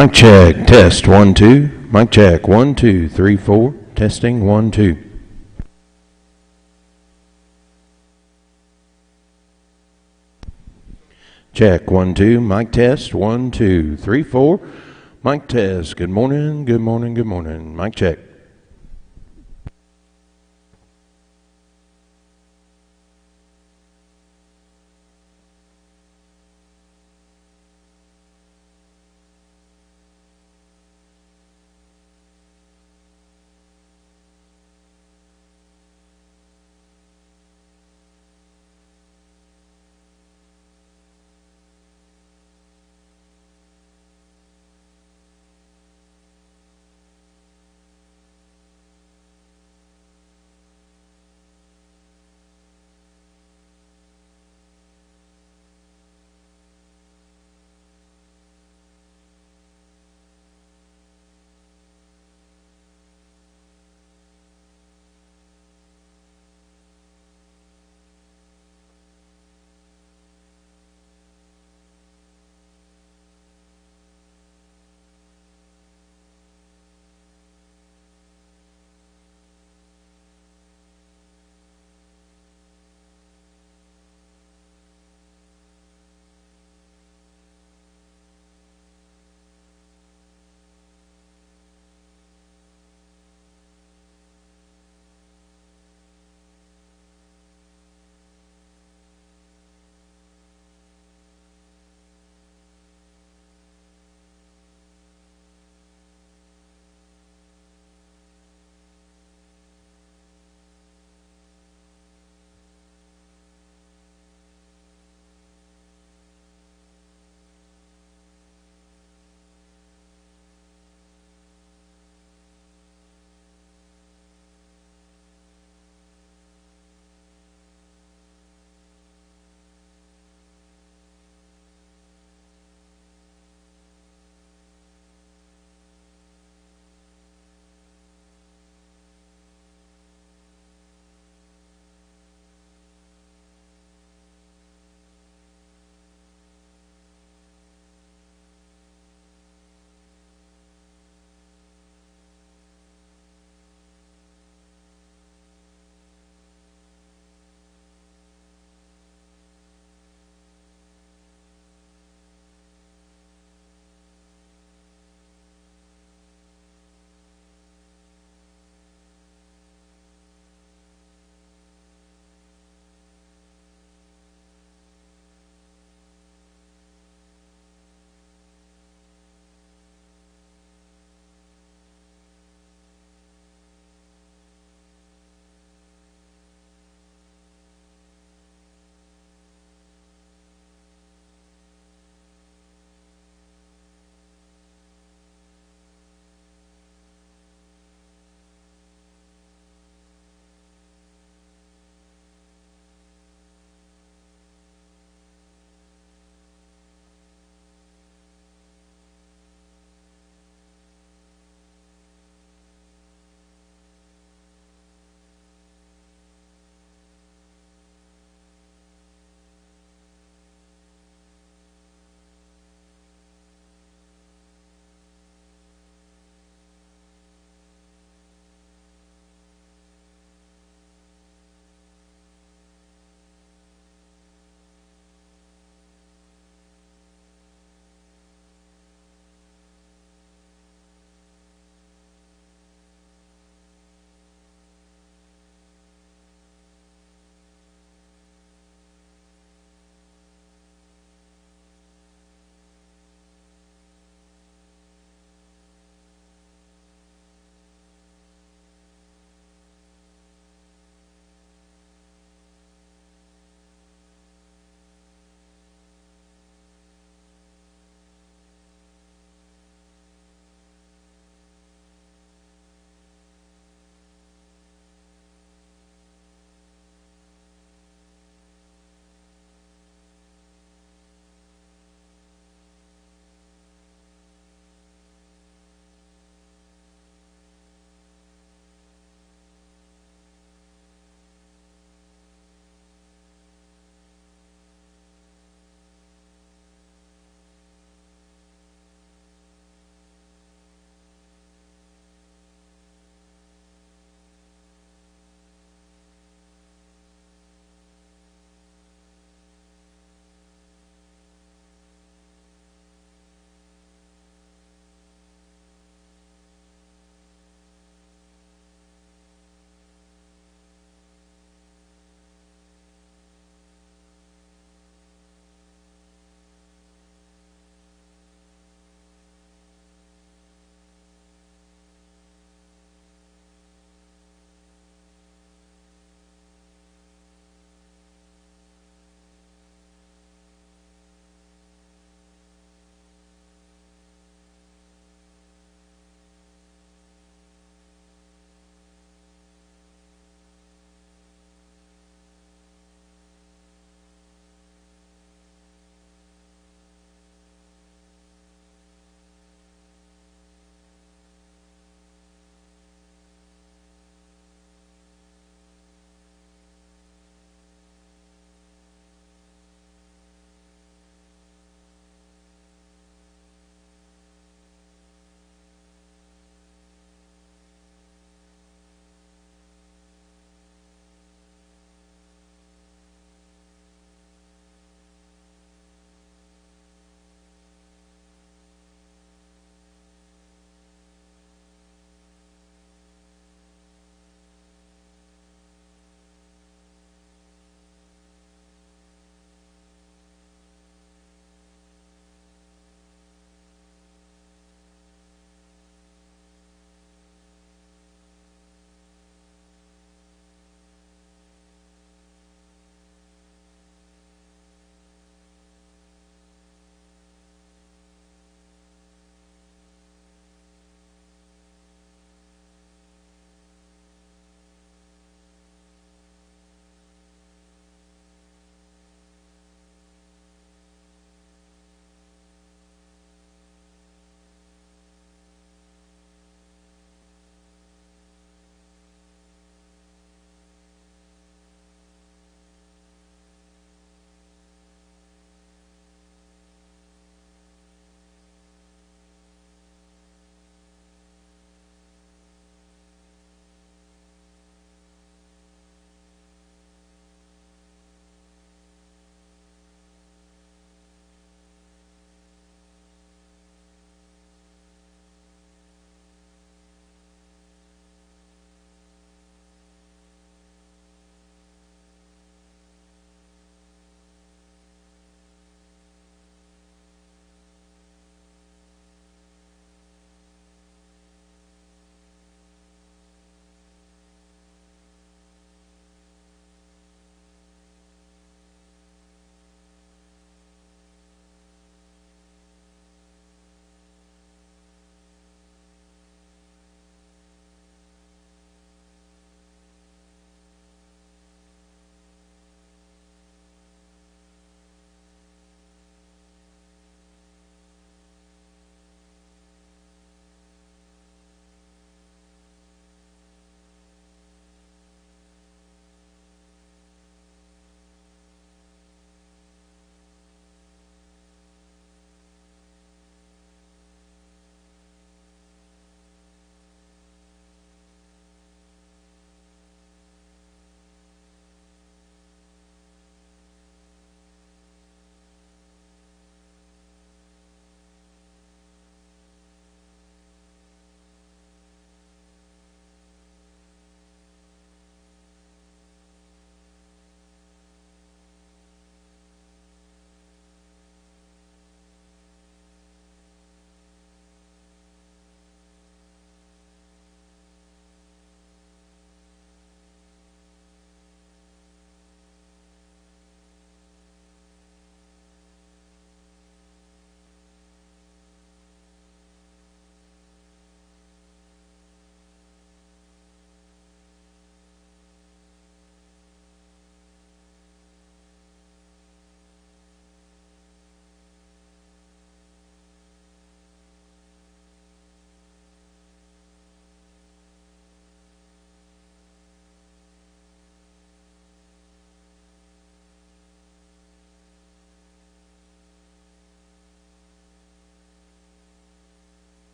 Mic check, test, 1, 2. Mic check, 1, 2, 3, 4. Testing, 1, 2. Check, 1, 2. Mic test, 1, 2, 3, 4. Mic test, good morning, good morning, good morning. Mic check.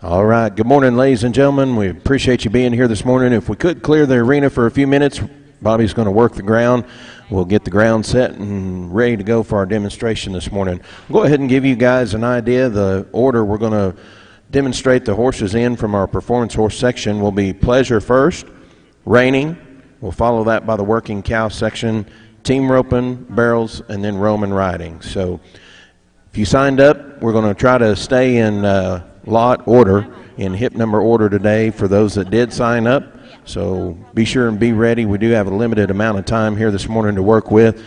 All right. Good morning, ladies and gentlemen. We appreciate you being here this morning. If we could clear the arena for a few minutes, Bobby's going to work the ground. We'll get the ground set and ready to go for our demonstration this morning. We'll go ahead and give you guys an idea. The order we're going to demonstrate the horses in from our performance horse section will be Pleasure first, Reining. We'll follow that by the working cow section, Team Roping, Barrels, and then Roman Riding. So if you signed up, we're going to try to stay in lot order, in hip number order today for those that did sign up. So be sure and be ready. We do have a limited amount of time here this morning to work with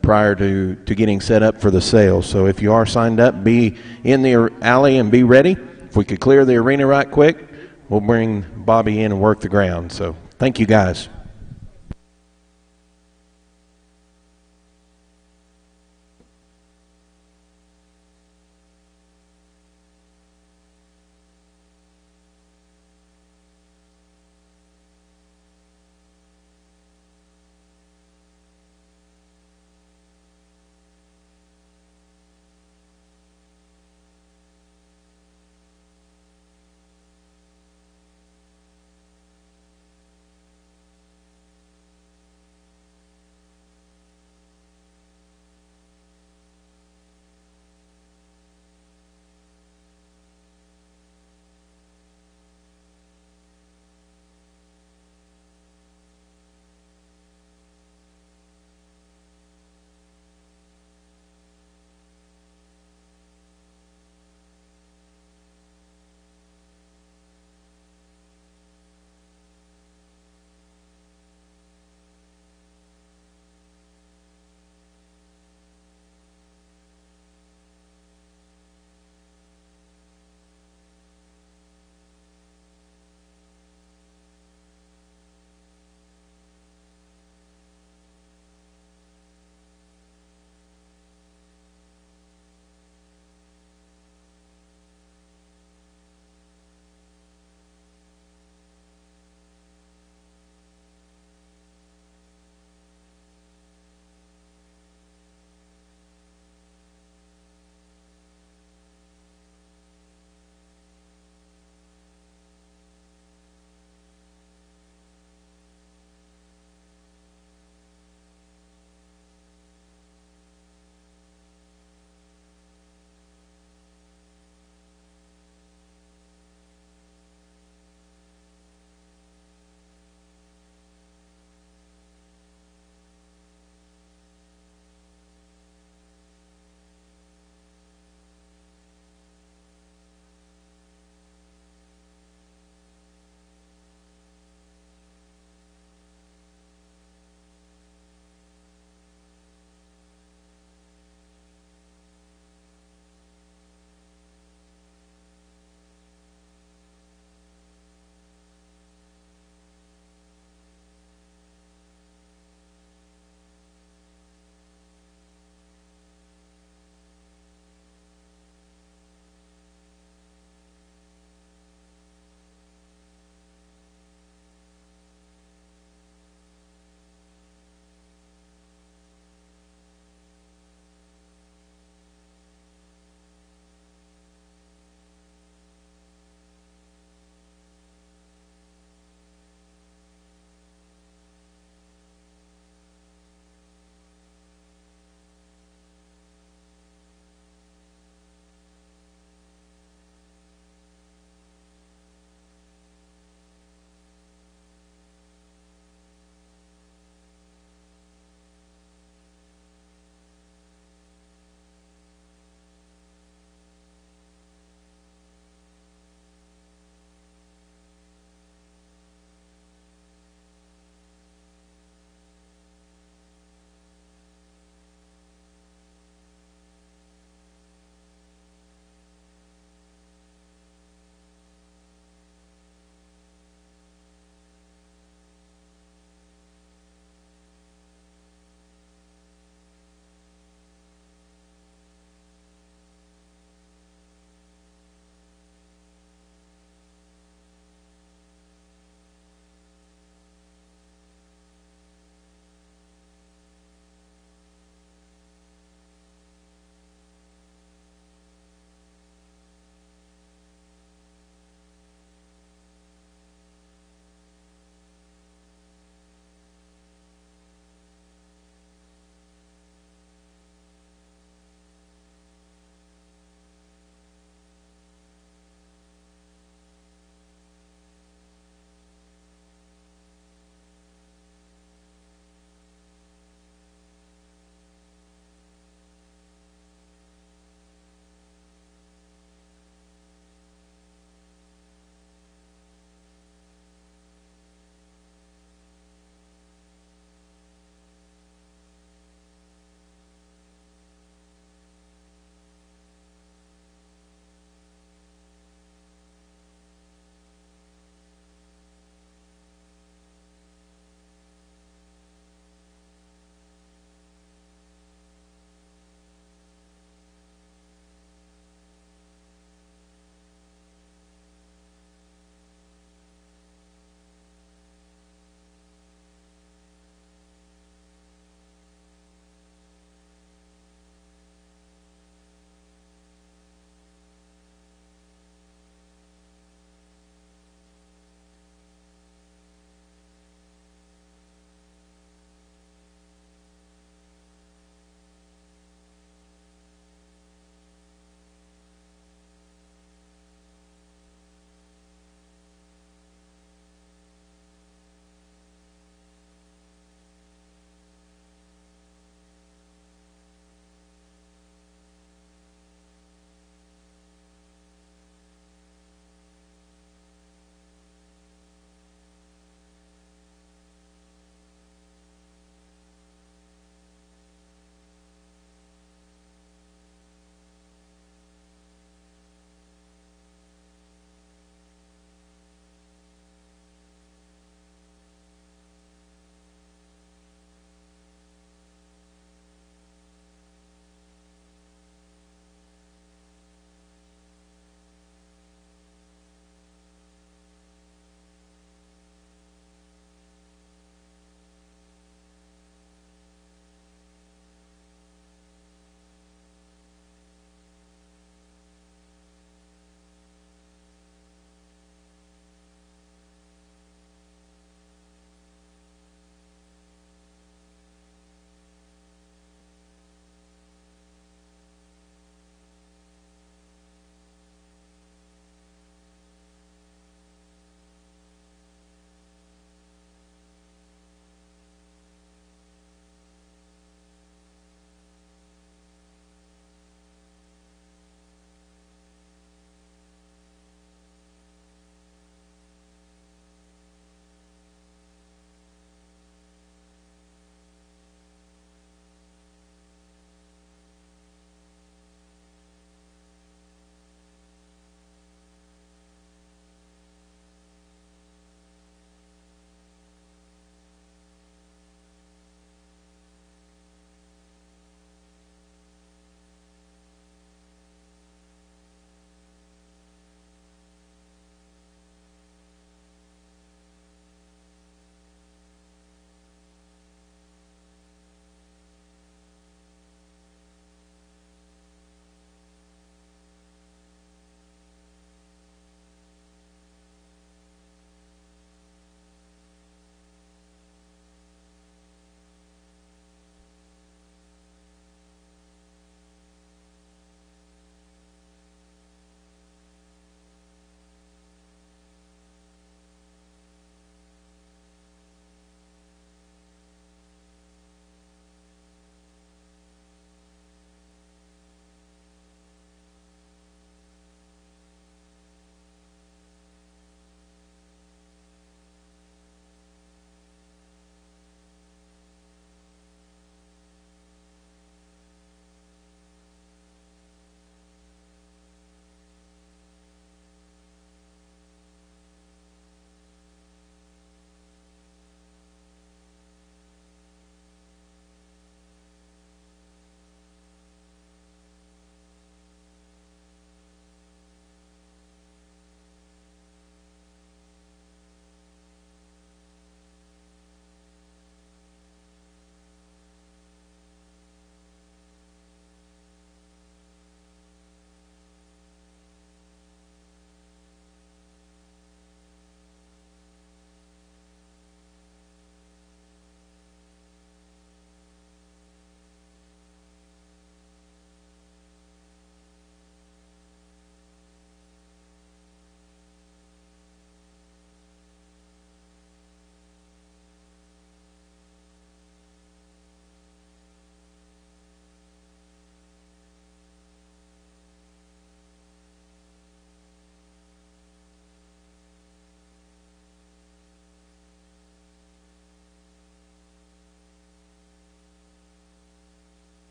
prior to getting set up for the sale. So if you are signed up, be in the alley and be ready. If we could clear the arena right quick, we'll bring Bobby in and work the ground. So thank you, guys.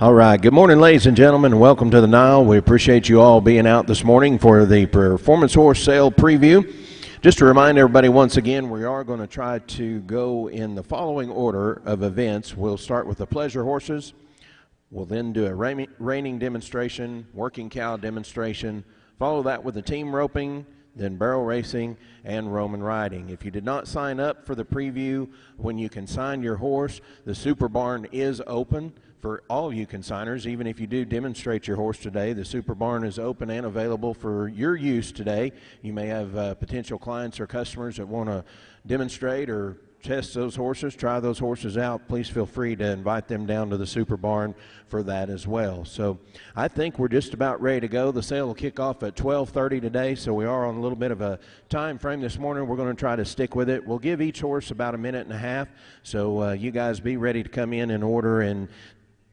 All right. Good morning, ladies and gentlemen, and welcome to the NILE. We appreciate you all being out this morning for the Performance Horse Sale preview. Just to remind everybody once again, we are going to try to go in the following order of events. We'll start with the pleasure horses. We'll then do a reining demonstration, working cow demonstration, follow that with the team roping, then barrel racing, and Roman riding. If you did not sign up for the preview, when you consign your horse, the Super Barn is open for all of you consigners. Even if you do demonstrate your horse today, the Super Barn is open and available for your use today. You may have potential clients or customers that want to demonstrate or test those horses, try those horses out. Please feel free to invite them down to the Super Barn for that as well. So I think we're just about ready to go. The sale will kick off at 12:30 today, so we are on a little bit of a time frame this morning. We're going to try to stick with it. We'll give each horse about a minute and a half, so you guys be ready to come in order and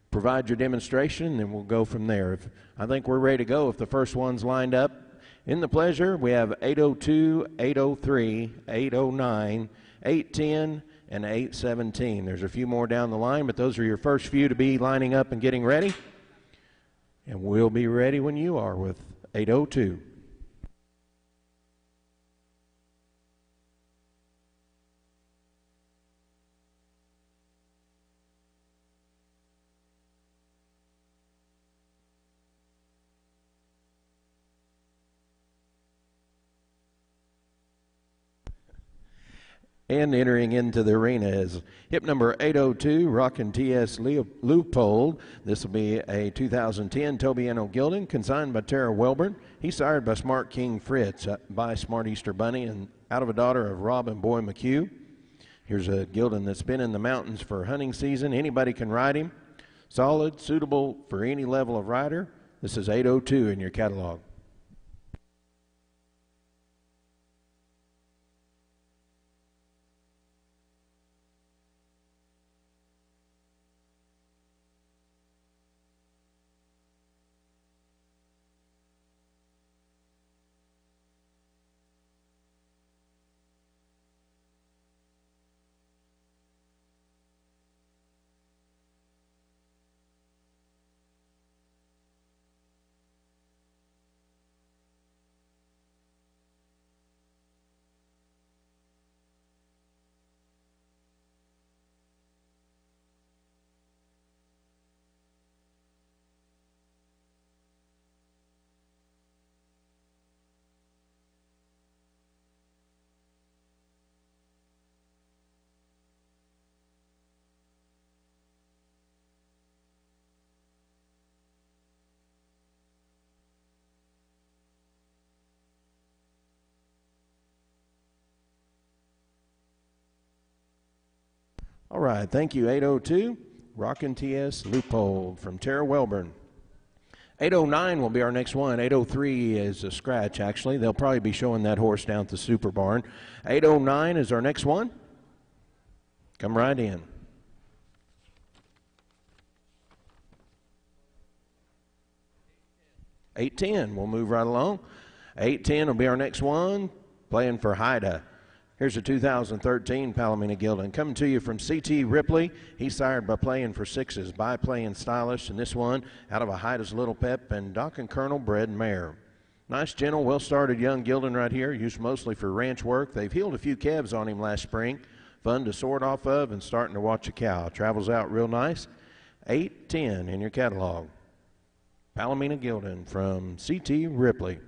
provide your demonstration, and we'll go from there. I think we're ready to go if the first one's lined up. In the pleasure, we have 802, 803, 809, 810, and 817. There's a few more down the line, but those are your first few to be lining up and getting ready. And we'll be ready when you are with 802. And entering into the arena is hip number 802, Rockin' T.S. Leupold. This will be a 2010 Tobiano Gildan, consigned by Tara Welburn. He's sired by Smart King Fritz, by Smart Easter Bunny, and out of a daughter of Rob and Boy McHugh. Here's a Gildan that's been in the mountains for hunting season. Anybody can ride him. Solid, suitable for any level of rider. This is 802 in your catalog. All right, thank you, 802. Rockin' T.S. Leupold from Tara Welburn. 809 will be our next one. 803 is a scratch, actually. They'll probably be showing that horse down at the Super Barn. 809 is our next one. Come right in. 810, we'll move right along. 810 will be our next one, playing for Haida. Here's a 2013 Palomino Gildan coming to you from C.T. Ripley. He's sired by Playing for Sixes, by Playing Stylish, and this one out of a Haida's Little Pep and Doc and Colonel bred mare. Nice, gentle, well-started young Gildan right here, used mostly for ranch work. They've healed a few calves on him last spring. Fun to sort off of and starting to watch a cow. Travels out real nice. 810 in your catalog. Palomino Gildan from C.T. Ripley.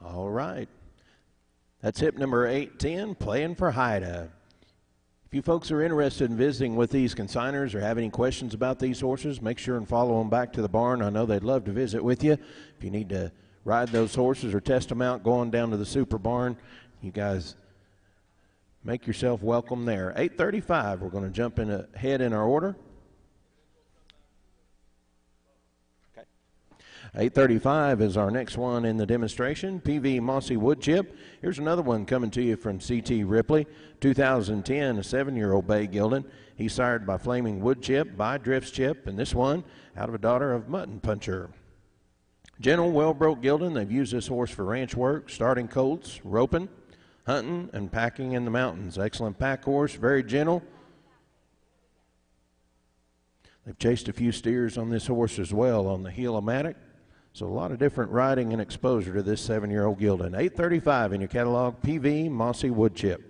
All right. That's hip number 810, Playing for Haida. If you folks are interested in visiting with these consigners or have any questions about these horses, make sure and follow them back to the barn. I know they'd love to visit with you. If you need to ride those horses or test them out going down to the super barn, you guys make yourself welcome there. 8:35, we're going to jump in ahead in our order. 8:35 is our next one in the demonstration, PV Mossy Wood Chip. Here's another one coming to you from CT Ripley, 2010, a 7-year-old bay gelding. He's sired by Flaming Wood Chip, by Drifts Chip, and this one out of a daughter of Mutton Puncher. Gentle, well-broke gelding. They've used this horse for ranch work, starting colts, roping, hunting, and packing in the mountains. Excellent pack horse, very gentle. They've chased a few steers on this horse as well on the heel-o-matic. So a lot of different riding and exposure to this 7-year-old gelding. 8:35 in your catalog, PV Mossy Wood Chip.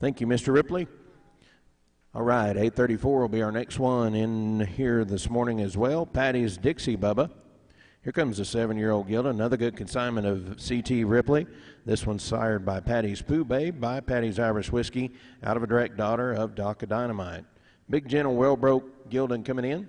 Thank you, Mr. Ripley. All right, 8:34 will be our next one in here this morning as well. Patty's Dixie Bubba. Here comes a 7-year-old gelding, another good consignment of CT Ripley. This one's sired by Patty's Pooh Babe, by Patty's Irish Whiskey, out of a direct daughter of Doc of Dynamite. Big, gentle, well-broke gelding coming in.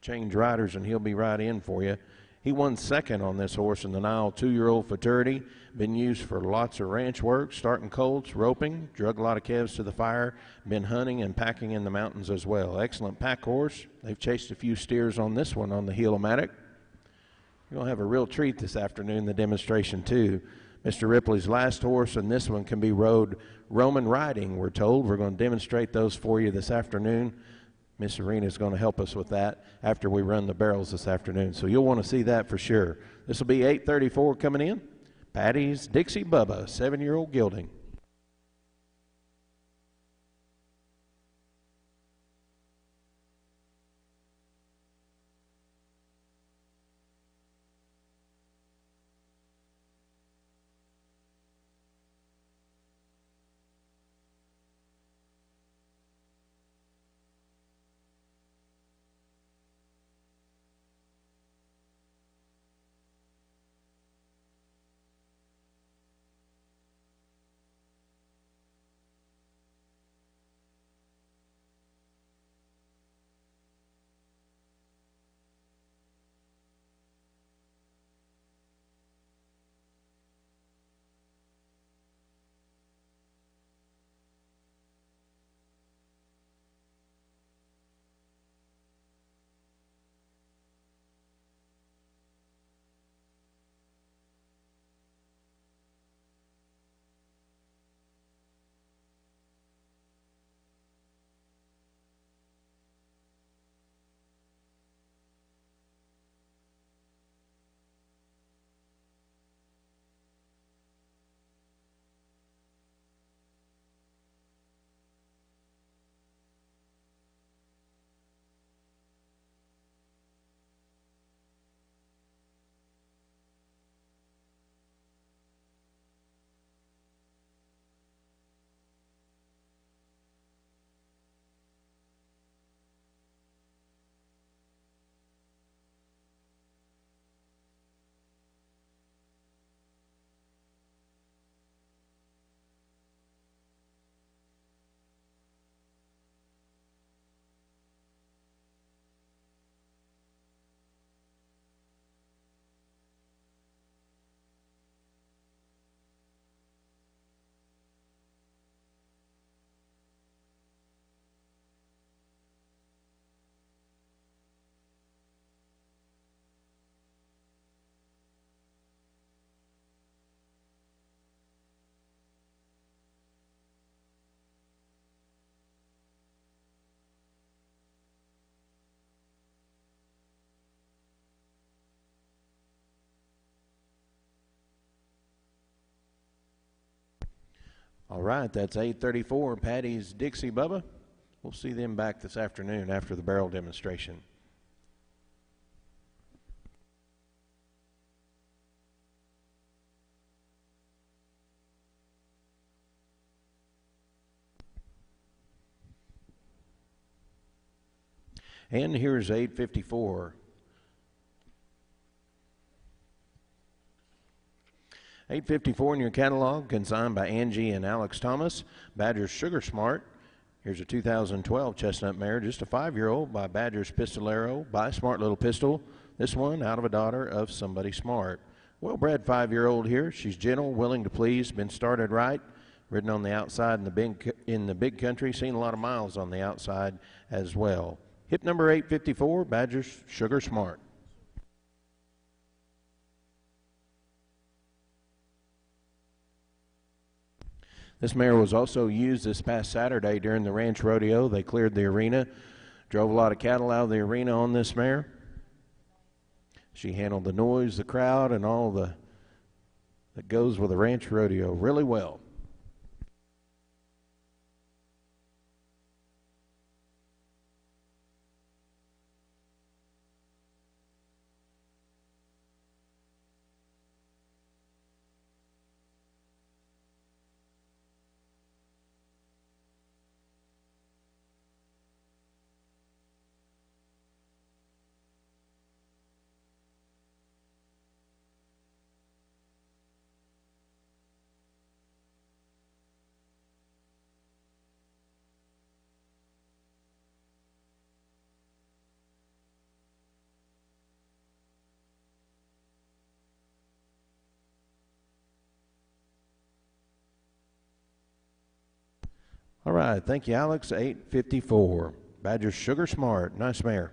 Change riders and he'll be right in for you. He won second on this horse in the NILE 2-year-old futurity. Been used for lots of ranch work, starting colts, roping, drug a lot of calves to the fire, been hunting and packing in the mountains as well. Excellent pack horse. They've chased a few steers on this one on the heel-o-matic. You're going to have a real treat this afternoon, the demonstration too. Mr. Ripley's last horse and this one can be rode Roman riding, we're told. We're going to demonstrate those for you this afternoon. Miss Arena is going to help us with that after we run the barrels this afternoon. So you'll want to see that for sure. This will be 8:34 coming in. Patty's Dixie Bubba, 7-year-old gelding. All right, that's 8:34. Patty's Dixie Bubba. We'll see them back this afternoon after the barrel demonstration. And here's 8:54. 8:54 in your catalog, consigned by Angie and Alex Thomas. Badger's Sugar Smart. Here's a 2012 Chestnut Mare, just a 5-year-old by Badger's Pistolero by Smart Little Pistol. This one out of a daughter of somebody smart. Well-bred 5-year-old here. She's gentle, willing to please, been started right, ridden on the outside in the big country, seen a lot of miles on the outside as well. Hip number 854, Badger's Sugar Smart. This mare was also used this past Saturday during the ranch rodeo. They cleared the arena, drove a lot of cattle out of the arena on this mare. She handled the noise, the crowd, and all that goes with a ranch rodeo really well. All right, thank you, Alex. 854. Badger's Sugar Smart. Nice mare.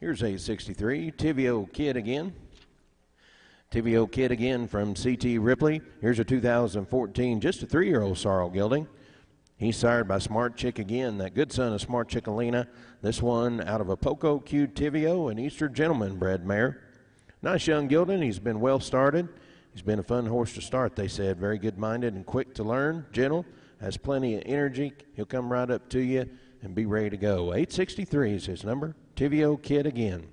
Here's 863, Tivio Kid again. Tivio Kid again from CT Ripley. Here's a 2014, just a 3-year-old sorrel gelding. He's sired by Smart Chick again, that good son of Smart Chickalina. This one out of a Poco Q Tivio, an Eastern Gentleman bred mare. Nice young gelding. He's been well started. He's been a fun horse to start, they said. Very good-minded and quick to learn, gentle, has plenty of energy. He'll come right up to you and be ready to go. 863 is his number. Tivio Kid again.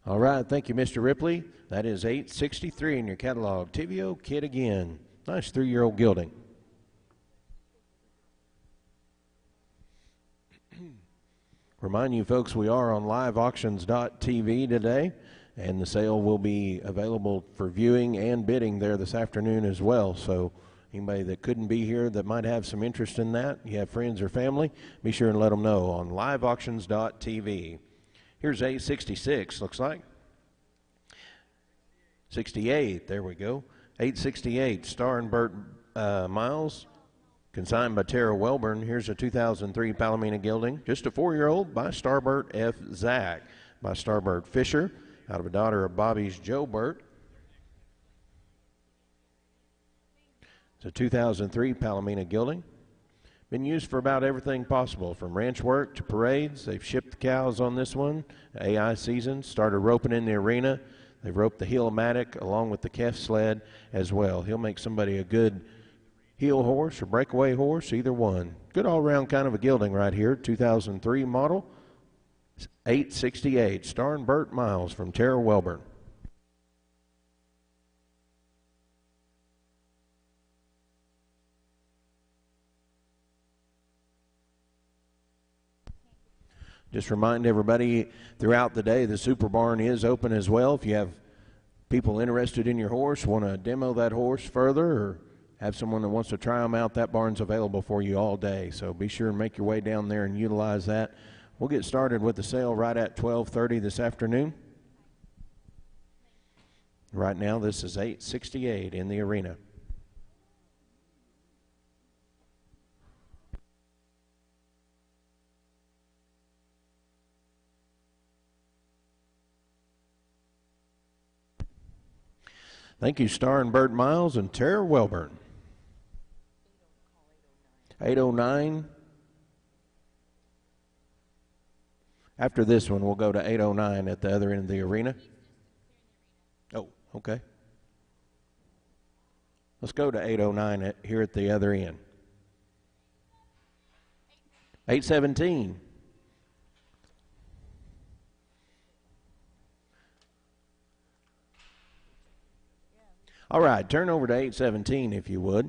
All right, thank you, Mr. Ripley. That is 863 in your catalog. Tivio Kid again. Nice 3-year-old gelding. Remind you folks, we are on liveauctions.tv today, and the sale will be available for viewing and bidding there this afternoon as well. So anybody that couldn't be here that might have some interest in that, you have friends or family, be sure and let them know on liveauctions.tv. Here's 866, looks like. 68, there we go. 868, Star and Burt Miles, consigned by Tara Welburn. Here's a 2003 Palomino Gelding, just a 4-year-old by Starbird F. Zach, by Starbird Fisher, out of a daughter of Bobby's Joe Burt. It's a 2003 Palomino Gelding. Been used for about everything possible, from ranch work to parades. They've shipped the cows on this one. AI season, started roping in the arena. They've roped the heel-o-matic along with the calf sled as well. He'll make somebody a good heel horse or breakaway horse, either one. Good all-around kind of a gelding right here, 2003 model. 868, Star and Burt Miles from Tara Welburn. Just remind everybody throughout the day the Super Barn is open as well. If you have people interested in your horse, want to demo that horse further, or have someone that wants to try them out, that barn's available for you all day. So be sure and make your way down there and utilize that. We'll get started with the sale right at 12:30 this afternoon. Right now, this is 868 in the arena. Thank you, Star and Burt Miles and Tara Welburn. 809. After this one, we'll go to 809 at the other end of the arena. Oh, okay. Let's go to 809 here at the other end. 817. All right, turn over to 817 if you would.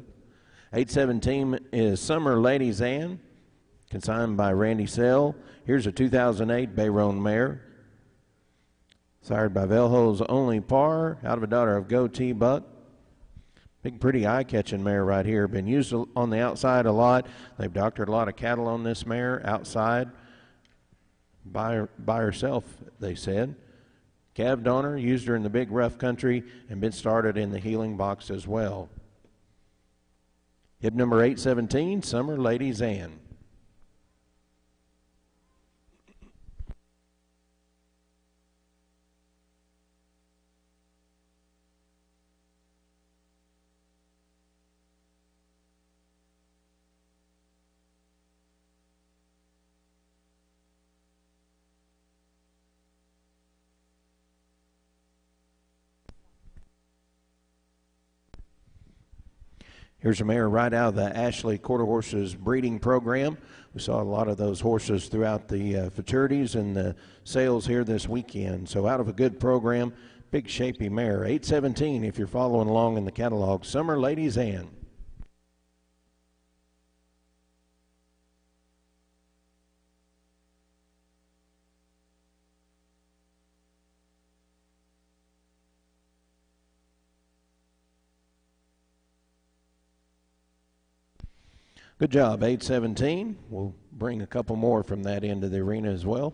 817 is Summer Ladies Ann, consigned by Randy Sell. Here's a 2008 Bayron mare, sired by Velho's Only Par, out of a daughter of Goatee Buck. Big, pretty eye-catching mare right here. Been used on the outside a lot. They've doctored a lot of cattle on this mare outside by herself, they said. Calved on her, used her in the big rough country, and been started in the healing box as well. Hip number 817, Summer Ladies Ann. Here's a mare right out of the Ashley Quarter Horses breeding program. We saw a lot of those horses throughout the fraternities and the sales here this weekend. So out of a good program, big shapy mare. 817 if you're following along in the catalog. Summer Ladies Ann. Good job, 817. We'll bring a couple more from that end of the arena as well.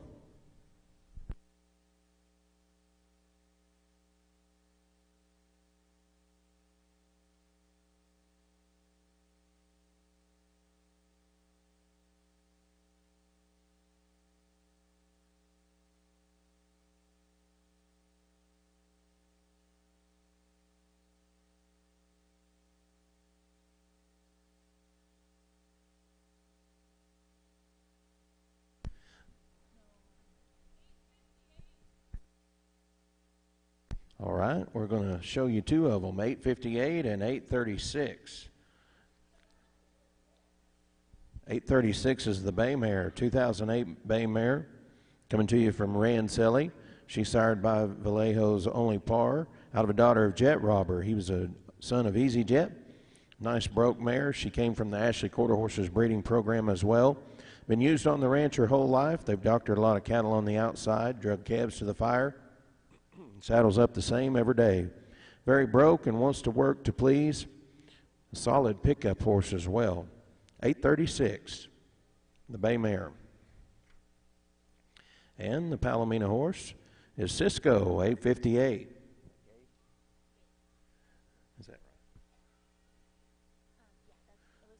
All right, we're going to show you two of them, 858 and 836. 836 is the bay mare, 2008 bay mare, coming to you from Rancelli. She's sired by Vallejo's Only Par, out of a daughter of Jet Robber. He was a son of Easy Jet. Nice broke mare. She came from the Ashley Quarter Horses breeding program as well. Been used on the ranch her whole life. They've doctored a lot of cattle on the outside, drug calves to the fire. Saddles up the same every day. Very broke and wants to work to please. A solid pickup horse as well. 836, the bay mare. And the Palomino horse is Cisco, 858. Is that right?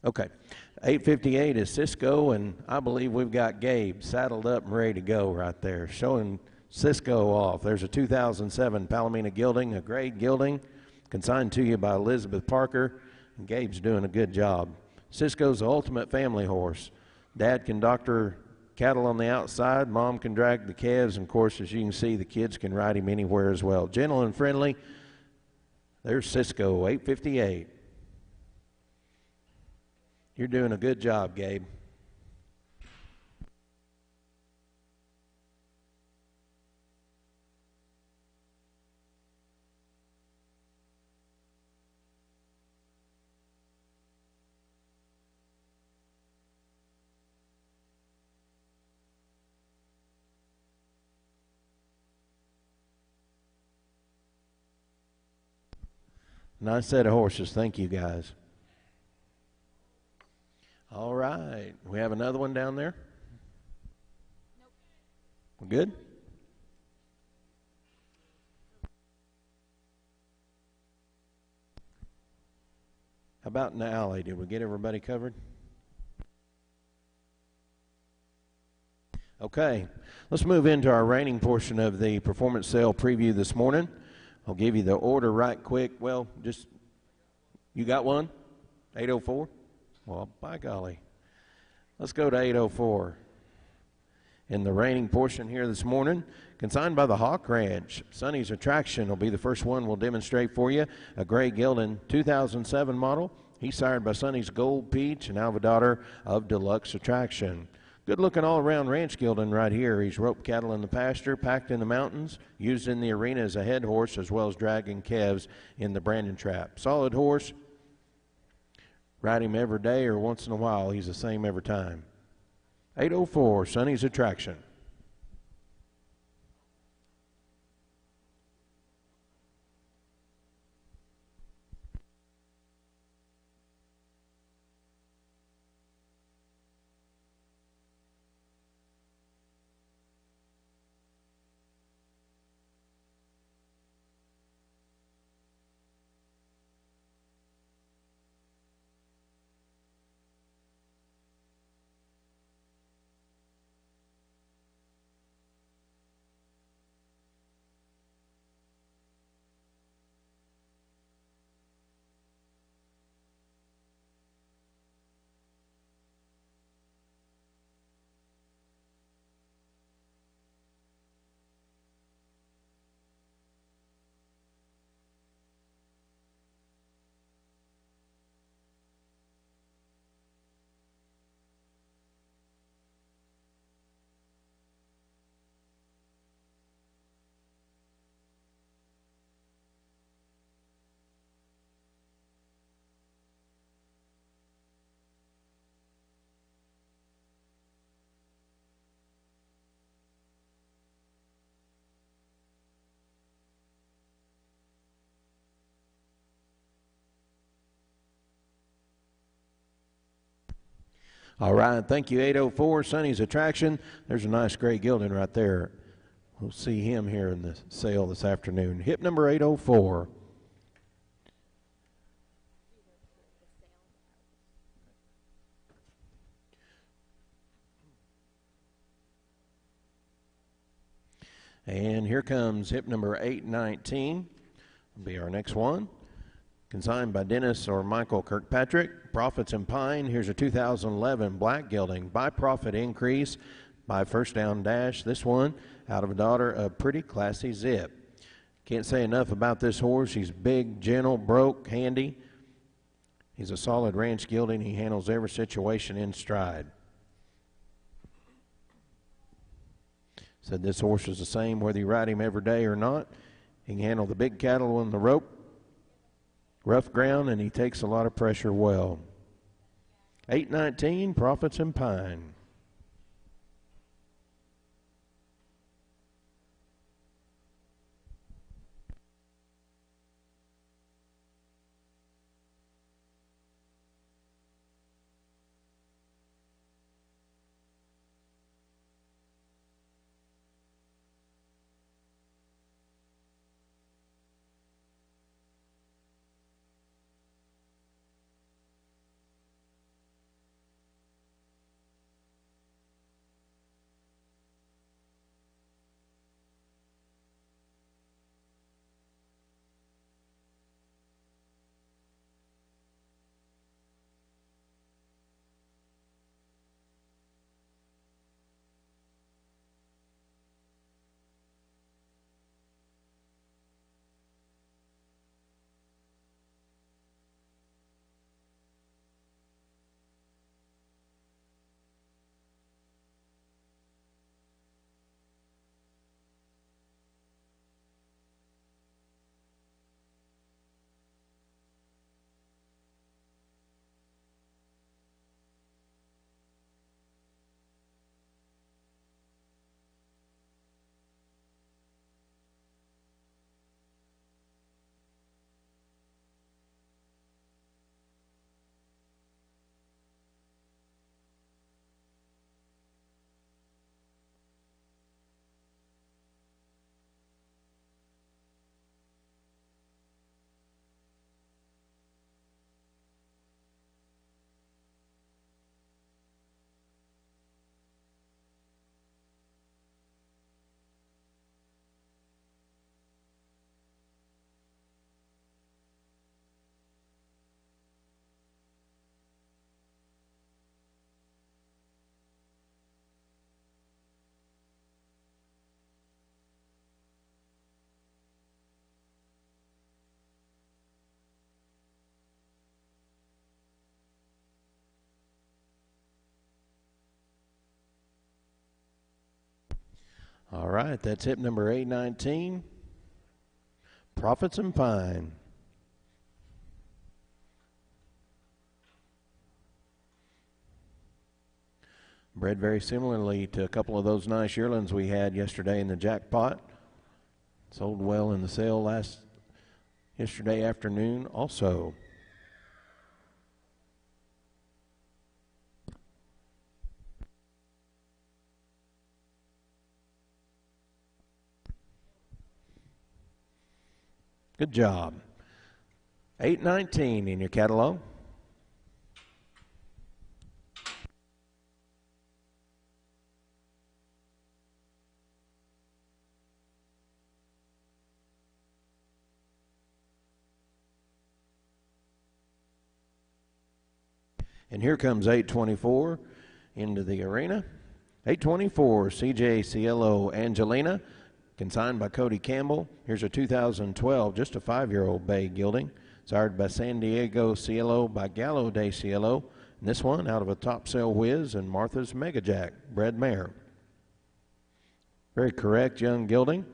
Okay. 858 is Cisco, and I believe we've got Gabe saddled up and ready to go right there, showing Cisco off. There's a 2007 Palomino gelding, a grade gelding, consigned to you by Elizabeth Parker, and Gabe's doing a good job. Cisco's the ultimate family horse. Dad can doctor cattle on the outside, Mom can drag the calves, and of course, as you can see, the kids can ride him anywhere as well. Gentle and friendly. There's Cisco, 858. You're doing a good job, Gabe. Nice set of horses. Thank you, guys. All right. We have another one down there? Nope. We're good? How about in the alley? Did we get everybody covered? Okay. Let's move into our Reining portion of the performance sale preview this morning. I'll give you the order right quick. Well, just, you got one? 804? Well, by golly. Let's go to 804. In the Reining portion here this morning, consigned by the Hawk Ranch. Sonny's Attraction will be the first one we'll demonstrate for you. A gray gelding 2007 model. He's sired by Sonny's Gold Peach and Alva daughter of Deluxe Attraction. Good-looking all-around ranch gelding right here. He's roped cattle in the pasture, packed in the mountains, used in the arena as a head horse, as well as dragging calves in the branding trap. Solid horse. Ride him every day or once in a while. He's the same every time. 804, Sonny's Attraction. All right, thank you, 804, Sonny's Attraction. There's a nice gray gelding right there. We'll see him here in the sale this afternoon. Hip number 804. And here comes hip number 819. Will be our next one. Consigned by Dennis or Michael Kirkpatrick. Profits in Pine. Here's a 2011 black gelding. By profit increase by first down dash. This one out of a daughter of Pretty Classy Zip. Can't say enough about this horse. He's big, gentle, broke, handy. He's a solid ranch gelding. He handles every situation in stride. Said this horse is the same whether you ride him every day or not. He can handle the big cattle on the rope, rough ground, and he takes a lot of pressure well. 819, Profits in Pine. All right, that's hip number 819, Profits and Pine. Bred very similarly to a couple of those nice yearlings we had yesterday in the jackpot. Sold well in the sale yesterday afternoon also. Good job. 819 in your catalog. And here comes 824 into the arena. 824, CJ Cielo Angelina, consigned by Cody Campbell. Here's a 2012, just a 5-year-old bay gelding, sired by San Diego Cielo by Gallo de Cielo. And this one out of a Top Sale Whiz and Martha's Mega Jack, bred mare. Very correct young gelding.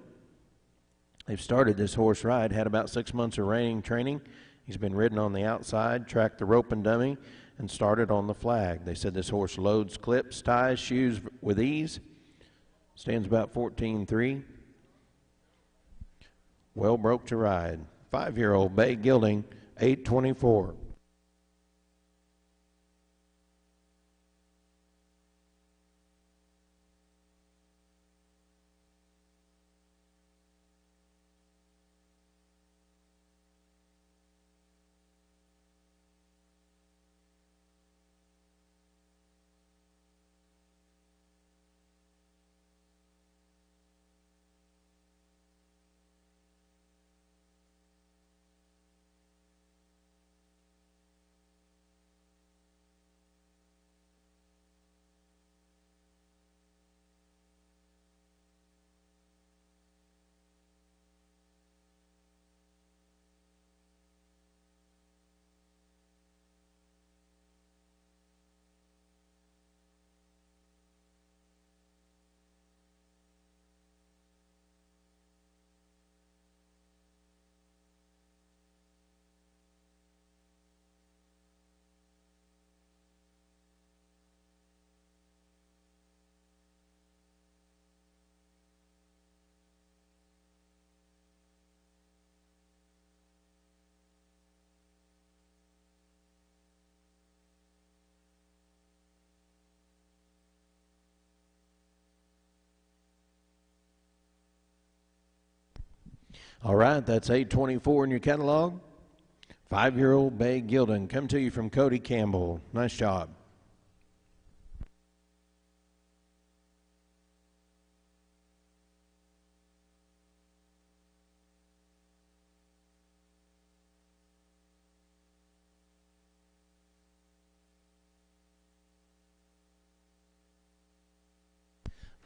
They've started this horse right, had about 6 months of reining training. He's been ridden on the outside, tracked the rope and dummy, and started on the flag. They said this horse loads, clips, ties, shoes with ease. Stands about 14.3. Well broke to ride. 5-year-old bay gelding, 824. All right, that's 824 in your catalog. 5-year-old bay gelding, come to you from Cody Campbell. Nice job.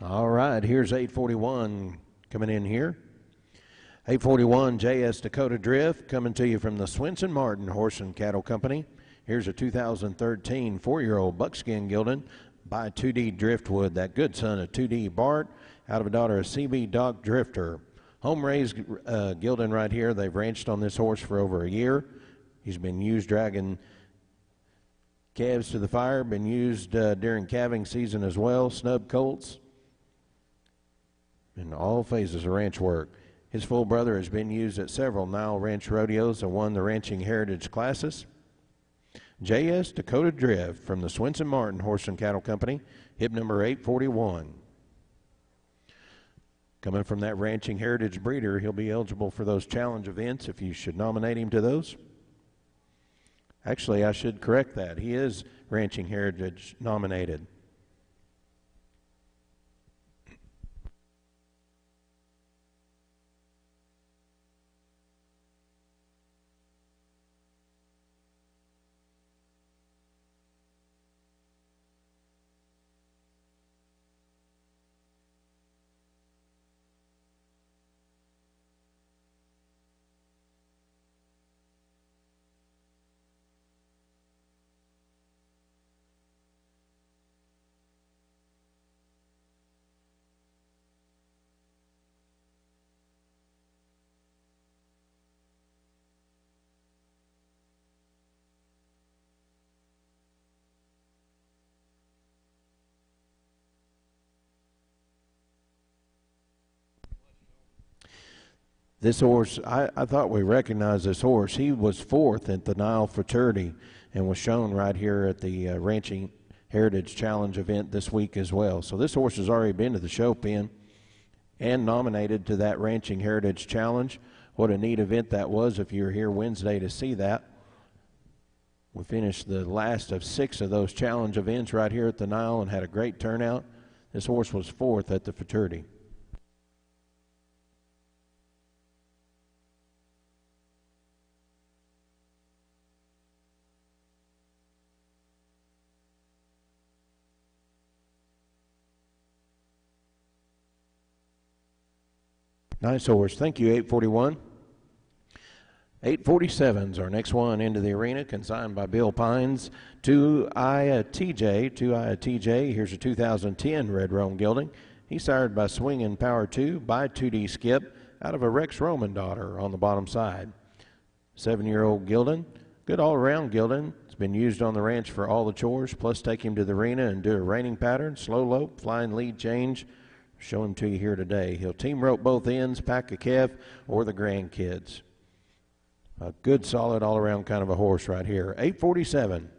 All right, here's 841 coming in here. 841 JS Dakota Drift coming to you from the Swenson Martin Horse and Cattle Company. Here's a 2013 4-year-old buckskin gelding by 2D Driftwood, that good son of 2D Bart, out of a daughter of CB Dog Drifter. Home raised gelding right here. They've ranched on this horse for over a year. He's been used dragging calves to the fire, been used during calving season as well, snub colts, in all phases of ranch work. His full brother has been used at several NILE ranch rodeos and won the ranching heritage classes. JS Dakota Drift from the Swenson Martin Horse and Cattle Company, hip number 841. Coming from that ranching heritage breeder, he'll be eligible for those challenge events if you should nominate him to those. Actually, I should correct that. He is ranching heritage nominated. This horse, I thought we recognized this horse. He was fourth at the NILE fraternity and was shown right here at the Ranching Heritage Challenge event this week as well. So this horse has already been to the show pen and nominated to that Ranching Heritage Challenge. What a neat event that was if you were here Wednesday to see that. We finished the last of 6 of those challenge events right here at the NILE and had a great turnout. This horse was fourth at the fraternity. Nice horse. Thank you, 841. 847's our next one into the arena, consigned by Bill Pines. To TJ. Here's a 2010 Red Rome Gelding. He's sired by Swingin' Power 2 by 2D Skip out of a Rex Roman daughter on the bottom side. 7-year-old gelding. Good all-around gelding. It's been used on the ranch for all the chores, plus take him to the arena and do a reining pattern, slow lope, flying lead change. Show him to you here today. He'll team rope both ends, pack a calf, or the grandkids. A good, solid, all-around kind of a horse right here. 847.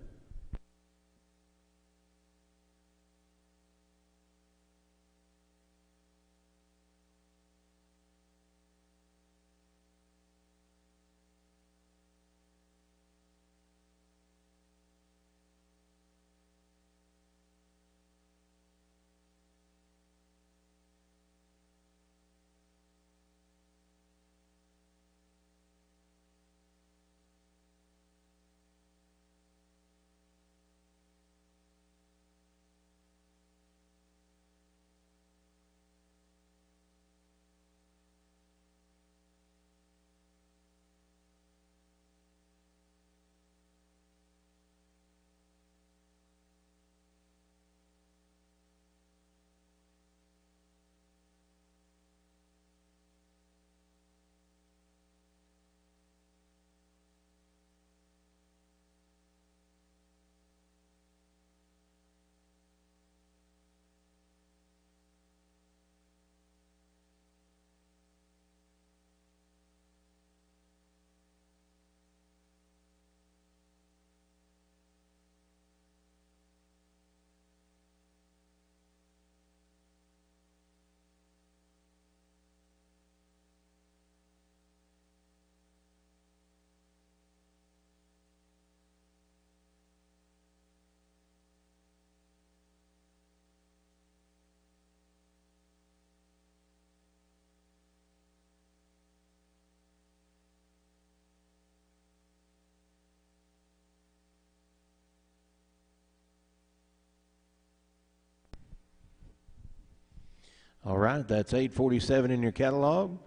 All right, that's 847 in your catalog.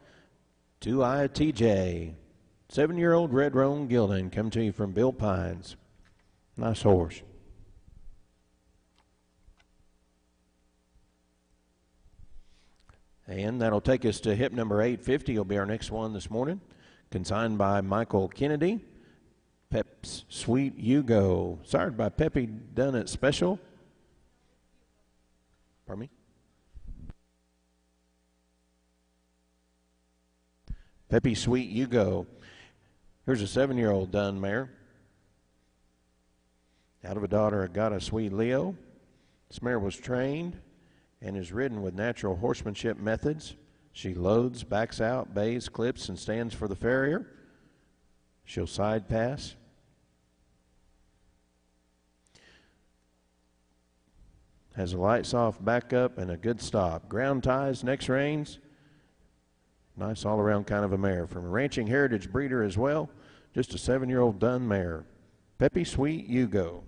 2i TJ. 7-year-old Red Rome Gelding, come to you from Bill Pines. Nice horse. And that'll take us to hip number 850. Will be our next one this morning. Consigned by Michael Kennedy. Pep's Sweet Hugo. Sired by Pepe Dunnett Special. Pardon me? Pepe Sweet Hugo. Here's a 7-year-old dun mare. Out of a daughter of Got a Sweet Leo. This mare was trained and is ridden with natural horsemanship methods. She loads, backs out, bays, clips, and stands for the farrier. She'll side pass. Has a light, soft backup and a good stop. Ground ties, next reins. Nice all-around kind of a mare. From a Ranching Heritage breeder as well. Just a 7-year-old dun mare. Pepe Sweet Hugo.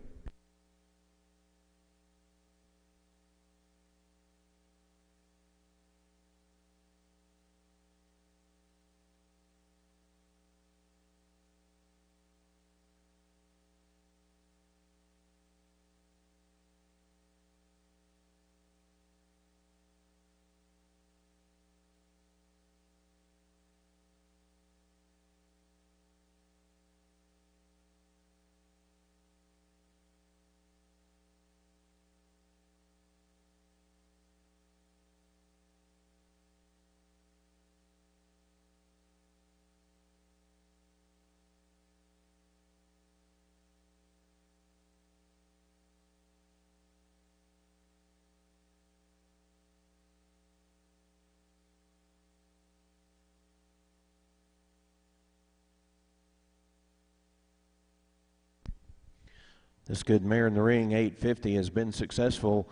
This good mare in the ring, 850, has been successful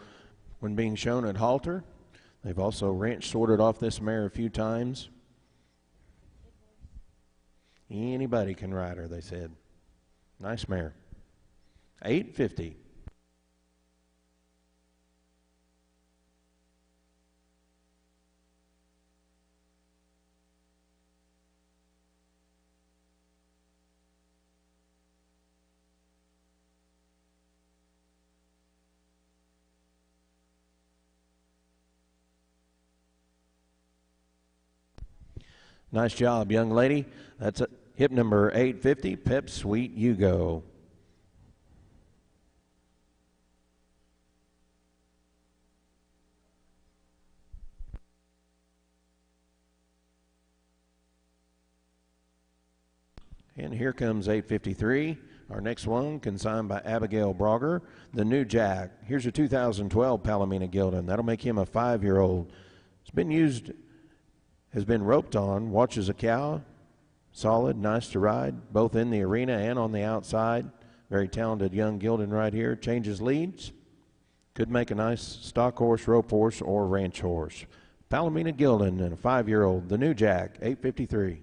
when being shown at halter. They've also ranch sorted off this mare a few times. Anybody can ride her, they said. Nice mare. 850. Nice job, young lady. That's hip number 850, Pep Sweet You Go. And here comes 853. Our next one, consigned by Abigail Brogger, the New Jack. Here's a 2012 Palomino Gildan. That'll make him a 5-year-old. It's been used, has been roped on, watches a cow. Solid, nice to ride, both in the arena and on the outside. Very talented young Gildan right here. Changes leads. Could make a nice stock horse, rope horse, or ranch horse. Palomino Gildan and a 5-year-old, the New Jack, 853.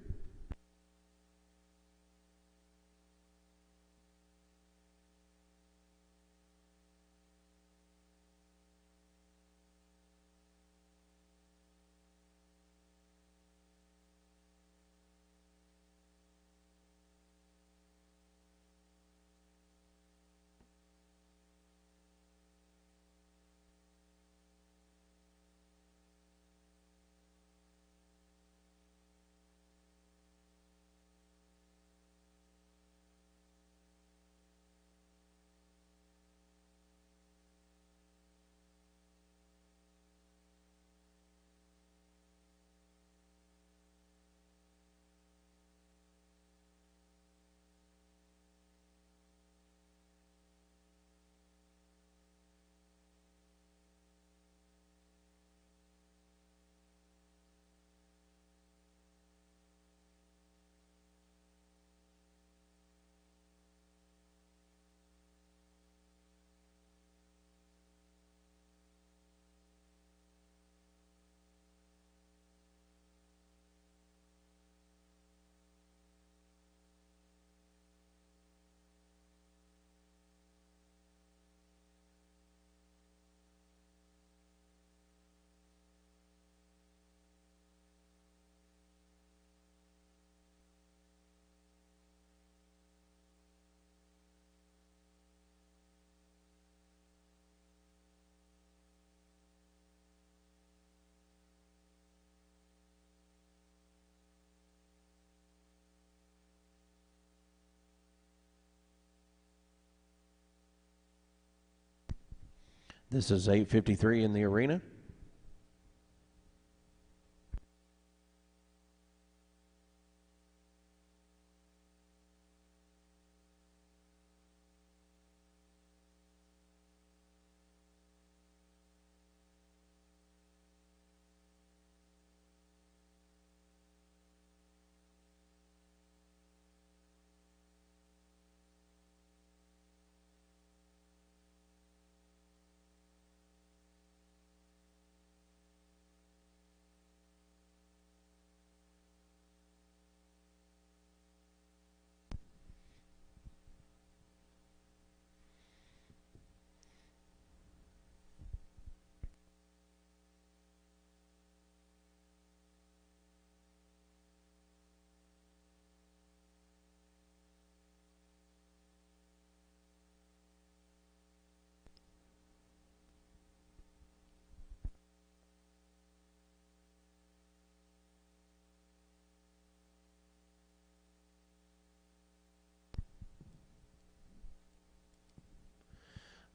This is 853 in the arena.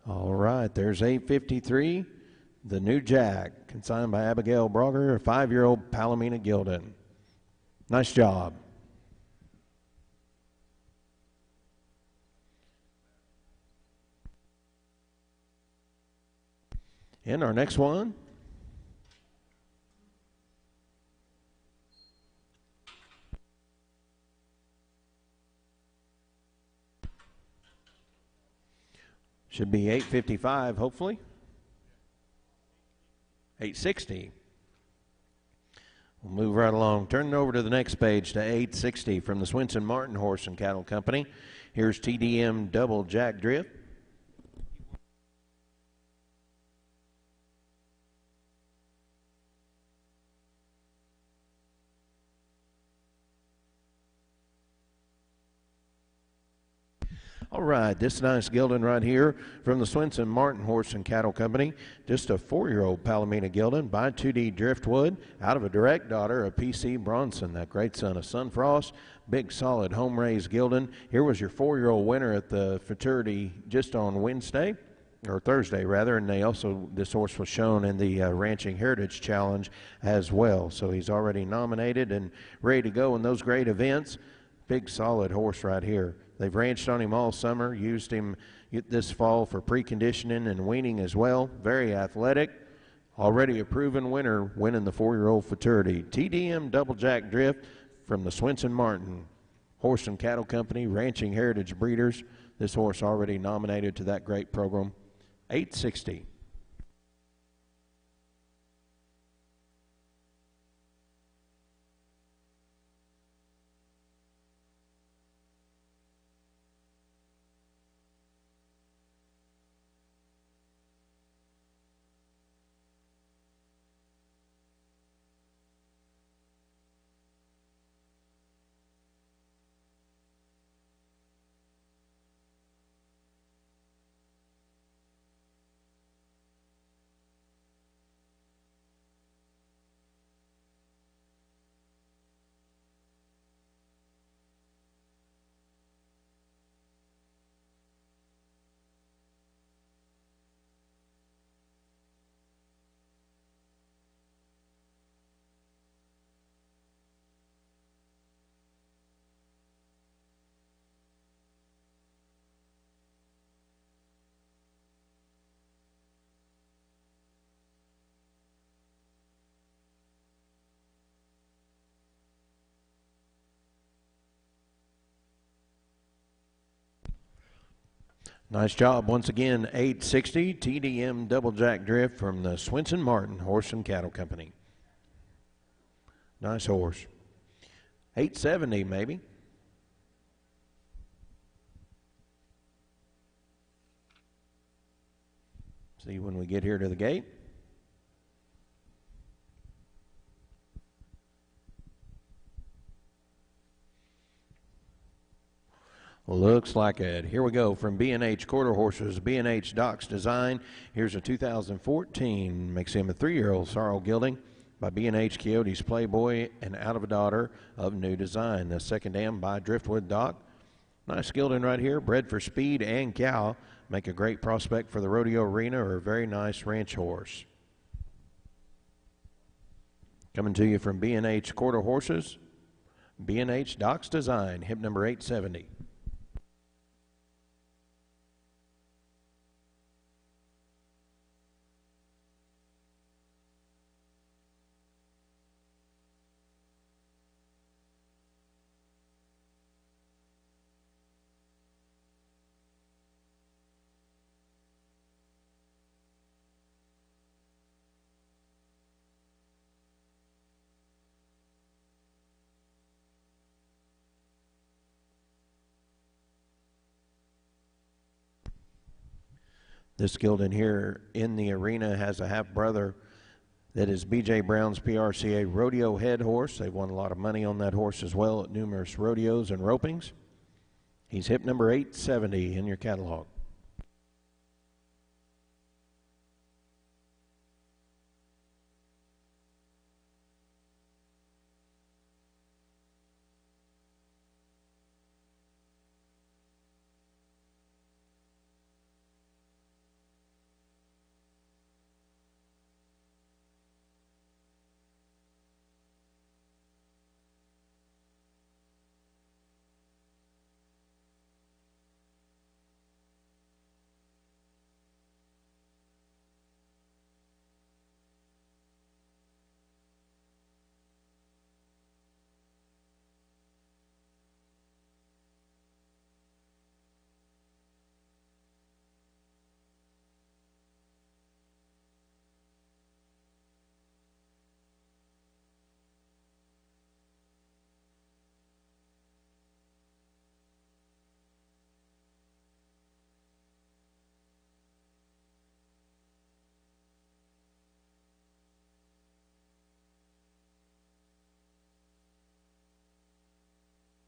All right, there's 853, the New Jack, consigned by Abigail Brogger, a 5-year-old Palomino Gildan. Nice job. And our next one, Should be 8:55, hopefully. 8:60. We'll move right along. Turning over to the next page to 8:60 from the Swinson Martin Horse and Cattle Company. Here's TDM Double Jack Drift. All right, this nice gelding right here from the Swinson Martin Horse and Cattle Company. Just a 4-year-old Palomino gelding by 2D Driftwood out of a direct daughter of PC Bronson, that great son of Sunfrost. Big, solid, home-raised gelding. Here was your 4-year-old winner at the Futurity just on Wednesday, or Thursday rather, and this horse was shown in the Ranching Heritage Challenge as well. So he's already nominated and ready to go in those great events. Big, solid horse right here. They've ranched on him all summer, used him this fall for preconditioning and weaning as well. Very athletic. Already a proven winner, winning the 4-year-old Futurity. TDM Double Jack Drift from the Swinson Martin Horse and Cattle Company, Ranching Heritage Breeders. This horse already nominated to that great program. 860. Nice job once again. 860 TDM Double Jack Drift from the Swinson Martin Horse and Cattle Company. Nice horse. 870 maybe. See when we get here to the gate. Looks like it. Here we go from B&H Quarter Horses, B&H Docks Design. Here's a 2014, makes him a 3-year-old sorrel gelding by B&H Coyotes Playboy and out of a daughter of New Design. The second dam by Driftwood Dock. Nice gelding right here, bred for speed and cow. Make a great prospect for the rodeo arena or a very nice ranch horse. Coming to you from B&H Quarter Horses, B&H Docks Design, hip number 870. This gelding here in the arena has a half-brother that is B.J. Brown's PRCA rodeo head horse. They've won a lot of money on that horse as well at numerous rodeos and ropings. He's hip number 870 in your catalog.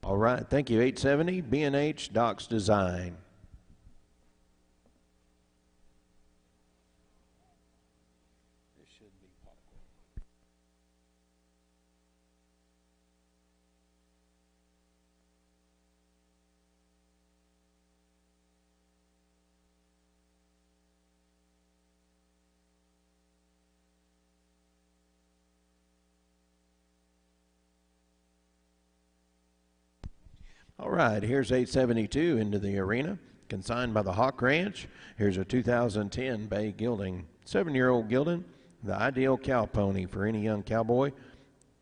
All right, thank you. 870, B&H Docks Design. This should be popcorn. All right, here's 872 into the arena, consigned by the Hawk Ranch. Here's a 2010 Bay Gelding, 7-year-old gelding, the ideal cow pony for any young cowboy.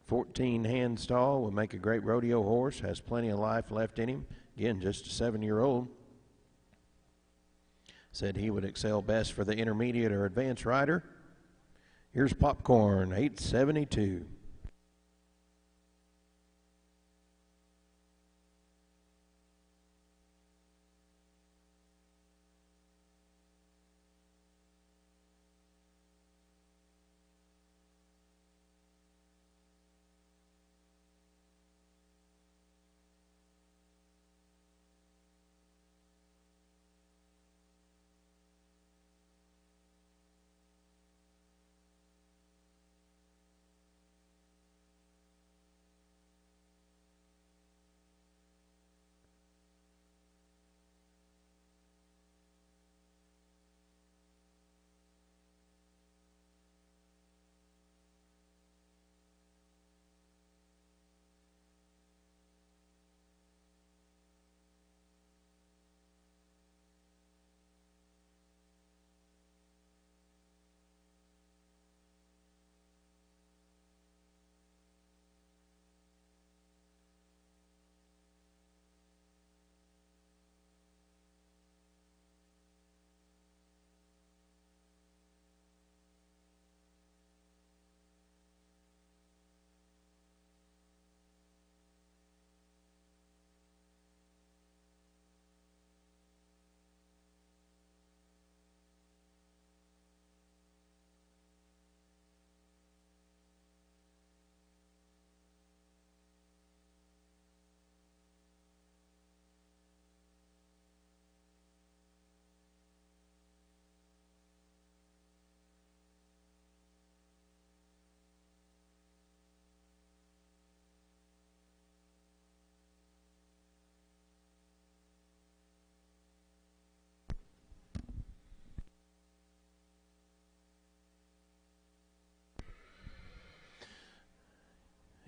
14-hand stall will make a great rodeo horse, has plenty of life left in him. Again, just a 7-year-old. Said he would excel best for the intermediate or advanced rider. Here's Popcorn, 872.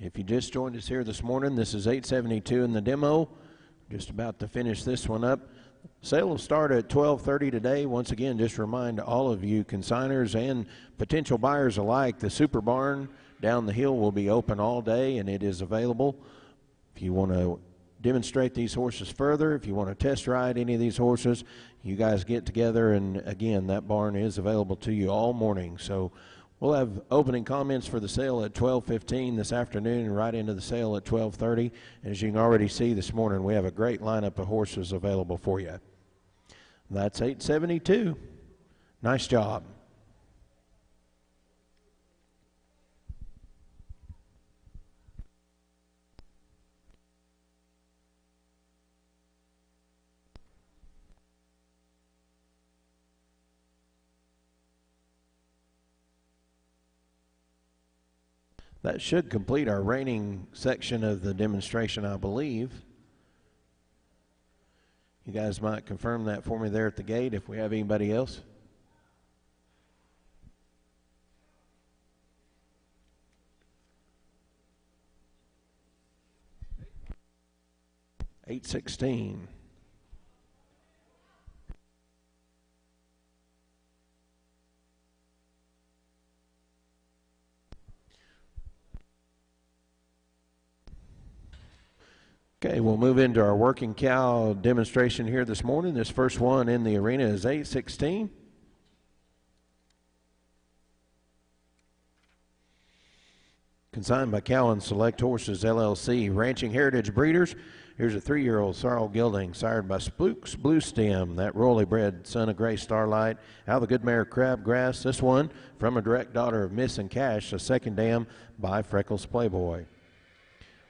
If you just joined us here this morning, this is 872 in the demo. Just about to finish this one up. Sale will start at 12:30 today. Once again, just remind all of you consigners and potential buyers alike, the Super Barn down the hill will be open all day, and it is available. If you want to demonstrate these horses further, if you want to test ride any of these horses, you guys get together, and again, that barn is available to you all morning. So we'll have opening comments for the sale at 12:15 this afternoon and right into the sale at 12:30. As you can already see this morning, we have a great lineup of horses available for you. That's 872. Nice job. That should complete our reining section of the demonstration, I believe. You guys might confirm that for me there at the gate if we have anybody else. $816. Okay, we'll move into our working cow demonstration here this morning. This first one in the arena is 816. Consigned by Cowan Select Horses, LLC. Ranching Heritage Breeders. Here's a 3-year-old sorrel gelding, sired by Spooks Blue Stem, that royally bred son of Gray Starlight, out of the good mare Crabgrass. This one from a direct daughter of Miss and Cash, a second dam by Freckles Playboy.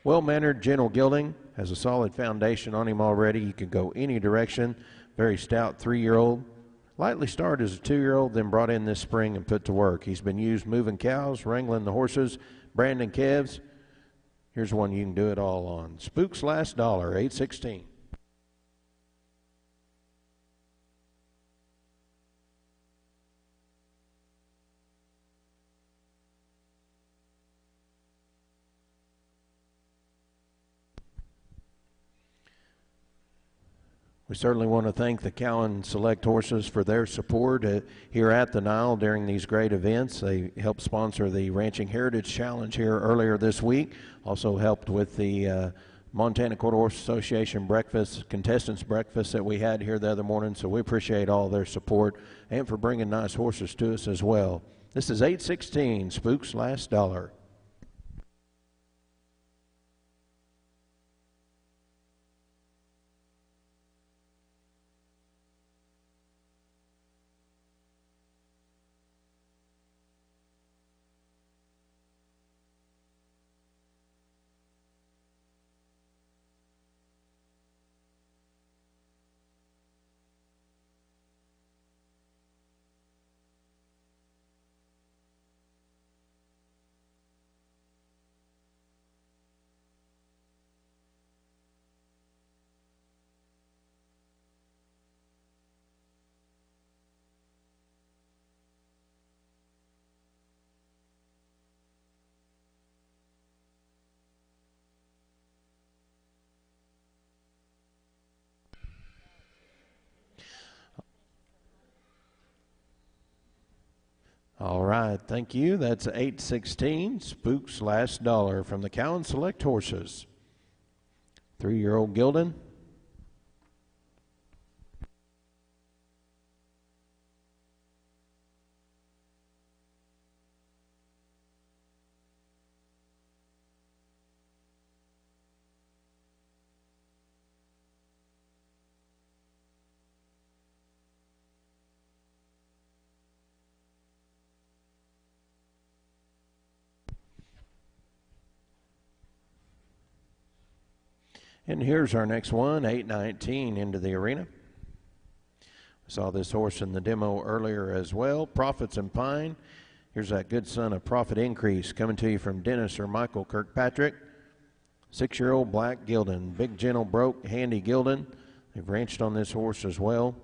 Well-mannered, gentle gelding, Has a solid foundation on him already. He can go any direction. Very stout 3-year-old. Lightly started as a 2-year-old, then brought in this spring and put to work. He's been used moving cows, wrangling the horses, branding calves. Here's one you can do it all on. Spook's Last Dollar, 816. We certainly want to thank the Cowan Select Horses for their support here at the NILE during these great events. They helped sponsor the Ranching Heritage Challenge here earlier this week. Also helped with the Montana Quarter Horse Association breakfast, contestants breakfast that we had here the other morning. So we appreciate all their support and for bringing nice horses to us as well. This is 816, Spook's Last Dollar. All right, thank you. That's 816, Spook's Last Dollar from the Cowan Select Horses. 3-year-old Gildan. And here's our next one, 819 into the arena. We saw this horse in the demo earlier as well. Profits and Pine. Here's that good son of Profit Increase coming to you from Dennis or Michael Kirkpatrick. 6-year-old Black Gildan. Big Gentle Broke, Handy Gildan. They've ranched on this horse as well.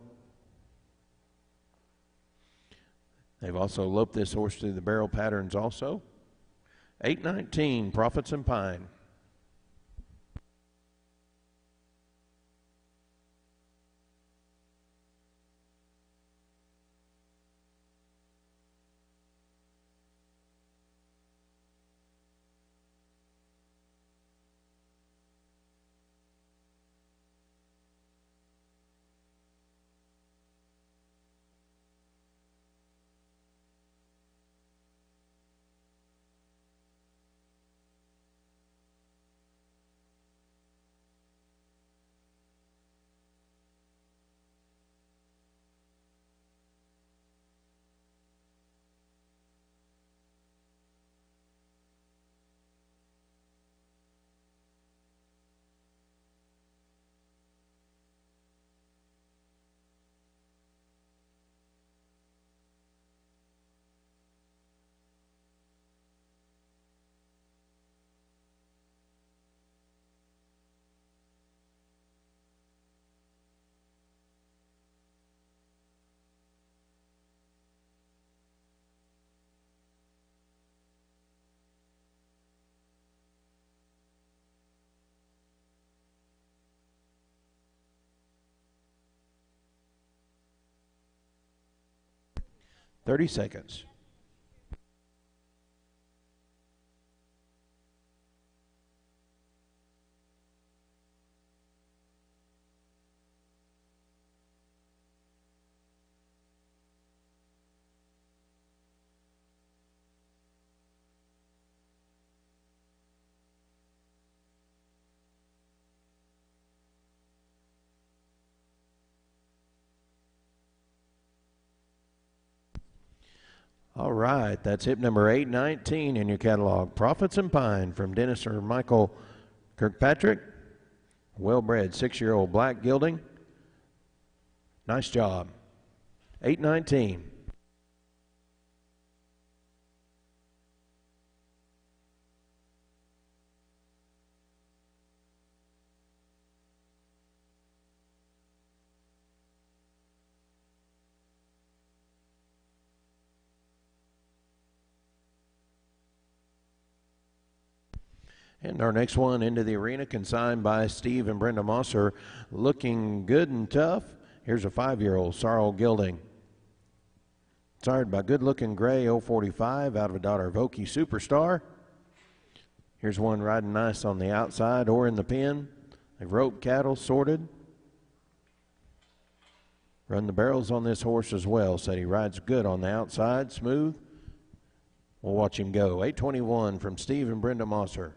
They've also loped this horse through the barrel patterns also. 819, Profits and Pine. Thirty seconds. All right, that's hip number 819 in your catalog. Profits and Pine from Dennis or Michael Kirkpatrick. Well-bred 6-year-old black gelding. Nice job. 8:19. And our next one into the arena, consigned by Steve and Brenda Mosser, looking good and tough. Here's a 5-year-old sorrel gelding. Sired by good-looking gray 045 out of a daughter of Okie Superstar. Here's one riding nice on the outside or in the pen. They've roped cattle, sorted. Run the barrels on this horse as well. Said he rides good on the outside, smooth. We'll watch him go. 8:21 from Steve and Brenda Mosser.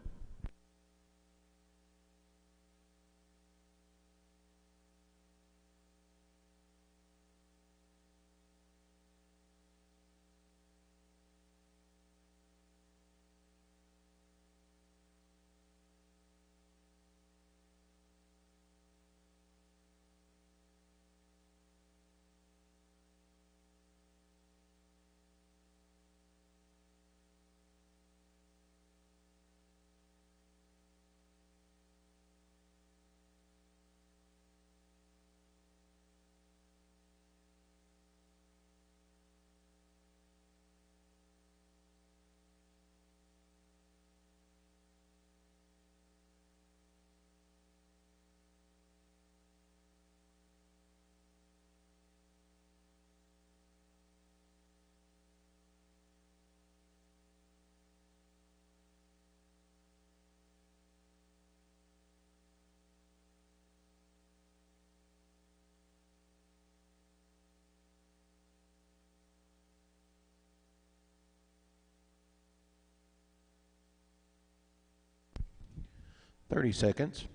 Thirty seconds.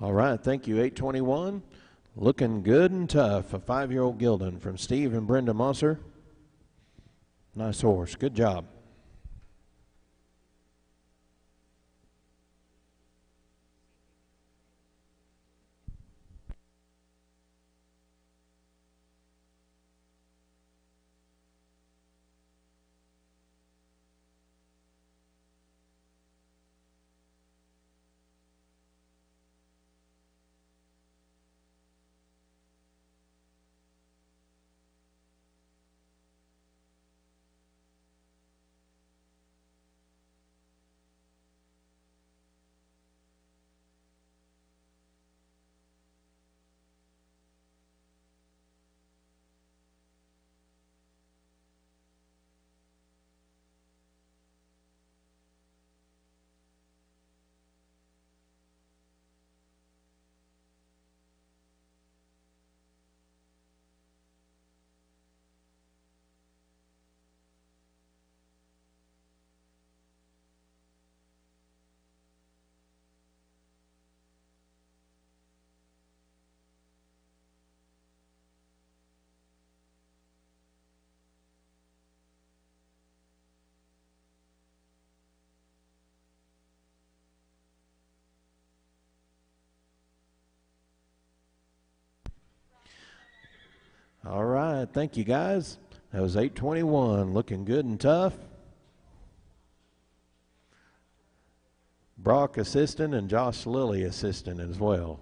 All right, thank you. 8:21. Looking good and tough. A 5-year-old gelding from Steve and Brenda Mosser. Nice horse. Good job. All right, thank you guys. That was 8:21. Looking good and tough. Brock assisting and Josh Lilly assisting as well.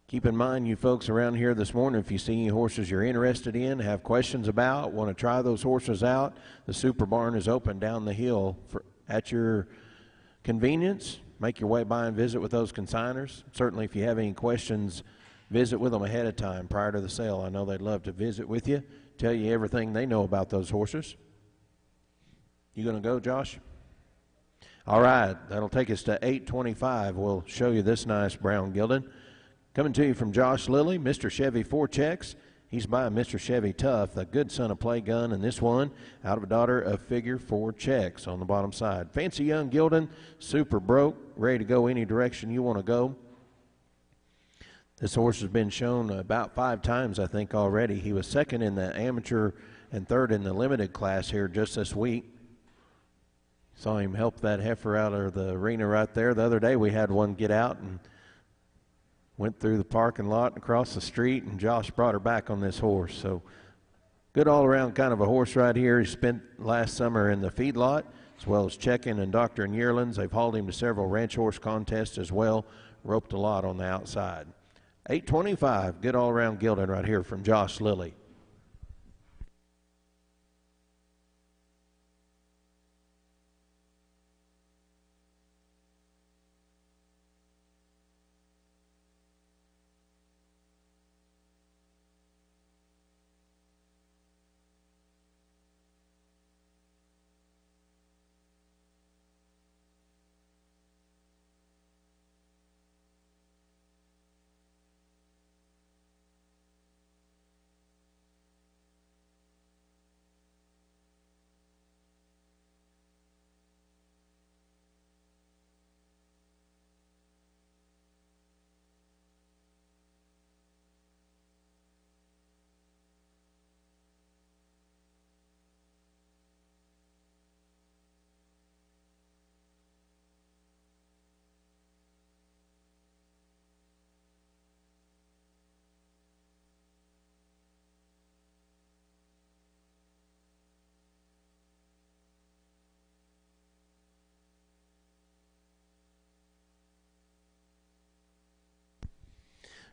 Keep in mind, you folks around here this morning, if you see any horses you're interested in, have questions about, want to try those horses out, the Super Barn is open down the hill at your convenience. Make your way by and visit with those consigners. Certainly, if you have any questions, visit with them ahead of time prior to the sale. I know they'd love to visit with you, tell you everything they know about those horses. You going to go, Josh? All right, that'll take us to 8:25. We'll show you this nice brown gelding. Coming to you from Josh Lilly, Mr. Chevy 4 checks. He's by Mr. Chevy Tough, the good son of Play Gun, and this one out of a daughter of Figure 4 checks on the bottom side. Fancy young gelding, super broke, ready to go any direction you want to go. This horse has been shown about 5 times, I think, already. He was second in the amateur and third in the limited class here just this week. Saw him help that heifer out of the arena right there. The other day we had one get out and went through the parking lot and across the street, and Josh brought her back on this horse. So good all-around kind of a horse right here. He spent last summer in the feedlot as well as checking and doctoring yearlings. They've hauled him to several ranch horse contests as well. Roped a lot on the outside. 8:25, good all-around gelding right here from Josh Lilly.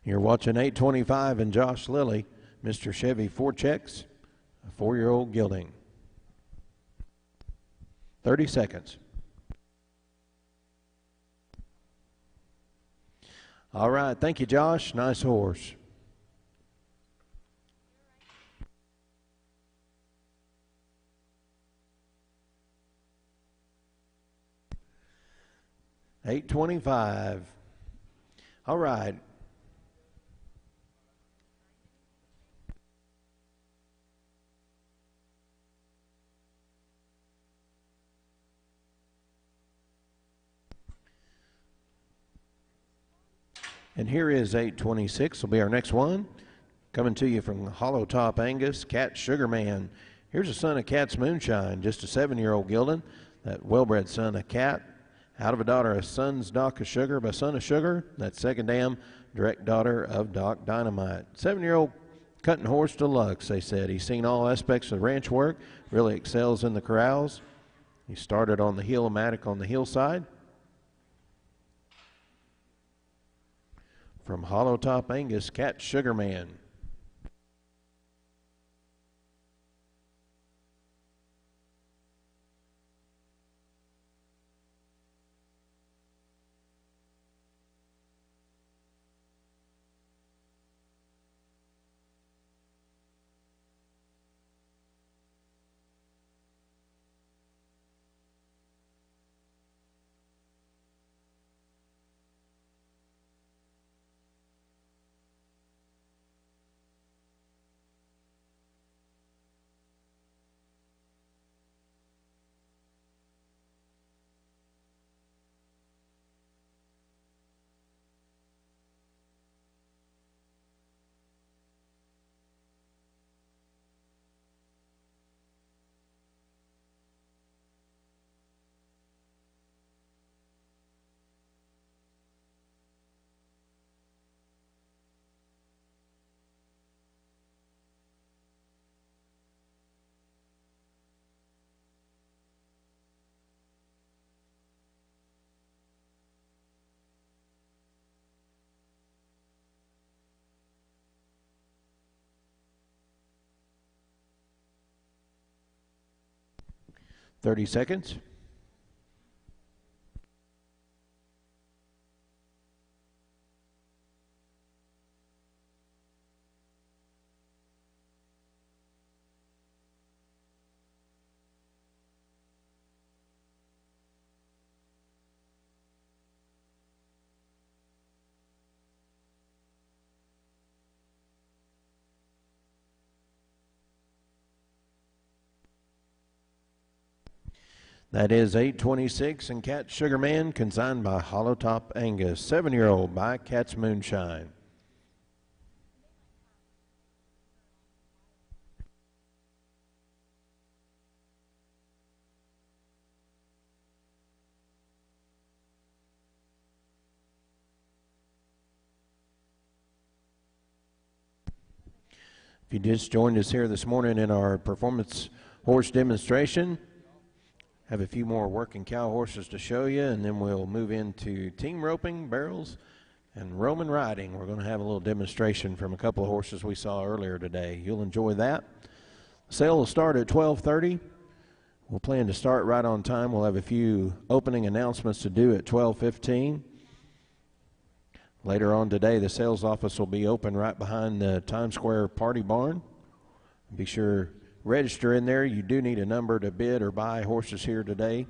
You're watching 8:25 and Josh Lilly, Mr. Chevy 4 checks, a 4-year-old gelding. 30 seconds. All right, thank you, Josh. Nice horse. $8.25. All right. And here is 8:26. Will be our next one. Coming to you from Hollow Top Angus, Cat Sugarman. Here's a son of Cat's Moonshine, just a 7-year-old gelding. That well-bred son of Cat, out of a daughter of Son's Doc of Sugar by Son of Sugar. That second dam, direct daughter of Doc Dynamite. 7-year-old cutting horse deluxe, they said. He's seen all aspects of ranch work, really excels in the corrals. He started on the heel-o-matic on the hillside. From Hollow Top Angus, Cat Sugarman. 30 seconds. That is 826 and Cat Sugarman, consigned by Hollow Top Angus, 7-year-old by Cat's Moonshine. If you just joined us here this morning in our performance horse demonstration, have a few more working cow horses to show you, and then we'll move into team roping, barrels, and Roman riding. We're going to have a little demonstration from a couple of horses we saw earlier today. You'll enjoy that. Sale will start at 12:30. We'll plan to start right on time. We'll have a few opening announcements to do at 12:15. Later on today, the sales office will be open right behind the Times Square Party Barn. Be sure register in there. You do need a number to bid or buy horses here today.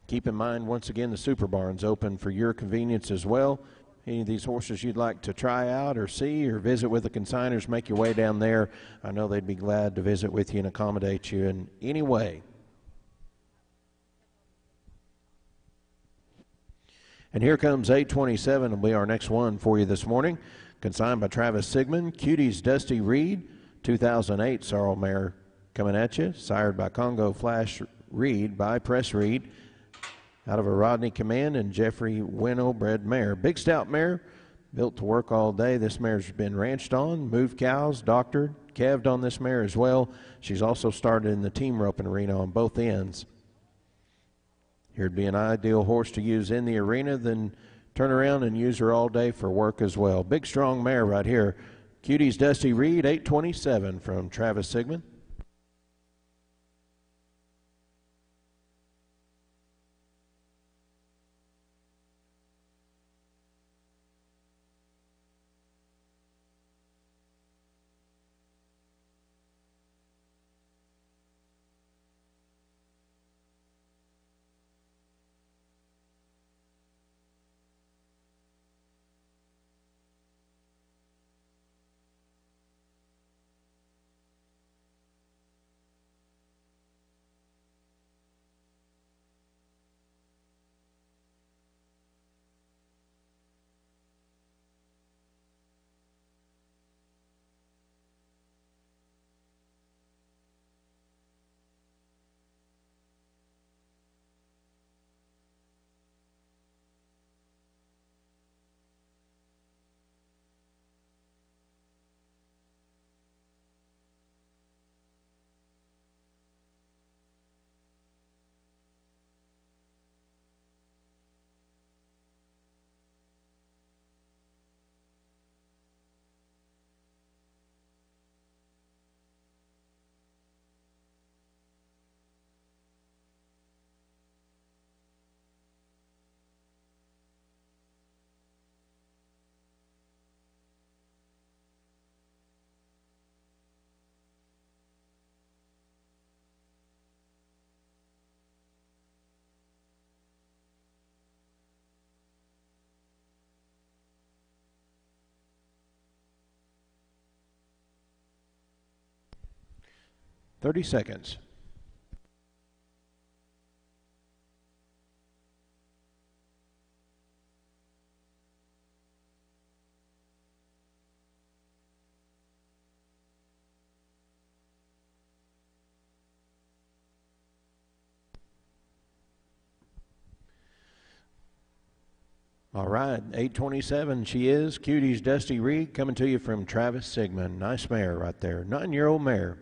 Keep in mind, once again, the Super Barn's open for your convenience as well. Any of these horses you'd like to try out or see or visit with the consigners, make your way down there. I know they'd be glad to visit with you and accommodate you in any way. And here comes 827, will be our next one for you this morning. Consigned by Travis Sigmund, Cutie's Dusty Reed, 2008 sorrel mare coming at you, sired by Congo Flash Reed by Press Reed, out of a Rodney Command and Jeffrey Winnow bred mare. Big stout mare, built to work all day. This mare's been ranched on, moved cows, doctored, calved on this mare as well. She's also started in the team roping arena on both ends. Here'd be an ideal horse to use in the arena, then turn around and use her all day for work as well. Big strong mare right here. Cutie's Dusty Reed, 827 from Travis Sigmund. Thirty seconds. All right, 827 she is. Cutie's Dusty Reed coming to you from Travis Sigmund. Nice mare right there, 9-year-old mare.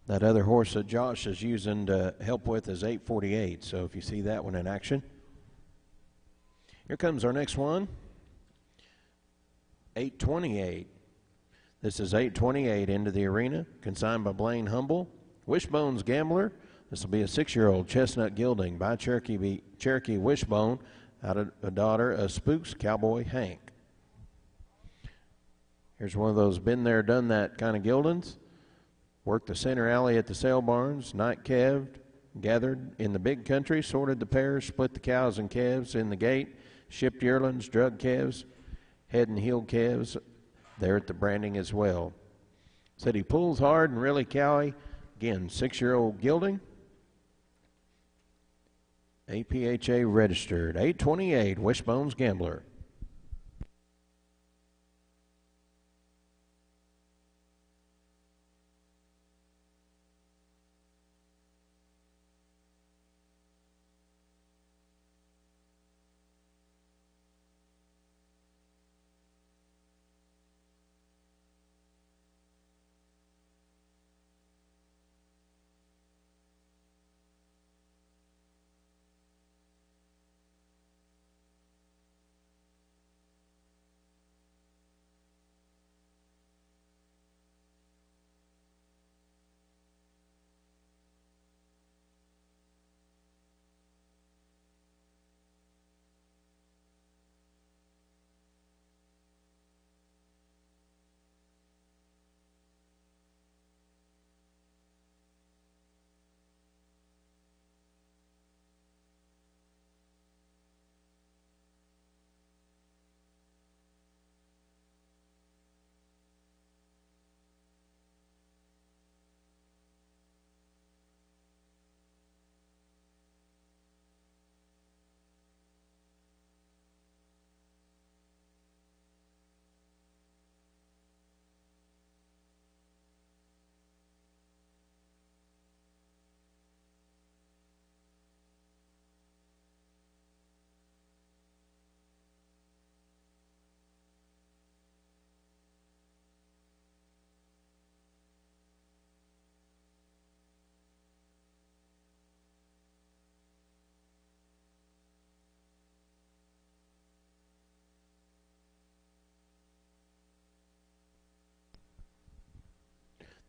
That other horse that Josh is using to help with is 848, so if you see that one in action. Here comes our next one, 828. This is 828 into the arena, consigned by Blaine Humble. Wishbone's Gambler. This will be a 6-year-old chestnut gelding by Cherokee Wishbone, out of a daughter of Spook's Cowboy Hank. Here's one of those been there, done that kind of geldings. Worked the center alley at the sale barns, night calved, gathered in the big country, sorted the pairs, split the cows and calves in the gate, shipped yearlings, drug calves, head and heel calves there at the branding as well. Said he pulls hard and really cowy. Again, 6-year-old gelding. APHA registered. 828, Wishbone's Gambler.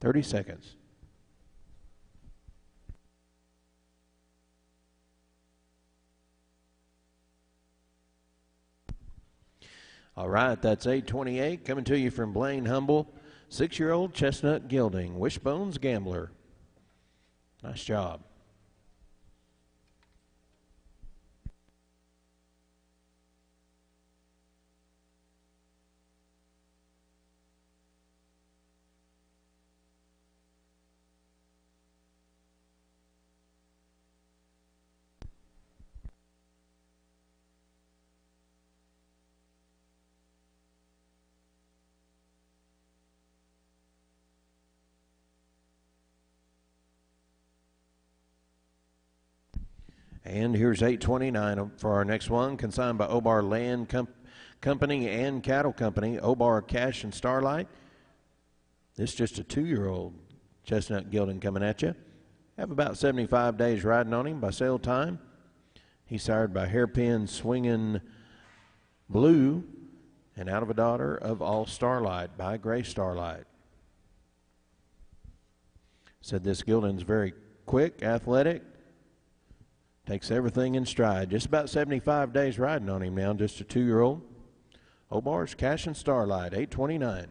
Thirty seconds. All right, that's 828 coming to you from Blaine Humble. 6-year-old chestnut gelding, Wishbone's Gambler. Nice job. And here's 829 for our next one, consigned by Obar Land Company and Cattle Company, Obar Cash and Starlight. This is just a 2-year-old chestnut gelding coming at you. Have about 75 days riding on him by sale time. He's sired by Hairpin Swinging Blue and out of a daughter of All Starlight by Gray Starlight. Said this gelding's very quick, athletic. Takes everything in stride. Just about 75 days riding on him now, just a 2-year-old. Obar's Cash and Starlight, 829.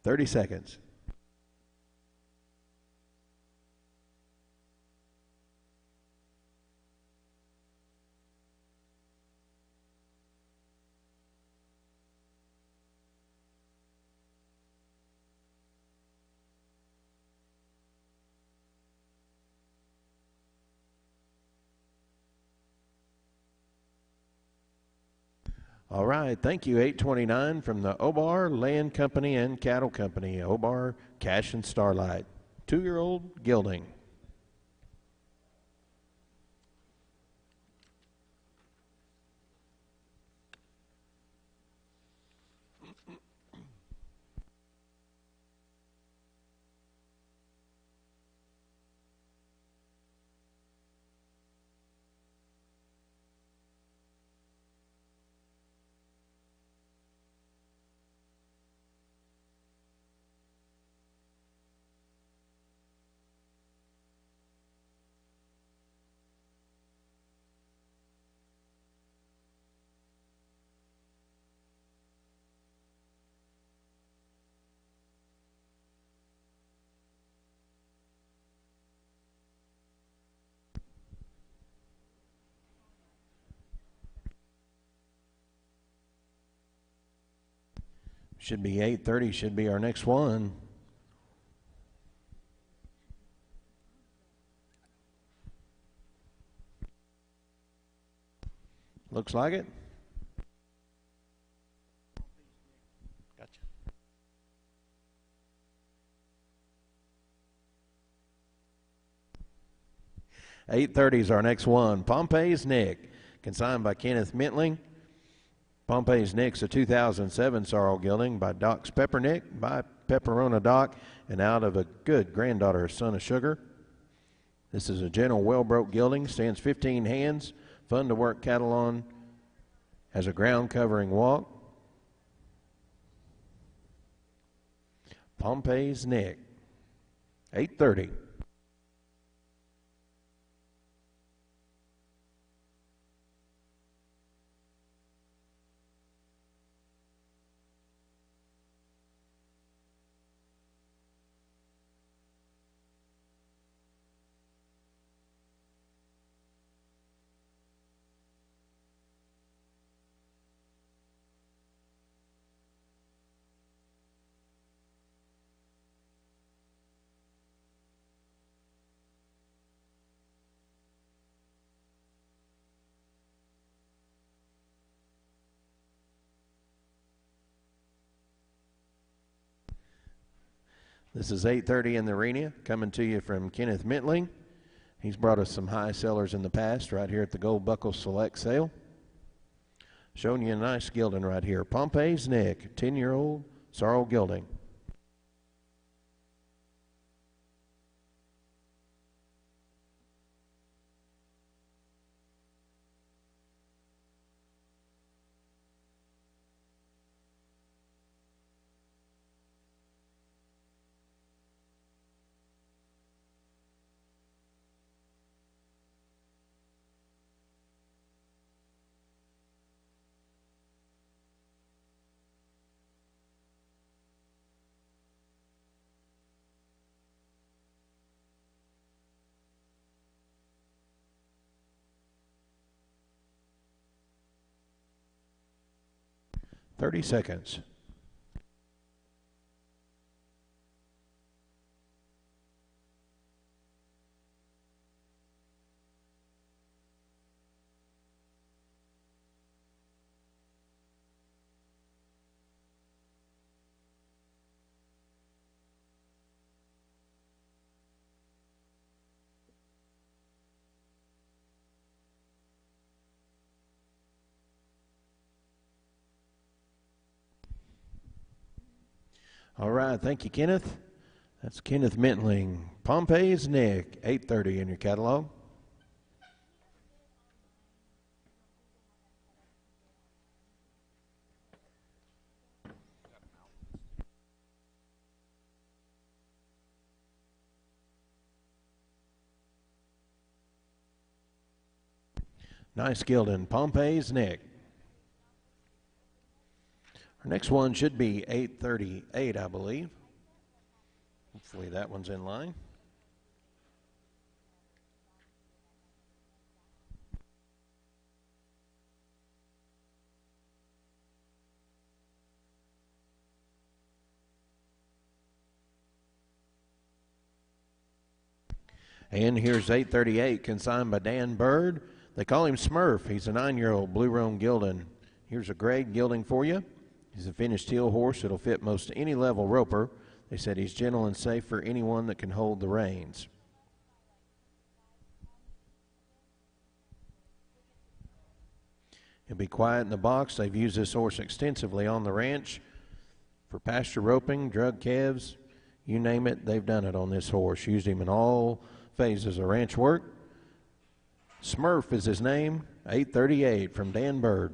30 seconds. All right, thank you. 829 from the Obar Land Company and Cattle Company. Obar, Cash and Starlight. 2-year-old gelding. Should be 8:30, should be our next one. Looks like it. Gotcha. $8.30 is our next one. Pompey's Nick, consigned by Kenneth Mentling. Pompey's Nick's a 2007 sorrel gelding by Doc's Peppernick, by Pepperona Doc, and out of a good granddaughter, Son of Sugar. This is a gentle, well-broke gelding, stands 15 hands, fun to work cattle on, has a ground-covering walk. Pompey's Nick, 8:30. This is 8:30 in the arena, coming to you from Kenneth Mentling. He's brought us some high sellers in the past right here at the Gold Buckle Select Sale. Showing you a nice gelding right here. Pompey's Nick, 10-year-old sorrel gelding. Thirty seconds. All right, thank you, Kenneth. That's Kenneth Mentling. Pompey's Nick, 8:30 in your catalog. Nice gelding, Pompey's Nick. Our next one should be 8:38, I believe. Hopefully that one's in line. And here's 8:38, consigned by Dan Bird. They call him Smurf. He's a 9-year-old blue roan gelding. Here's a grade gelding for you. He's a finished heel horse. It'll fit most any level roper. They said he's gentle and safe for anyone that can hold the reins. He'll be quiet in the box. They've used this horse extensively on the ranch for pasture roping, drug calves, you name it, they've done it on this horse. Used him in all phases of ranch work. Smurf is his name. 8:38 from Dan Bird.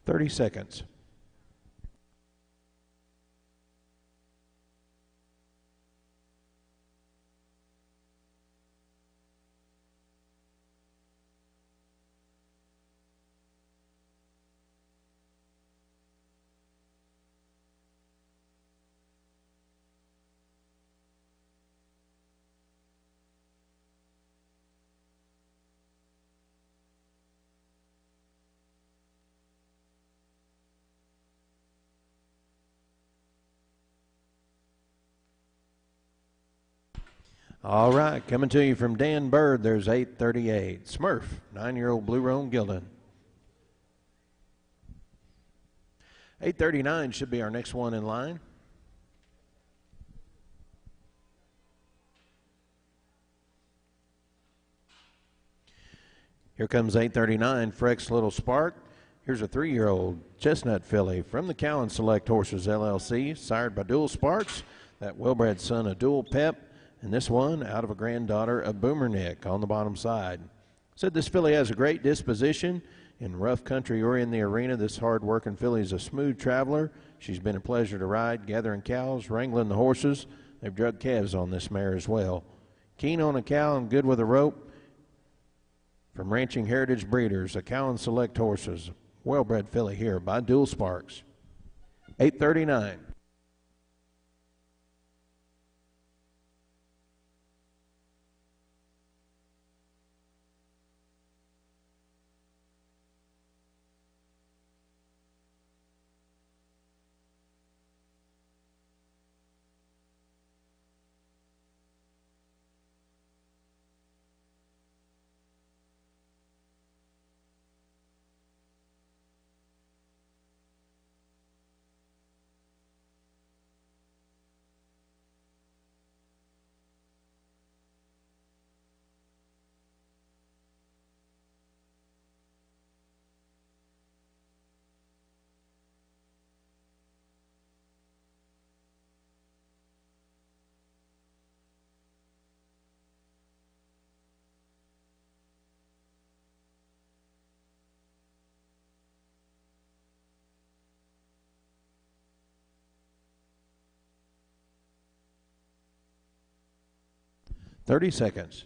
Thirty seconds. All right, coming to you from Dan Bird, there's 8:38. Smurf, 9-year-old blue roan gelding. 8:39 should be our next one in line. Here comes 8:39, Freck's Little Spark. Here's a 3-year-old chestnut filly from the Cowan Select Horses LLC, sired by Dual Sparks, that well-bred son of Dual Pep, and this one out of a granddaughter of Boomer Nick on the bottom side. Said this filly has a great disposition. In rough country or in the arena, this hard-working filly is a smooth traveler. She's been a pleasure to ride, gathering cows, wrangling the horses. They've drug calves on this mare as well. Keen on a cow and good with a rope. From Ranching Heritage Breeders, a Cowan Select Horses. Well-bred filly here by Dual Sparks. 8:39. 30 seconds.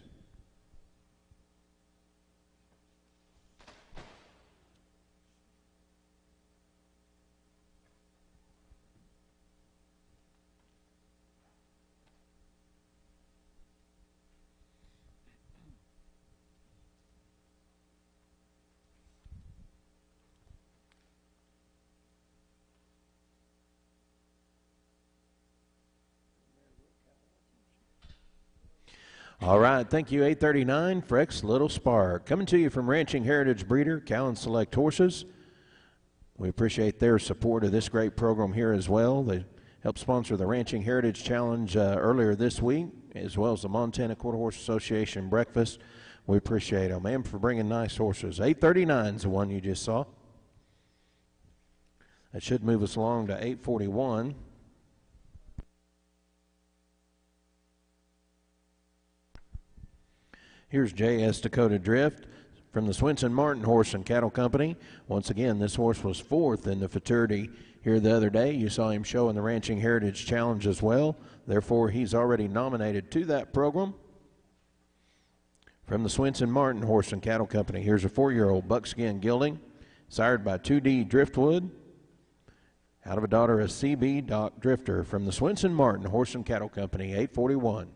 All right, thank you, 839, Frex Little Spark. Coming to you from Ranching Heritage Breeder, Cowan Select Horses. We appreciate their support of this great program here as well. They helped sponsor the Ranching Heritage Challenge earlier this week, as well as the Montana Quarter Horse Association Breakfast. We appreciate them, and for bringing nice horses. 839 is the one you just saw. That should move us along to 841. Here's J.S. Dakota Drift from the Swinson Martin Horse and Cattle Company. Once again, this horse was fourth in the futurity here the other day. You saw him show in the Ranching Heritage Challenge as well. Therefore, he's already nominated to that program. From the Swinson Martin Horse and Cattle Company, here's a 4-year-old buckskin gelding, sired by 2D Driftwood, out of a daughter of CB Doc Drifter. From the Swinson Martin Horse and Cattle Company, 841.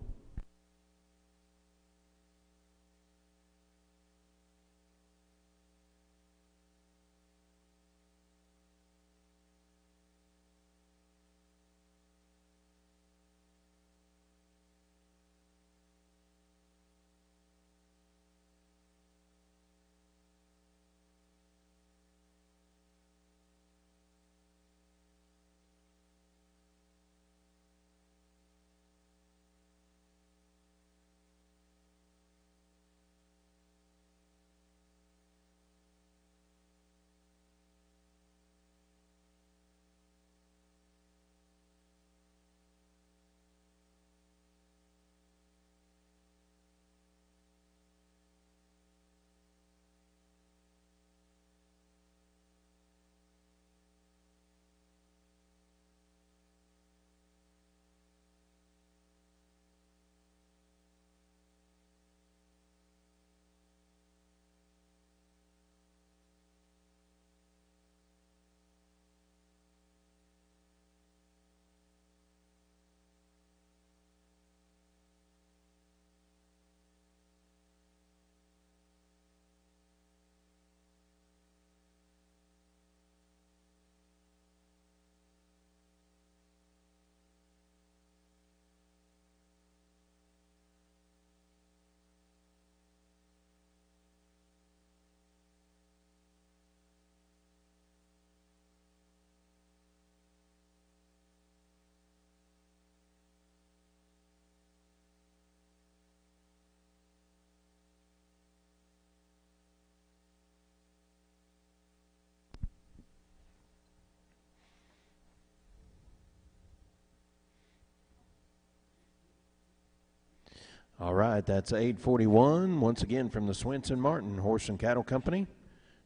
All right, that's 841. Once again from the Swinson Martin Horse and Cattle Company,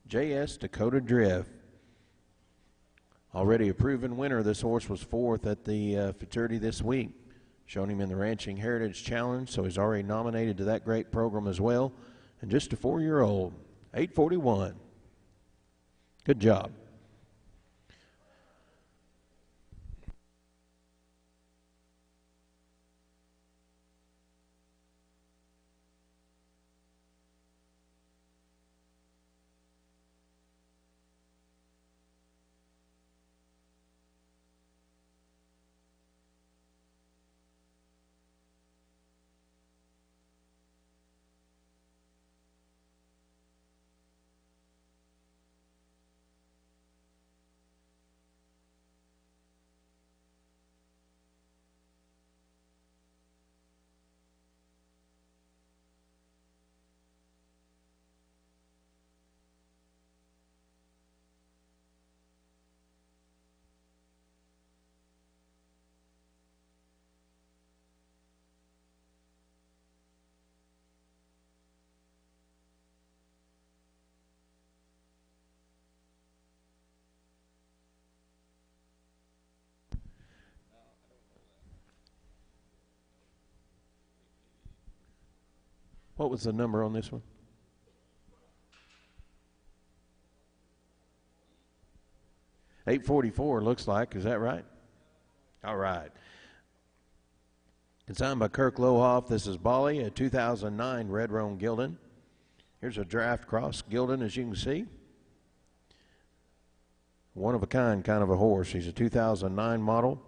J.S. Dakota Drift. Already a proven winner. This horse was fourth at the futurity this week. Shown him in the Ranching Heritage Challenge, so he's already nominated to that great program as well. And just a 4-year-old, 841. Good job. What was the number on this one? 844 looks like. Is that right? All right. Consigned by Kirk Lohoff. This is Bali, a 2009 Red Roan Gelding. Here's a draft cross gelding, as you can see. One of a kind of a horse. He's a 2009 model.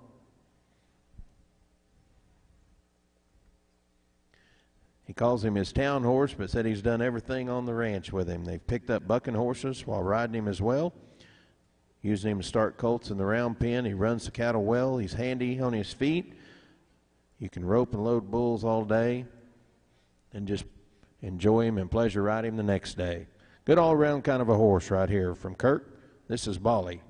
He calls him his town horse, but said he's done everything on the ranch with him. They've picked up bucking horses while riding him as well, using him to start colts in the round pen. He runs the cattle well. He's handy on his feet. You can rope and load bulls all day and just enjoy him and pleasure ride him the next day. Good all-around kind of a horse right here from Kirk. This is Bali.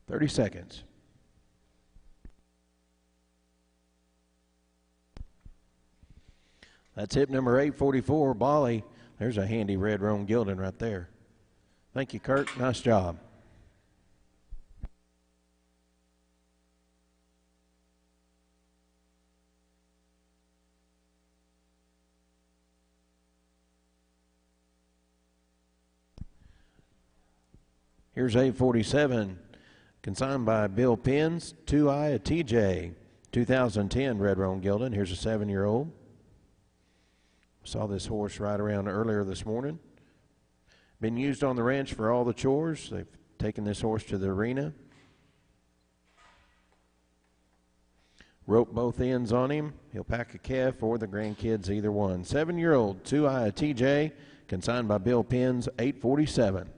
"30 seconds. That's hip number 844, Bali. There's a handy Red Roan gelding right there. Thank you, Kirk. Nice job. Here's 847. Consigned by Bill Pins, 2i, a TJ, 2010 Red Roan gelding. Here's a 7-year-old. Saw this horse ride around earlier this morning. Been used on the ranch for all the chores. They've taken this horse to the arena. Rope both ends on him. He'll pack a calf or the grandkids, either one. 7-year-old, 2i, a TJ, consigned by Bill Pins, 847.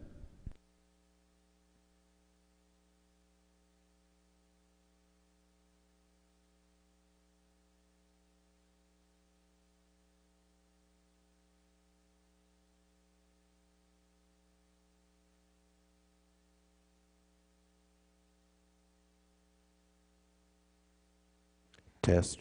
Test.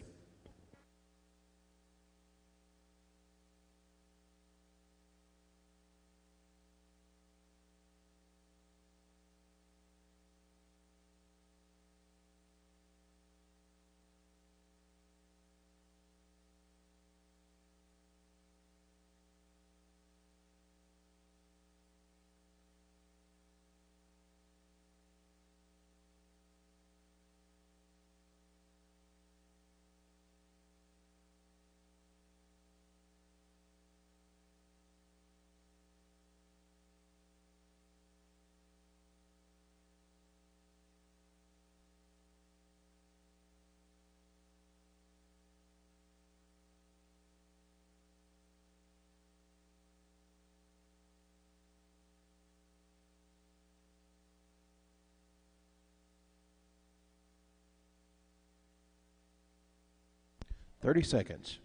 30 seconds.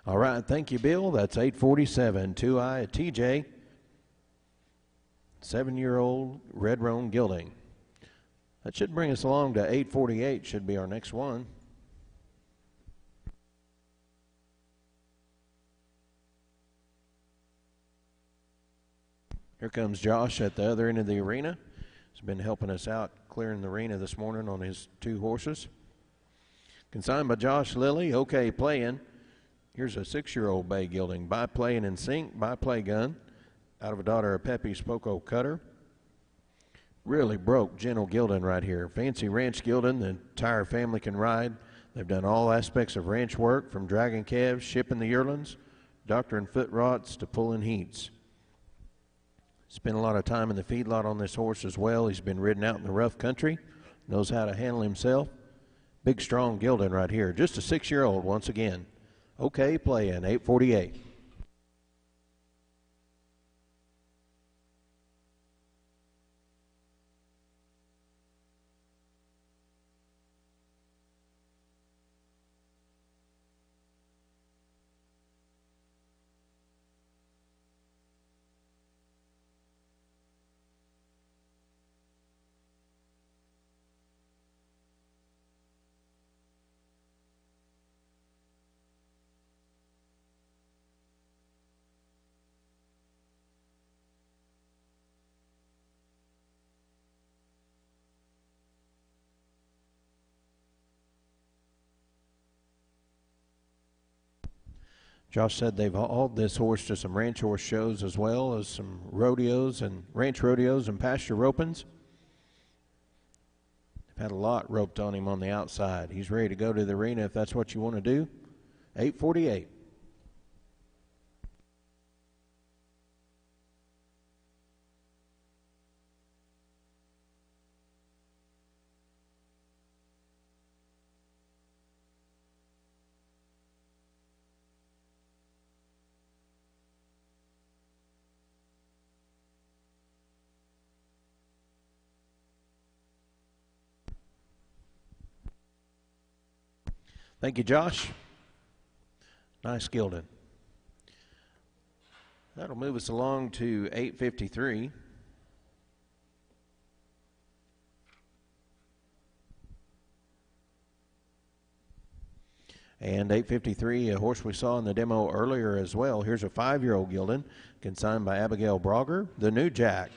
All right, thank you, Bill. That's 8:47. 2-eye at TJ. 7-year-old red roan gelding. That should bring us along to 8:48. Should be our next one. Here comes Josh at the other end of the arena. He's been helping us out clearing the arena this morning on his 2 horses. Consigned by Josh Lilly. Okay, playing. Here's a 6-year-old bay gelding, by Playing in Sync, by Play Gun, out of a daughter of Pepe's Poco Cutter. Really broke gentle gelding right here. Fancy ranch gelding the entire family can ride. They've done all aspects of ranch work, from dragging calves, shipping the yearlings, doctoring foot rots to pulling heats. Spent a lot of time in the feedlot on this horse as well. He's been ridden out in the rough country, knows how to handle himself. Big, strong gelding right here. Just a 6-year-old once again. Okay, playing, 8:48. Josh said they've hauled this horse to some ranch horse shows as well as some rodeos and ranch rodeos and pasture ropings. They've had a lot roped on him on the outside. He's ready to go to the arena if that's what you want to do. 8:48. Thank you, Josh. Nice gelding. That'll move us along to 8:53. And 8:53, a horse we saw in the demo earlier as well. Here's a 5-year-old gelding, consigned by Abigail Brogger. The New Jack,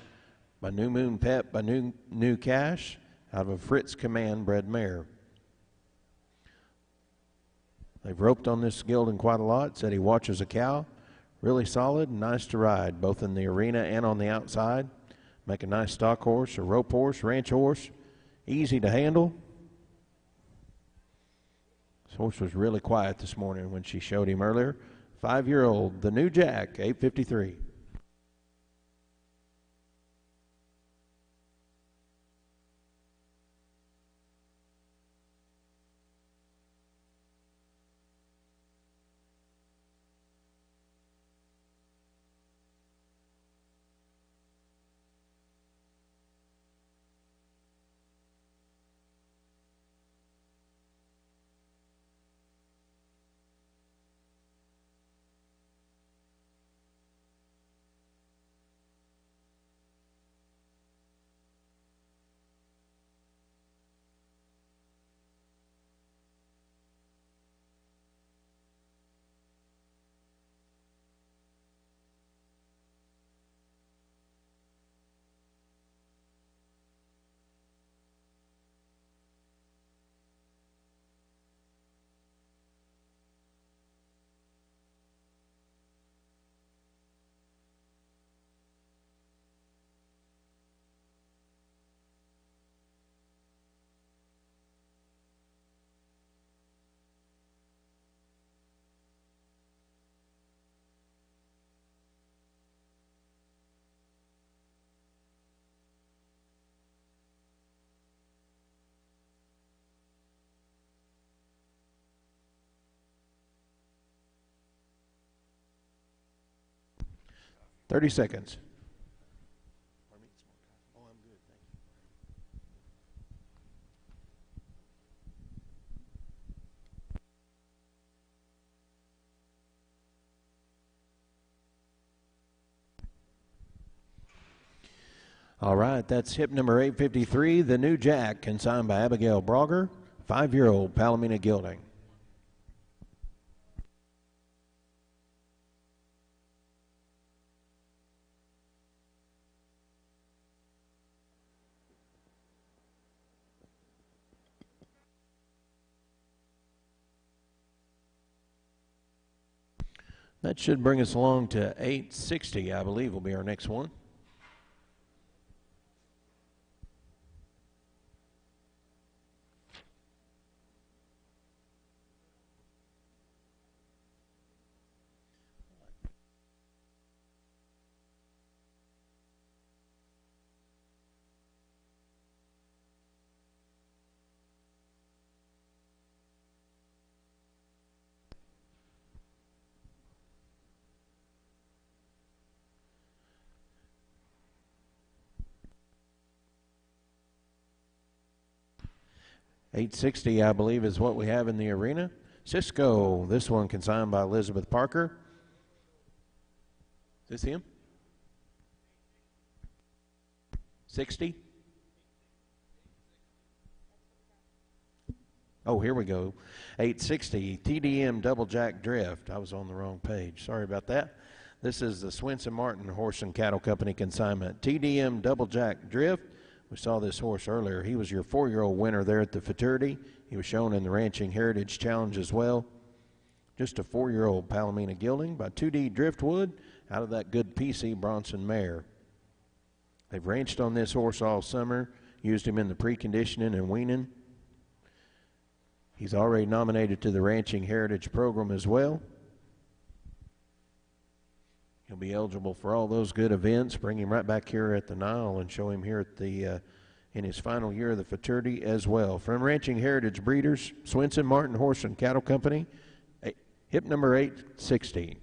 by New Moon Pep, by New Cash, out of a Fritz Command bred mare. They've roped on this gelding quite a lot. Said he watches a cow. Really solid and nice to ride, both in the arena and on the outside. Make a nice stock horse, a rope horse, ranch horse. Easy to handle. This horse was really quiet this morning when she showed him earlier. 5-year-old, the New Jack, 8:53. 30 seconds. Oh, I'm good, thank you. All right, that's hip number 853, the New Jack, consigned by Abigail Brogger, 5-year-old Palomino gelding. That should bring us along to 860, I believe, will be our next one. $860, I believe, is what we have in the arena. Cisco, this one consigned by Elizabeth Parker. Is this him? 60? Oh, here we go. 860, TDM Double Jack Drift. I was on the wrong page. Sorry about that. This is the Swenson Martin Horse and Cattle Company consignment. TDM Double Jack Drift. We saw this horse earlier. He was your 4-year-old winner there at the Futurity. He was shown in the Ranching Heritage Challenge as well. Just a 4-year-old Palomino gelding by 2D Driftwood out of that good PC Bronson mare. They've ranched on this horse all summer, used him in the preconditioning and weaning. He's already nominated to the Ranching Heritage program as well. He'll be eligible for all those good events. Bring him right back here at the NILE and show him here at the in his final year of the Futurity as well. From Ranching Heritage Breeders, Swenson Martin Horse and Cattle Company, hip number 860.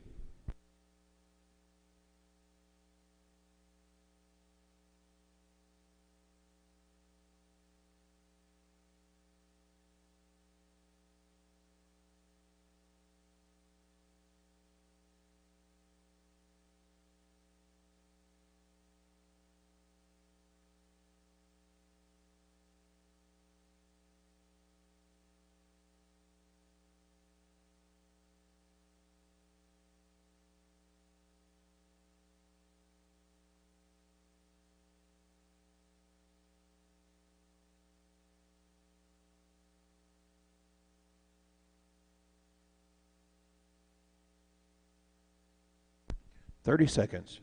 Thirty seconds.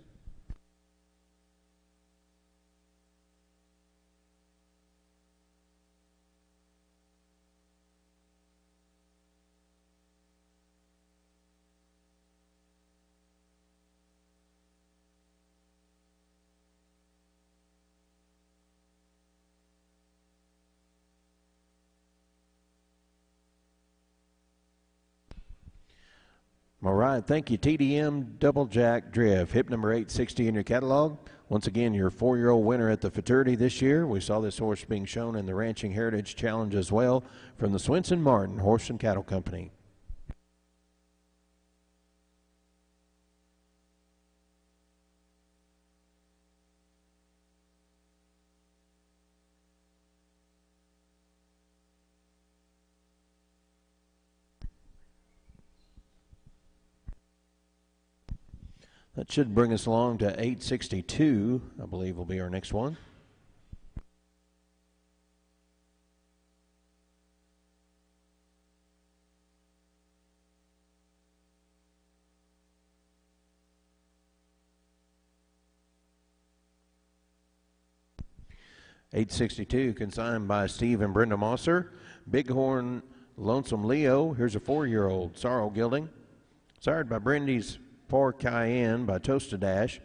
All right, thank you, TDM Double Jack Drift, hip number 860 in your catalog. Once again, your 4-year-old winner at the Futurity this year. We saw this horse being shown in the Ranching Heritage Challenge as well from the Swenson Martin Horse and Cattle Company. That should bring us along to 862, I believe will be our next one. $862, consigned by Steve and Brenda Mosser. Bighorn Lonesome Leo. Here's a 4-year-old sorrel gelding. Sired by Brendy's Poor Cayenne by Toasted Dash,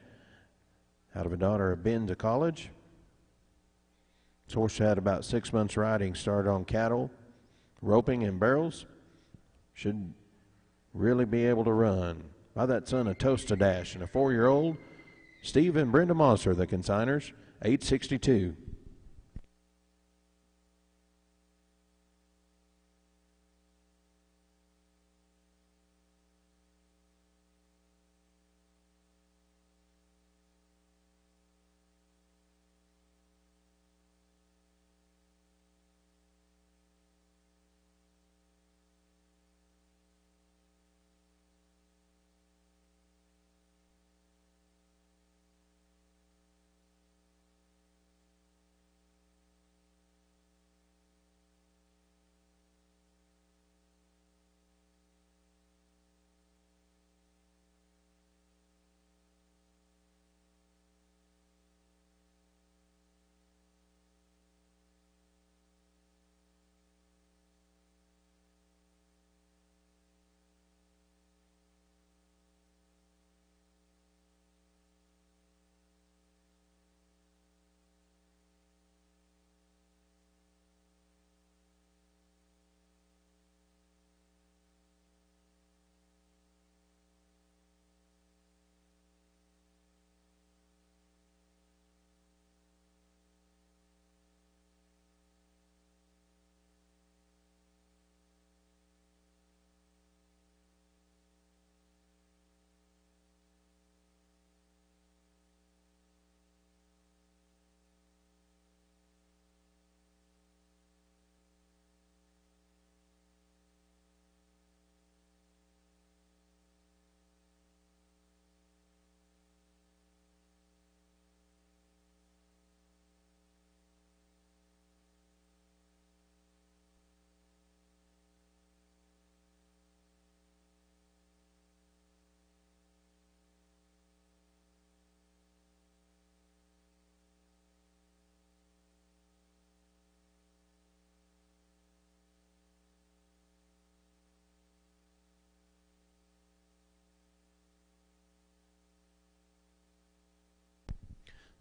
out of a daughter of Ben to College. This horse had about 6 months riding, started on cattle, roping, and barrels. Should really be able to run. By that son of Toasted Dash, and a 4-year-old Steve and Brenda Moss are the consigners, 862.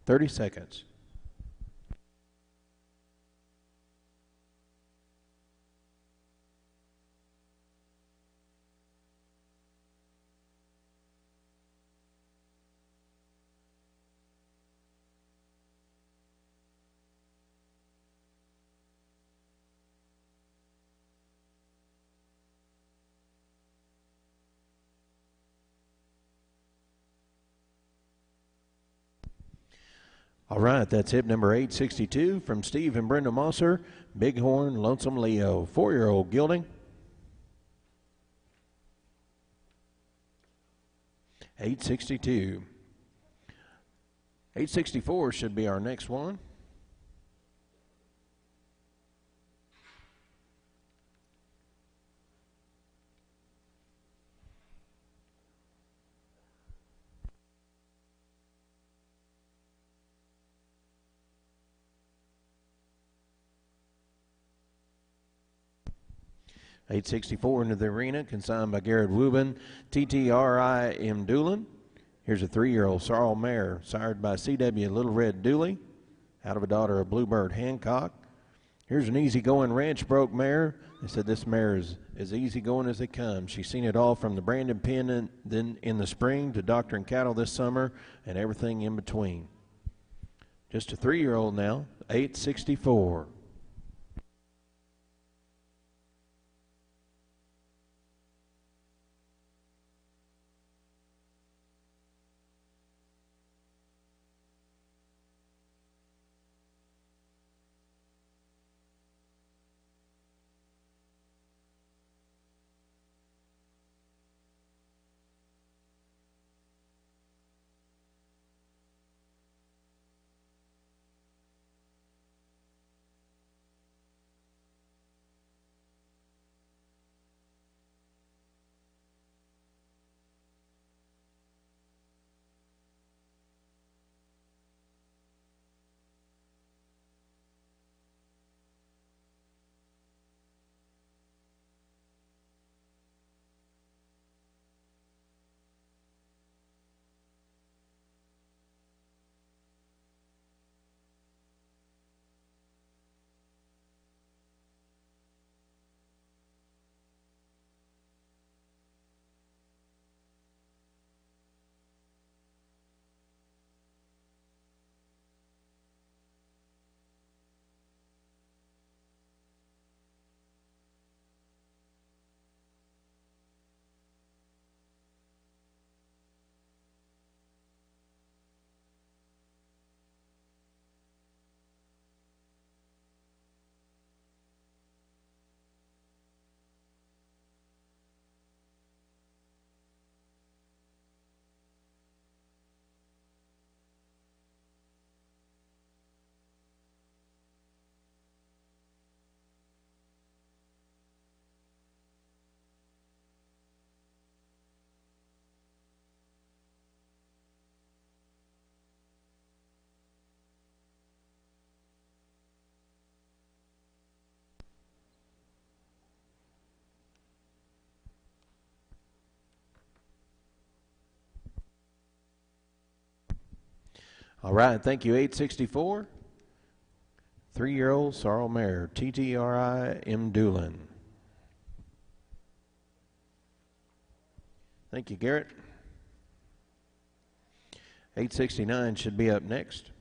Thirty seconds. All right, that's hip number 862 from Steve and Brenda Mosser, Bighorn Lonesome Leo, 4-year-old gelding. 862. 864 should be our next one. $864 into the arena, consigned by Garrett Wubin, TTRI Doolin. Here's a 3-year-old sorrel mare, sired by CW Little Red Dooley, out of a daughter of Bluebird Hancock. Here's an easy-going ranch broke mare. They said this mare is as easy-going as they come. She's seen it all from the Brandon Pen then in the spring to Doctor and Cattle this summer and everything in between. Just a 3-year-old now, 864. All right, thank you. 864. 3-year-old sorrel mare, TTRI M. Doolin. Thank you, Garrett. 869 should be up next.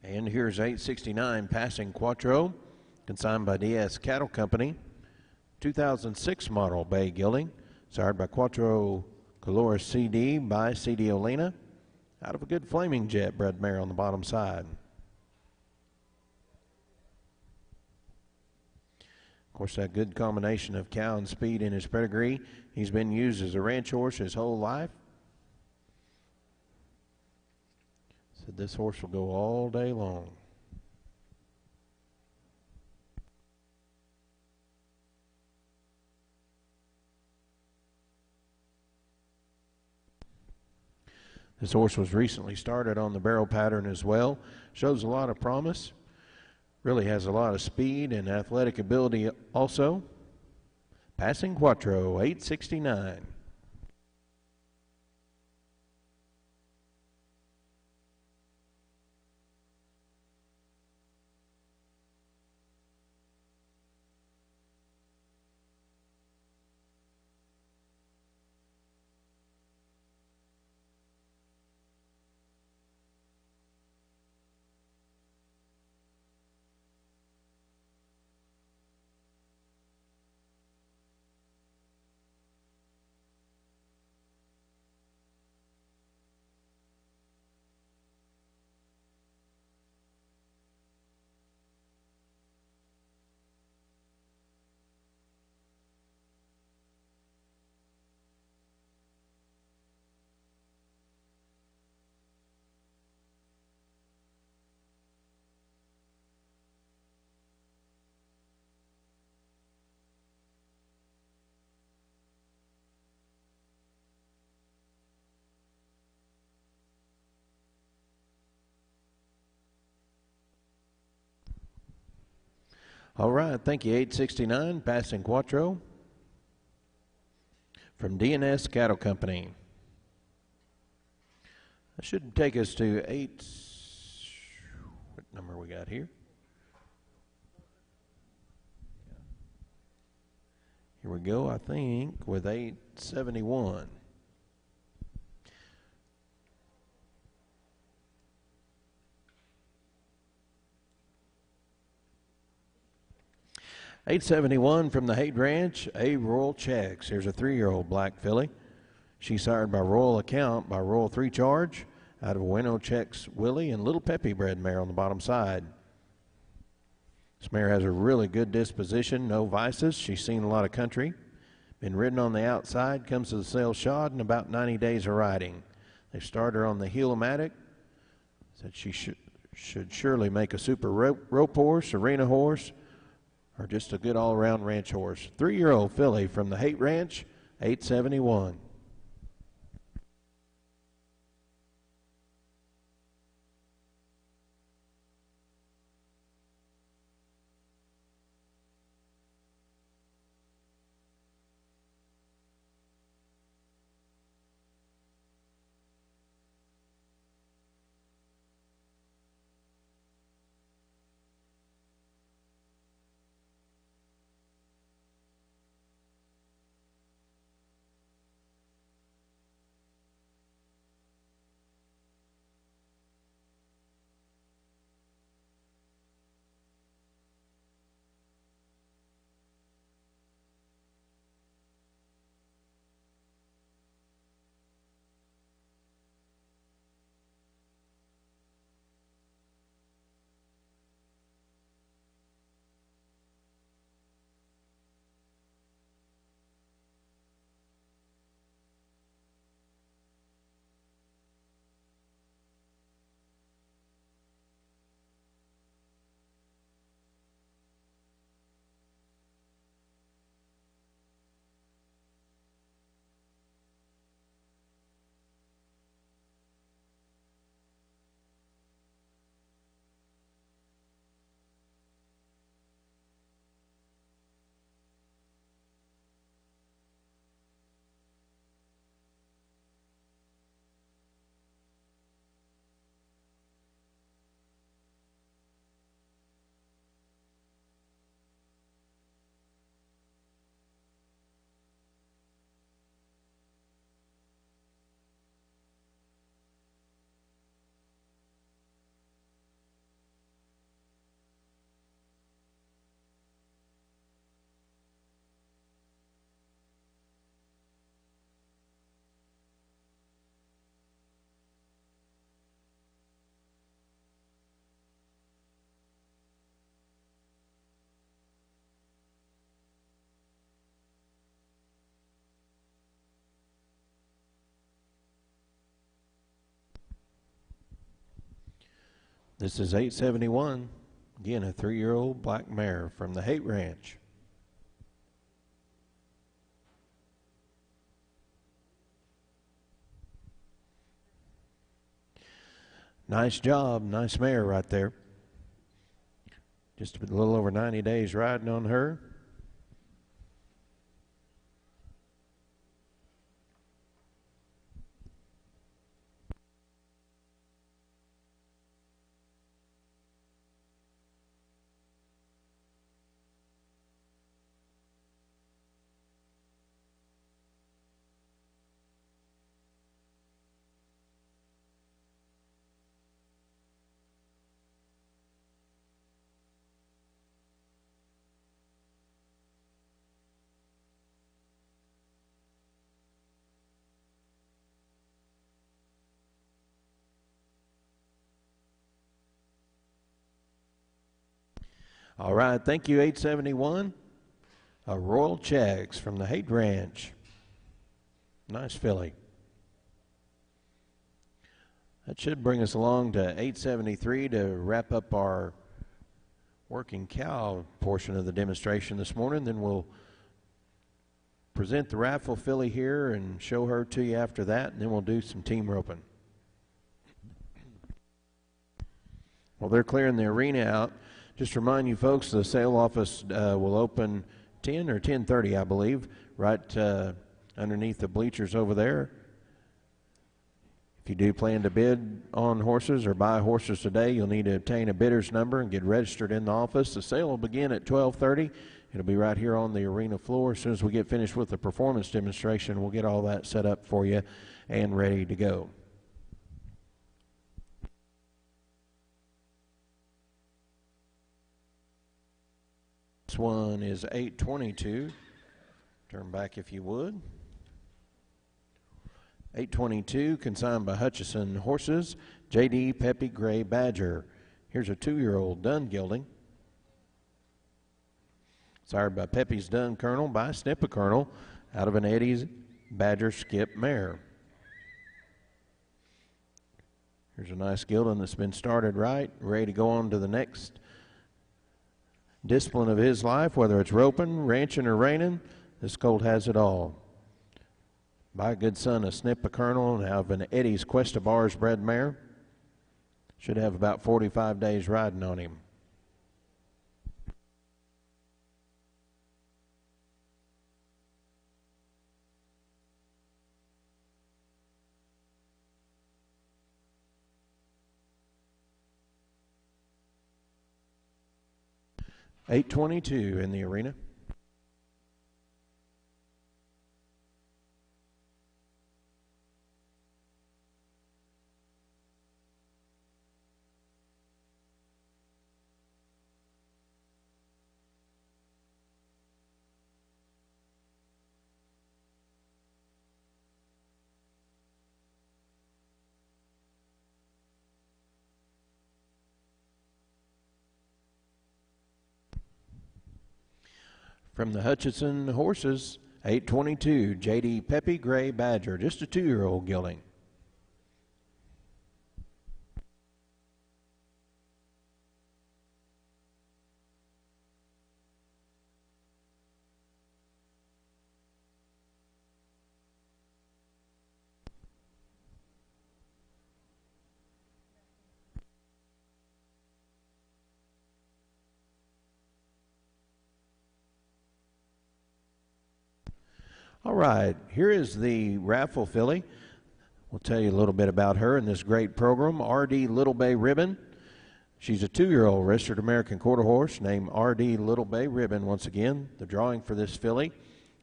And here's 869 Passing Quattro, consigned by DS Cattle Company. 2006 model bay gelding, sired by Quattro Color CD by CD Olena, out of a good Flaming Jet bred mare on the bottom side. Of course, that good combination of cow and speed in his pedigree. He's been used as a ranch horse his whole life. Said this horse will go all day long. This horse was recently started on the barrel pattern as well. Shows a lot of promise. Really has a lot of speed and athletic ability also. Passing Quattro, 869. All right, thank you. 869, Passing Quattro from DNS Cattle Company. That should take us to what number we got here? Here we go, I think, with 871. $871 from the Haight Ranch, A Royal Checks. Here's a 3-year-old black filly. She's sired by Royal Account by Royal 3 Charge out of Bueno Checks Willie and Little Peppy bred mare on the bottom side. This mare has a really good disposition, no vices. She's seen a lot of country. Been ridden on the outside, comes to the sale shod in about 90 days of riding. They start her on the heel-o-matic. Said she should surely make a super rope horse, arena horse, or just a good all-around ranch horse. 3-year-old filly from the Haight Ranch, 871. This is 871. Again, a 3-year-old black mare from the Haight Ranch. Nice job, nice mare right there. Just a little over 90 days riding on her. All right, thank you, 871. A Royal Checks from the Haight Ranch. Nice filly. That should bring us along to 873 to wrap up our working cow portion of the demonstration this morning. Then we'll present the Raffle filly here and show her to you after that, and then we'll do some team roping. While they're clearing the arena out, just to remind you folks, the sale office will open 10 or 10:30, I believe, right underneath the bleachers over there. If you do plan to bid on horses or buy horses today, you'll need to obtain a bidder's number and get registered in the office. The sale will begin at 12:30. It'll be right here on the arena floor. As soon as we get finished with the performance demonstration, we'll get all that set up for you and ready to go. This one is 822. Turn back if you would. 822, consigned by Hutchison Horses, J.D. Peppy Gray Badger. Here's a 2-year-old dun gelding. Sired by Peppy's Dun Colonel by Snipper Colonel out of an Eddie's Badger Skip mare. Here's a nice gelding that's been started right, ready to go on to the next discipline of his life, whether it's roping, ranching, or reining. This colt has it all. By a good son of Snipper Colonel and out of an Eddie's Quest of Bars bred mare. Should have about 45 days riding on him. $822 in the arena. From the Hutchison Horses, 822, J.D. Peppy Gray Badger, just a 2-year-old gelding. All right, here is the Raffle filly. We'll tell you a little bit about her in this great program. R.D. Little Bay Ribbon. She's a 2-year-old registered American quarter horse named R.D. Little Bay Ribbon. Once again, the drawing for this filly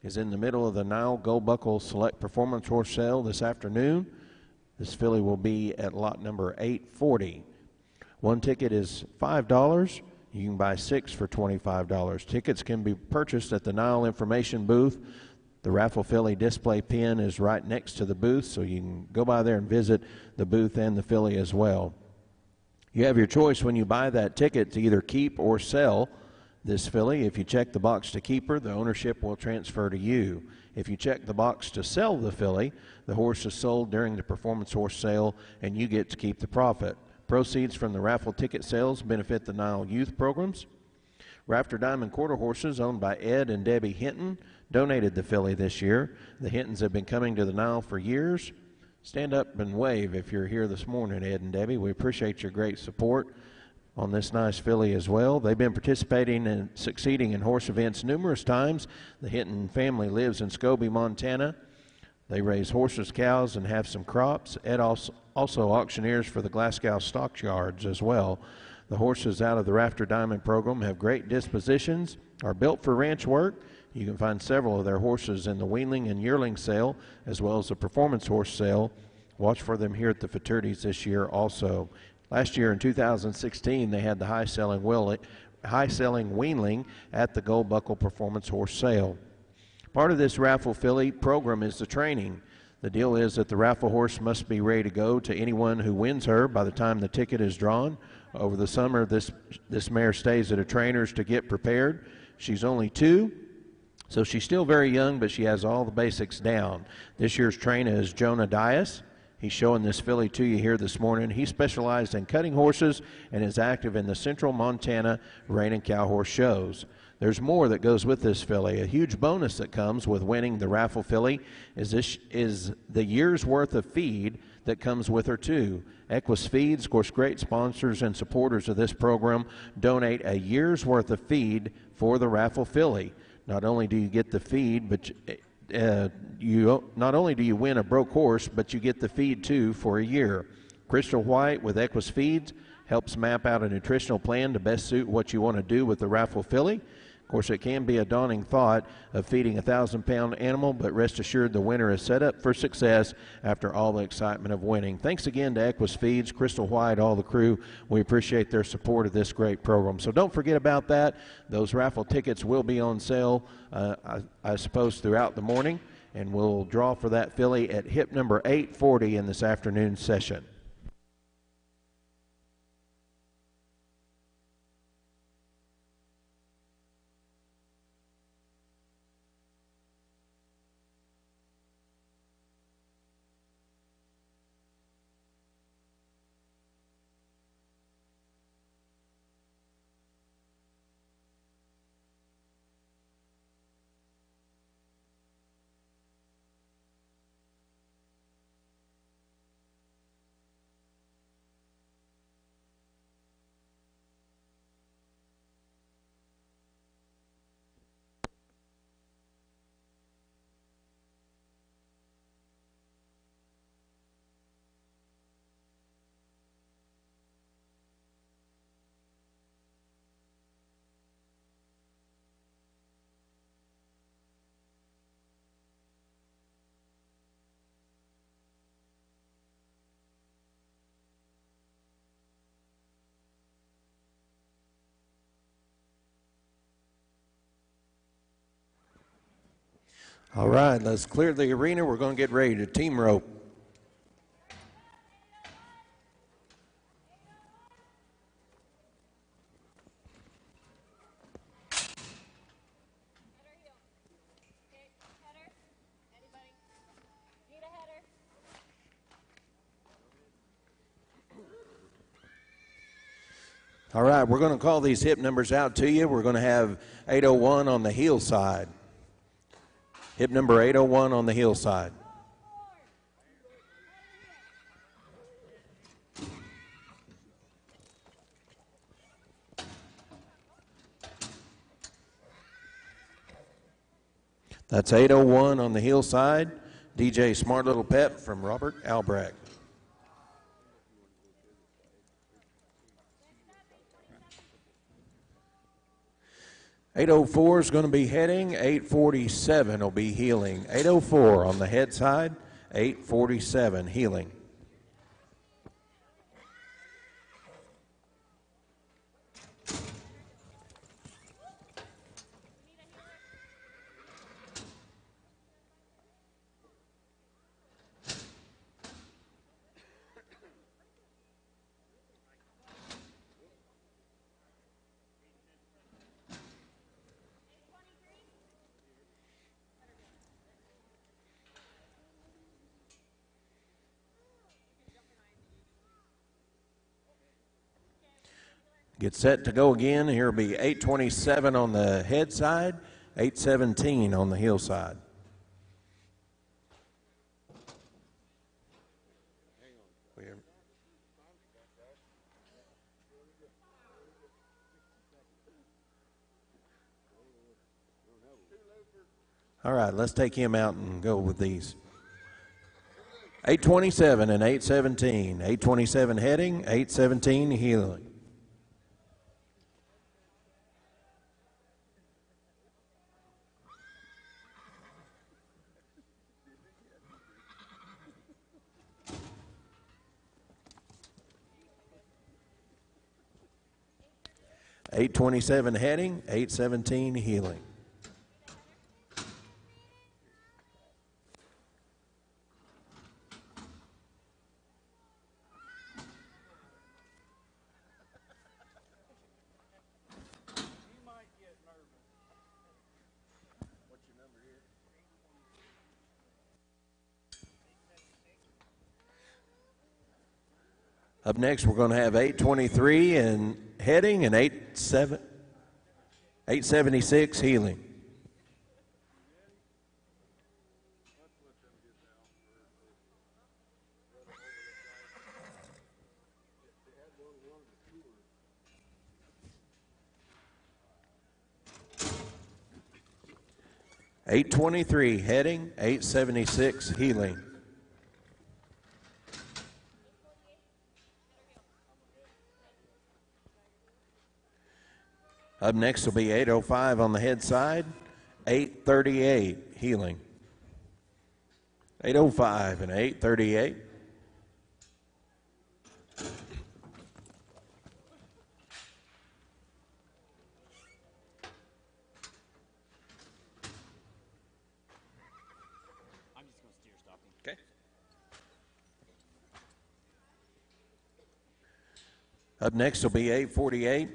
is in the middle of the NILE Gold Buckle Select Performance Horse Sale this afternoon. This filly will be at lot number 840. One ticket is $5. You can buy 6 for $25. Tickets can be purchased at the NILE information booth. The Raffle filly display pin is right next to the booth, so you can go by there and visit the booth and the filly as well. You have your choice when you buy that ticket to either keep or sell this filly. If you check the box to keep her, the ownership will transfer to you. If you check the box to sell the filly, the horse is sold during the performance horse sale and you get to keep the profit. Proceeds from the raffle ticket sales benefit the NILE youth programs. Rafter Diamond Quarter Horses, owned by Ed and Debbie Hinton, donated the filly this year. The Hintons have been coming to the NILE for years. Stand up and wave if you're here this morning, Ed and Debbie. We appreciate your great support on this nice filly as well. They've been participating and succeeding in horse events numerous times. The Hinton family lives in Scobie, Montana. They raise horses, cows, and have some crops. Ed also auctioneers for the Glasgow stockyards as well. The horses out of the Rafter Diamond program have great dispositions, are built for ranch work. You can find several of their horses in the weanling and yearling sale, as well as the performance horse sale. Watch for them here at the fraternities this year also. Last year in 2016, they had the high-selling weanling at the Gold Buckle Performance Horse Sale. Part of this raffle filly program is the training. The deal is that the raffle horse must be ready to go to anyone who wins her by the time the ticket is drawn. Over the summer, this mare stays at a trainer's to get prepared. She's only 2, so she's still very young, but she has all the basics down. This year's trainer is Jonah Dias. He's showing this filly to you here this morning. He specialized in cutting horses and is active in the Central Montana Reining cow horse shows. There's more that goes with this filly. A huge bonus that comes with winning the raffle filly is the year's worth of feed that comes with her too. Equus Feeds, of course, great sponsors and supporters of this program, donate a year's worth of feed for the raffle filly. Not only do you get the feed, but not only do you win a broke horse, but you get the feed too for a year. Crystal White with Equus Feeds helps map out a nutritional plan to best suit what you want to do with the raffle filly. Of course, it can be a daunting thought of feeding a 1,000-pound animal, but rest assured the winner is set up for success after all the excitement of winning. Thanks again to Equus Feeds, Crystal White, all the crew. We appreciate their support of this great program. So don't forget about that. Those raffle tickets will be on sale, I suppose, throughout the morning, and we'll draw for that filly at hip number 840 in this afternoon session. All right, let's clear the arena. We're going to get ready to team rope. All right, we're going to call these hip numbers out to you. We're going to have 801 on the heel side. Hip number 801 on the heel side. That's 801 on the heel side. DJ Smart Little Pep from Robert Albrecht. .804 is going to be heading. 847 will be heeling. 804 on the head side. 847 heeling. Get set to go again. Here will be 827 on the head side, 817 on the heel side. All right, let's take him out and go with these. 827 and 817. 827 heading, 817 heeling. $827 heading, $817 heeling. Up next, we're going to have 823 and heading and 876 heeling. $823 heading, $876 heeling. Up next will be 805 on the head side, 838 heeling. 805 and 838. I'm just going to steer stopping. Okay. Up next will be 848.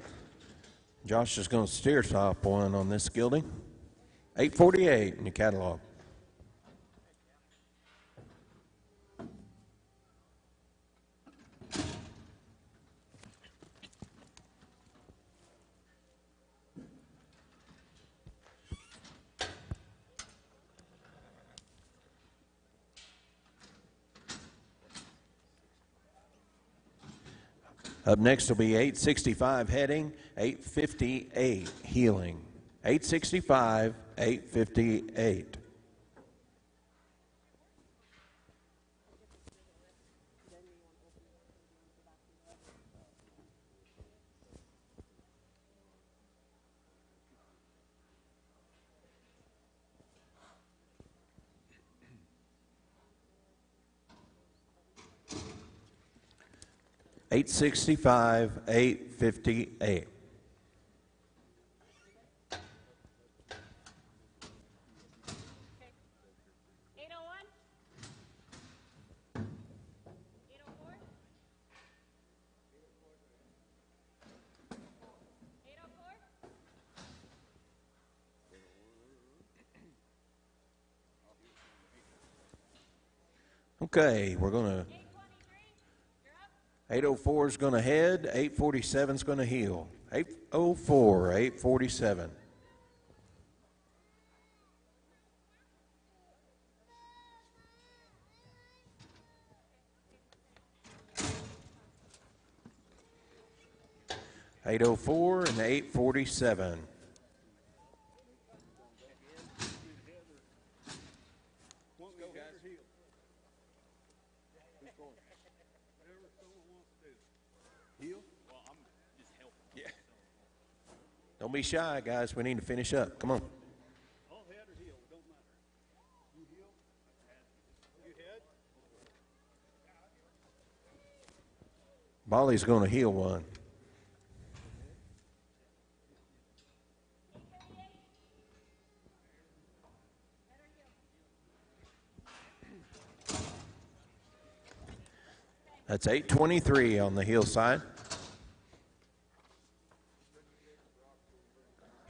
Josh is going to steer stop one on this gelding. 848 in the catalog. Up next will be 865 heading, 858 heeling. 865, 858. $865, $858. Okay, we're going to. 804 is going to head, 847 is going to heel. 804, 847. $804 and $847. Don't be shy, guys. We need to finish up. Come on. All head or heel, don't matter. You heel? You head? Bolly's going to heel one. That's 823 on the heel side.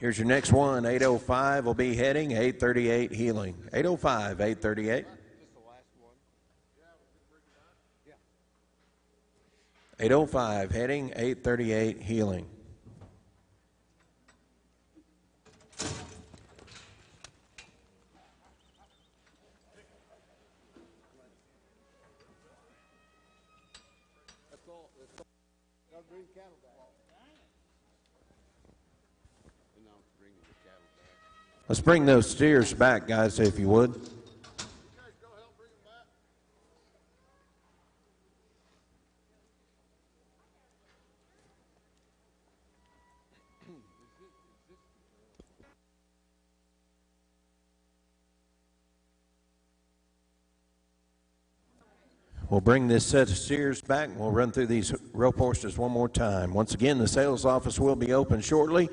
Here's your next one. 805 will be heading, 838 heeling. 805, 838. Just the last one. 805 heading, 838 heeling. bring cattle back. And I'm bringing the cattle back. Let's bring those steers back, guys, if you would. You guys go help bring them back. We'll bring this set of steers back, and we'll run through these rope horses one more time. Once again, the sales office will be open shortly,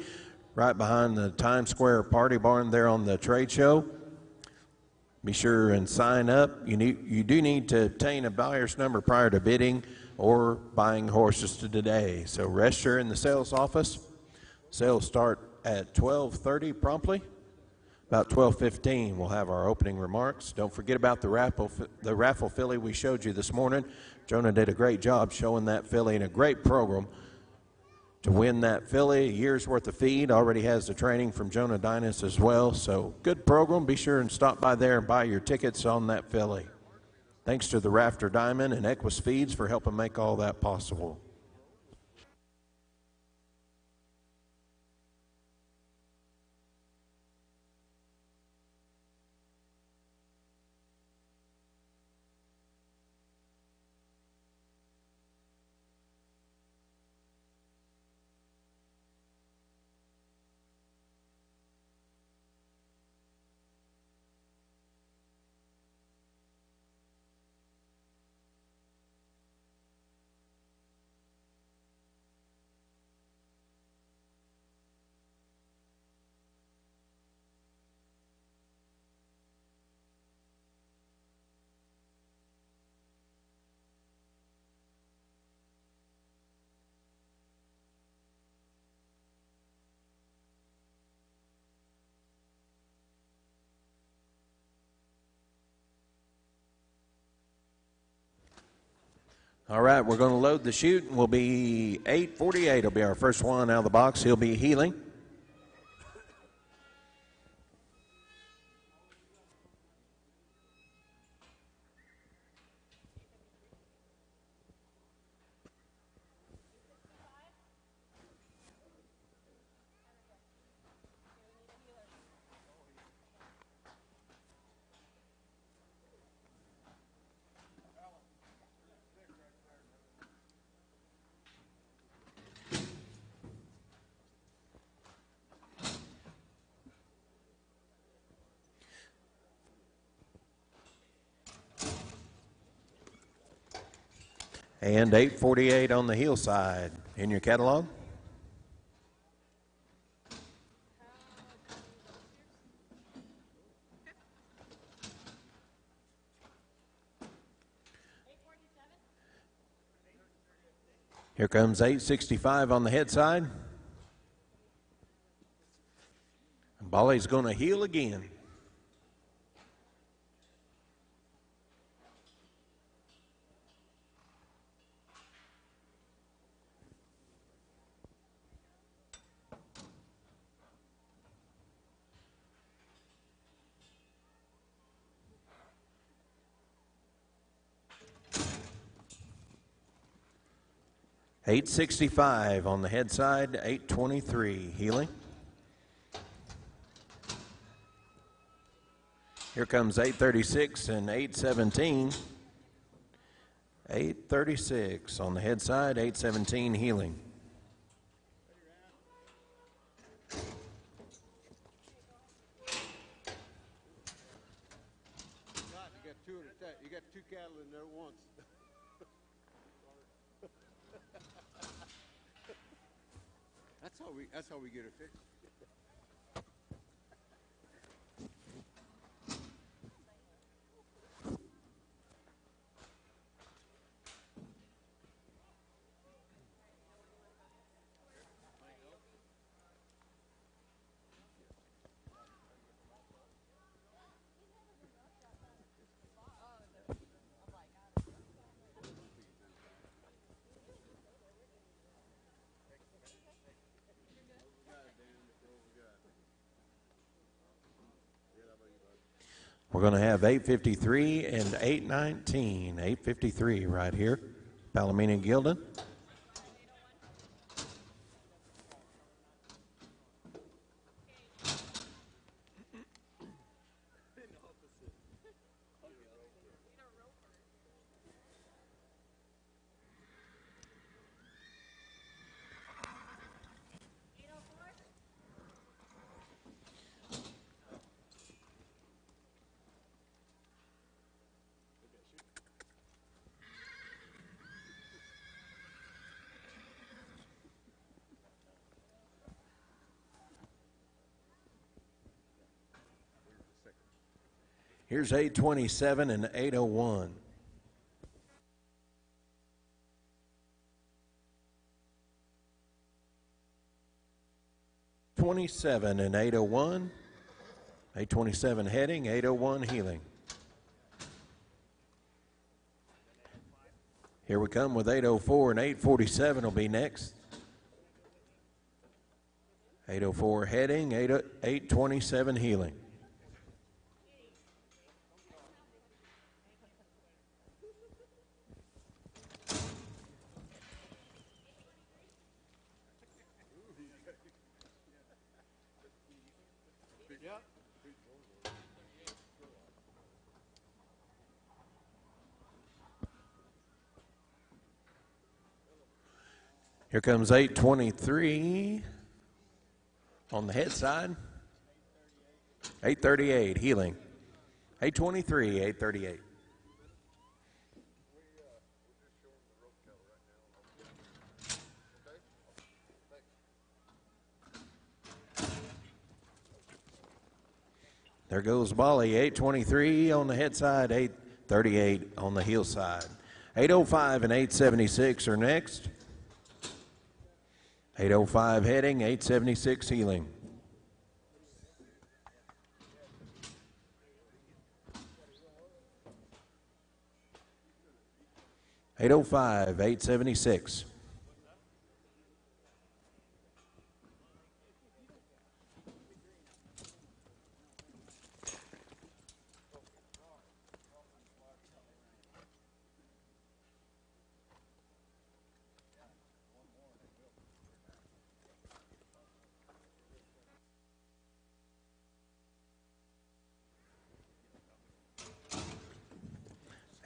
right behind the Times Square Party Barn there on the trade show. Be sure and sign up. You do need to obtain a buyer's number prior to bidding or buying horses today. So rest here in the sales office. Sales start at 12:30 promptly. About 12:15, we'll have our opening remarks. Don't forget about the raffle filly we showed you this morning. Jonah did a great job showing that filly in a great program. To win that filly, a year's worth of feed, already has the training from Jonah Dinas as well. So good program. Be sure and stop by there and buy your tickets on that filly. Thanks to the Rafter Diamond and Equus Feeds for helping make all that possible. All right, we're going to load the chute, and we'll be 8:48. Will be our first one out of the box. He'll be Healing. And 8:48 on the heel side. In your catalog. Here comes 8:65 on the head side. And Bolly's going to heel again. $865 on the head side, $823 Healing. Here comes 836 and 817. 836 on the head side, 817 Healing. You got two at a time. You got two cattle in there at once. That's how we get it fixed. We're going to have 853 and 819. 853 right here. Palomino Gildan. Here's 827 and 801. 27 and 801. 827 heading, 801 heeling. Here we come with 804 and 847 will be next. 804 heading, 827 heeling. Here comes 823 on the head side. 838 heeling. 823, 838. There goes Bali, 823 on the head side, 838 on the heel side. 805 and 876 are next. 805 heading, 876 heeling. $805, $876.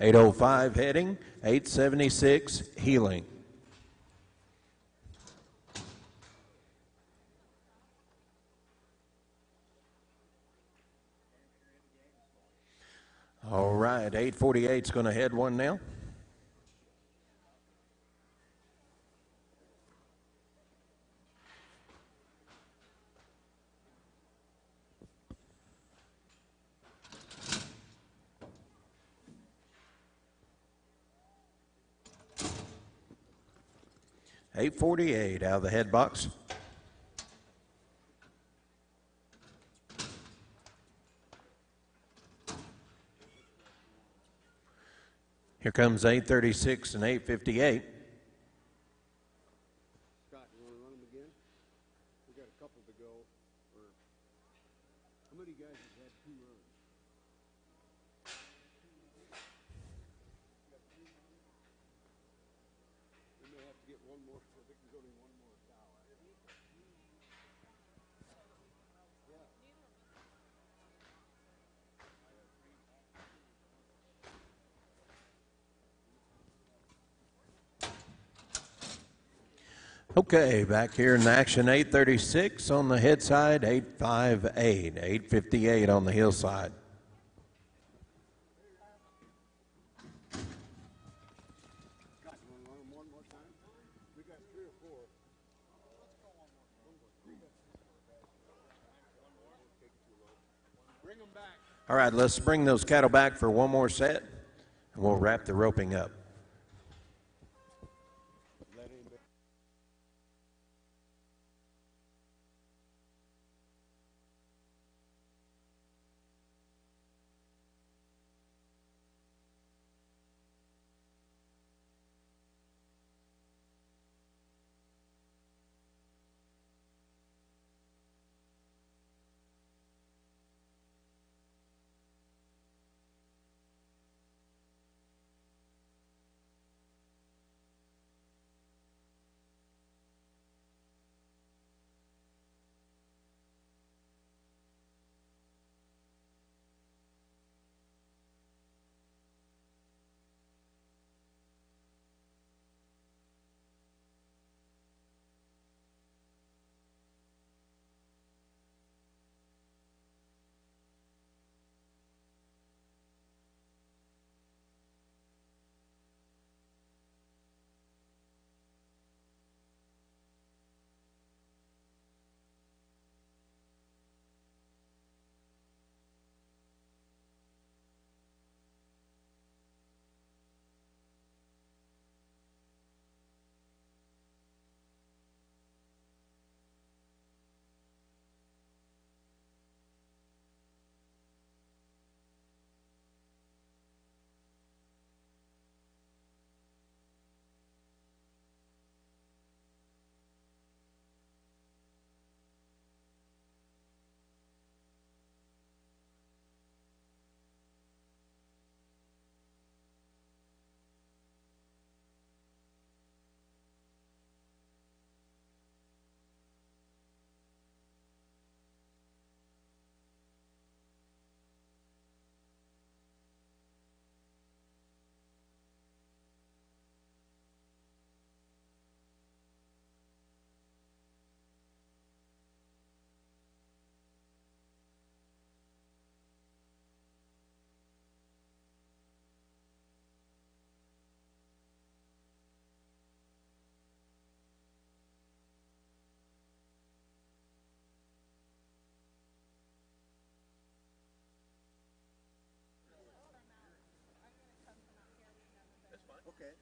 $805 heading, $876 heeling. All right, 848 is going to head one now. $848 out of the head box. Here comes 836 and 858. Scott, you want to run them again? We got a couple to go. Or how many guys have had 2 runs? We may have to get one more, so they can go to one more cow. Okay, back here in action, 836 on the head side, 858, 858 on the heel side. Scott, you want to run them one more time? We got 3 or 4. Let's go one more. Bring them back. All right, let's bring those cattle back for one more set, and we'll wrap the roping up.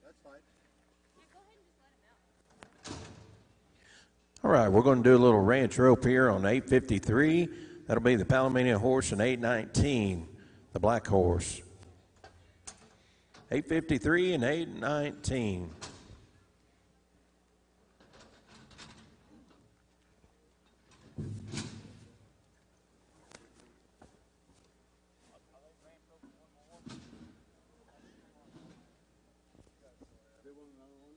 That's fine. All right, we're going to do a little ranch rope here on 853. That'll be the Palomino horse and 819, the black horse. 853 and 819. They want another one?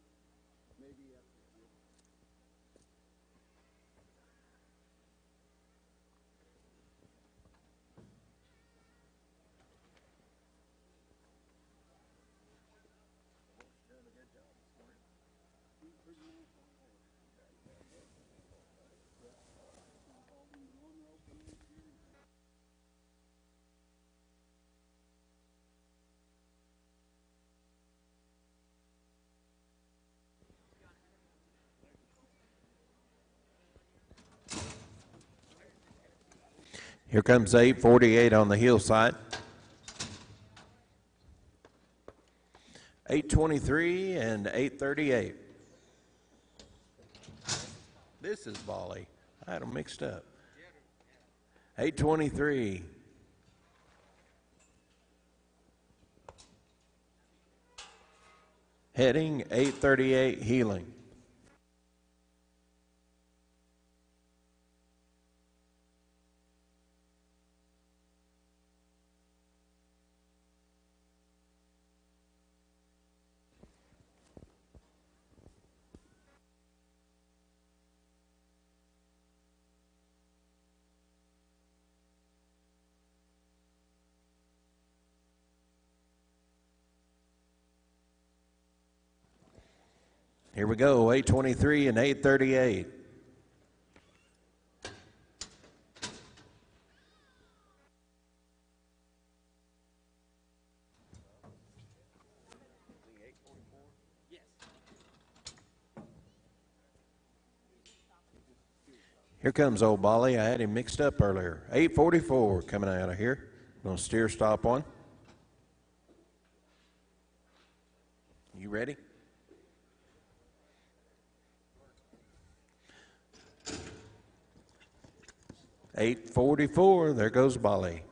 Maybe after. Here comes 848 on the heel side. 823 and 838. This is volley. I had them mixed up. 823. Heading 838 heeling. Here we go, 823 and 838. Here comes old Bolly. I had him mixed up earlier. 844 coming out of here. Going to steer stop one. You ready? $8.44. There goes Bolly.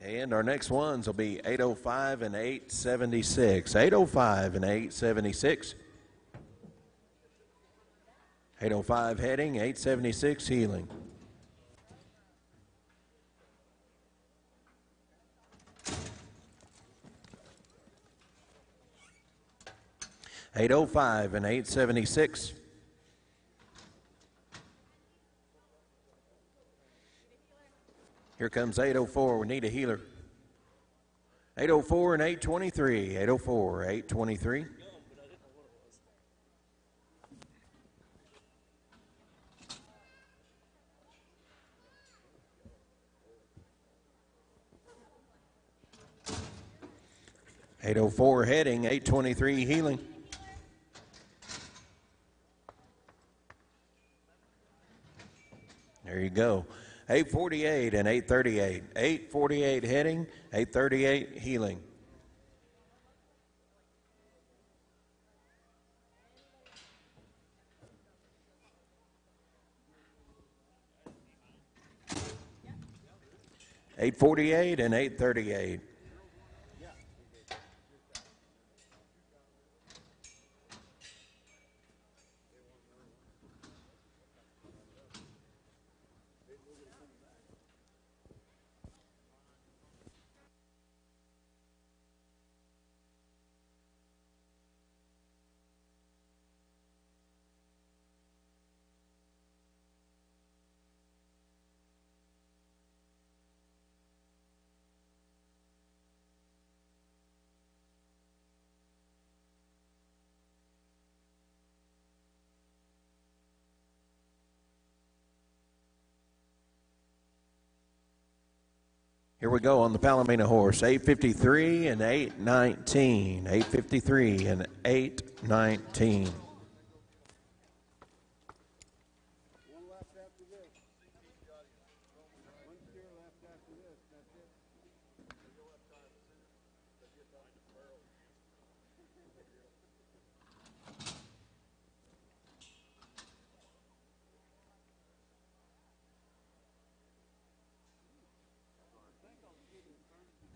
And our next ones will be 805 and 876. 805 and 876. 805 heading, 876 heeling. $805 and $876. Here comes $804. We need a healer. $804 and $823. $804, $823. $804 heading, $823 healing. There you go. 848 and 838. 848 heading, 838 healing. $848 and 838. Here we go on the Palomino horse, 853 and 819. 853 and 819.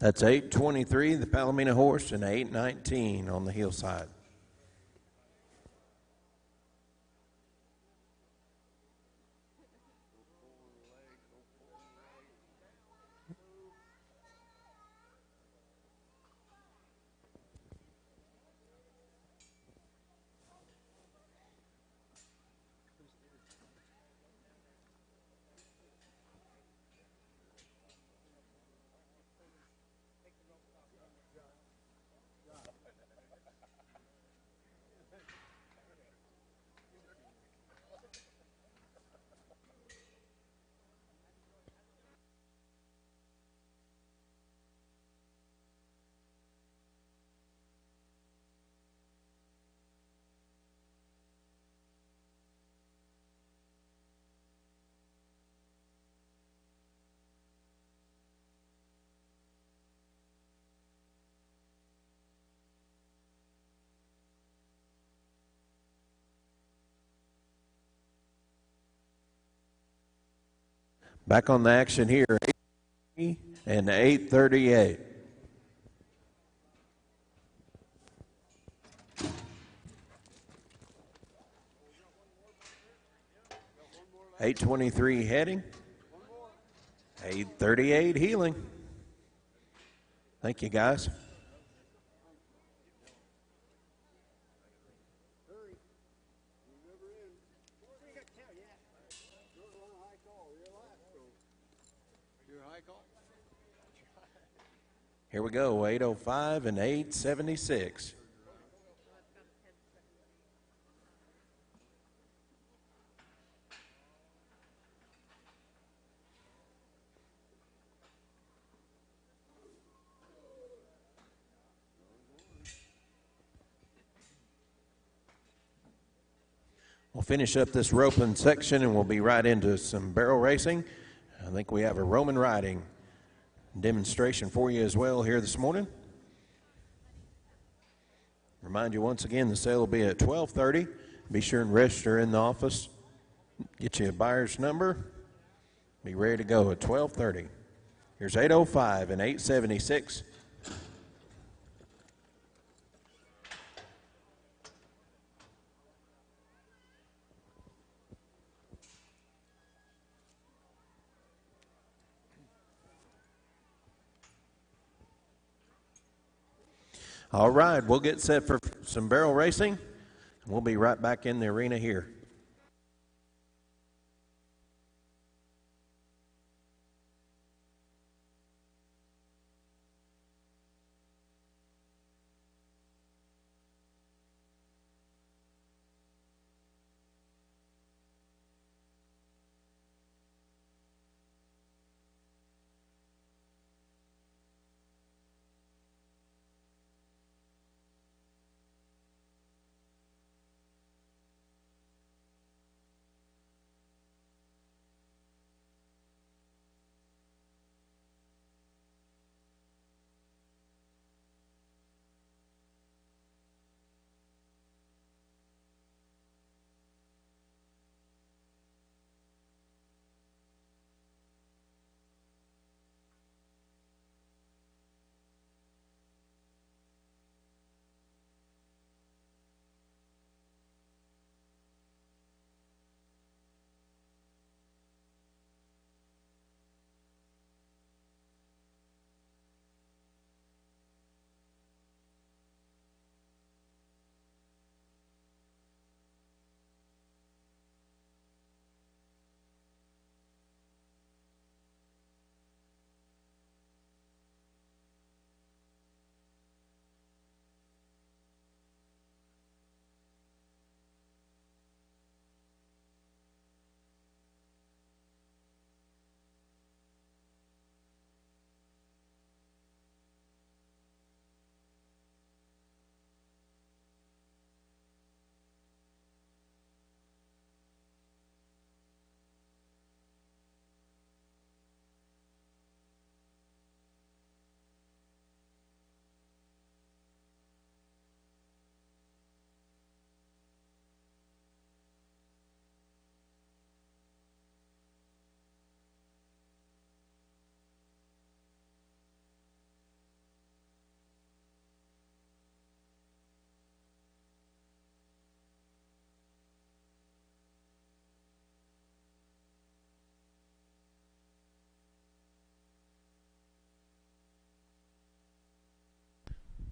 That's 8:23, the Palomino horse, and 8:19 on the hillside. Back on the action here, 8:30 and 8:38. $8:23 heading, 8:38 healing. Thank you, guys. Hurry. You're never in. You're on a high call. You're last, so. You're a high call? Here we go, 8:05 and 8:76. We'll finish up this roping section and we'll be right into some barrel racing. I think we have a Roman riding demonstration for you as well here this morning. Remind you once again, the sale will be at 12:30. Be sure and register in the office. Get you a buyer's number. Be ready to go at 12:30. Here's 8:05 and 8:76. All right, we'll get set for some barrel racing. We'll be right back in the arena here.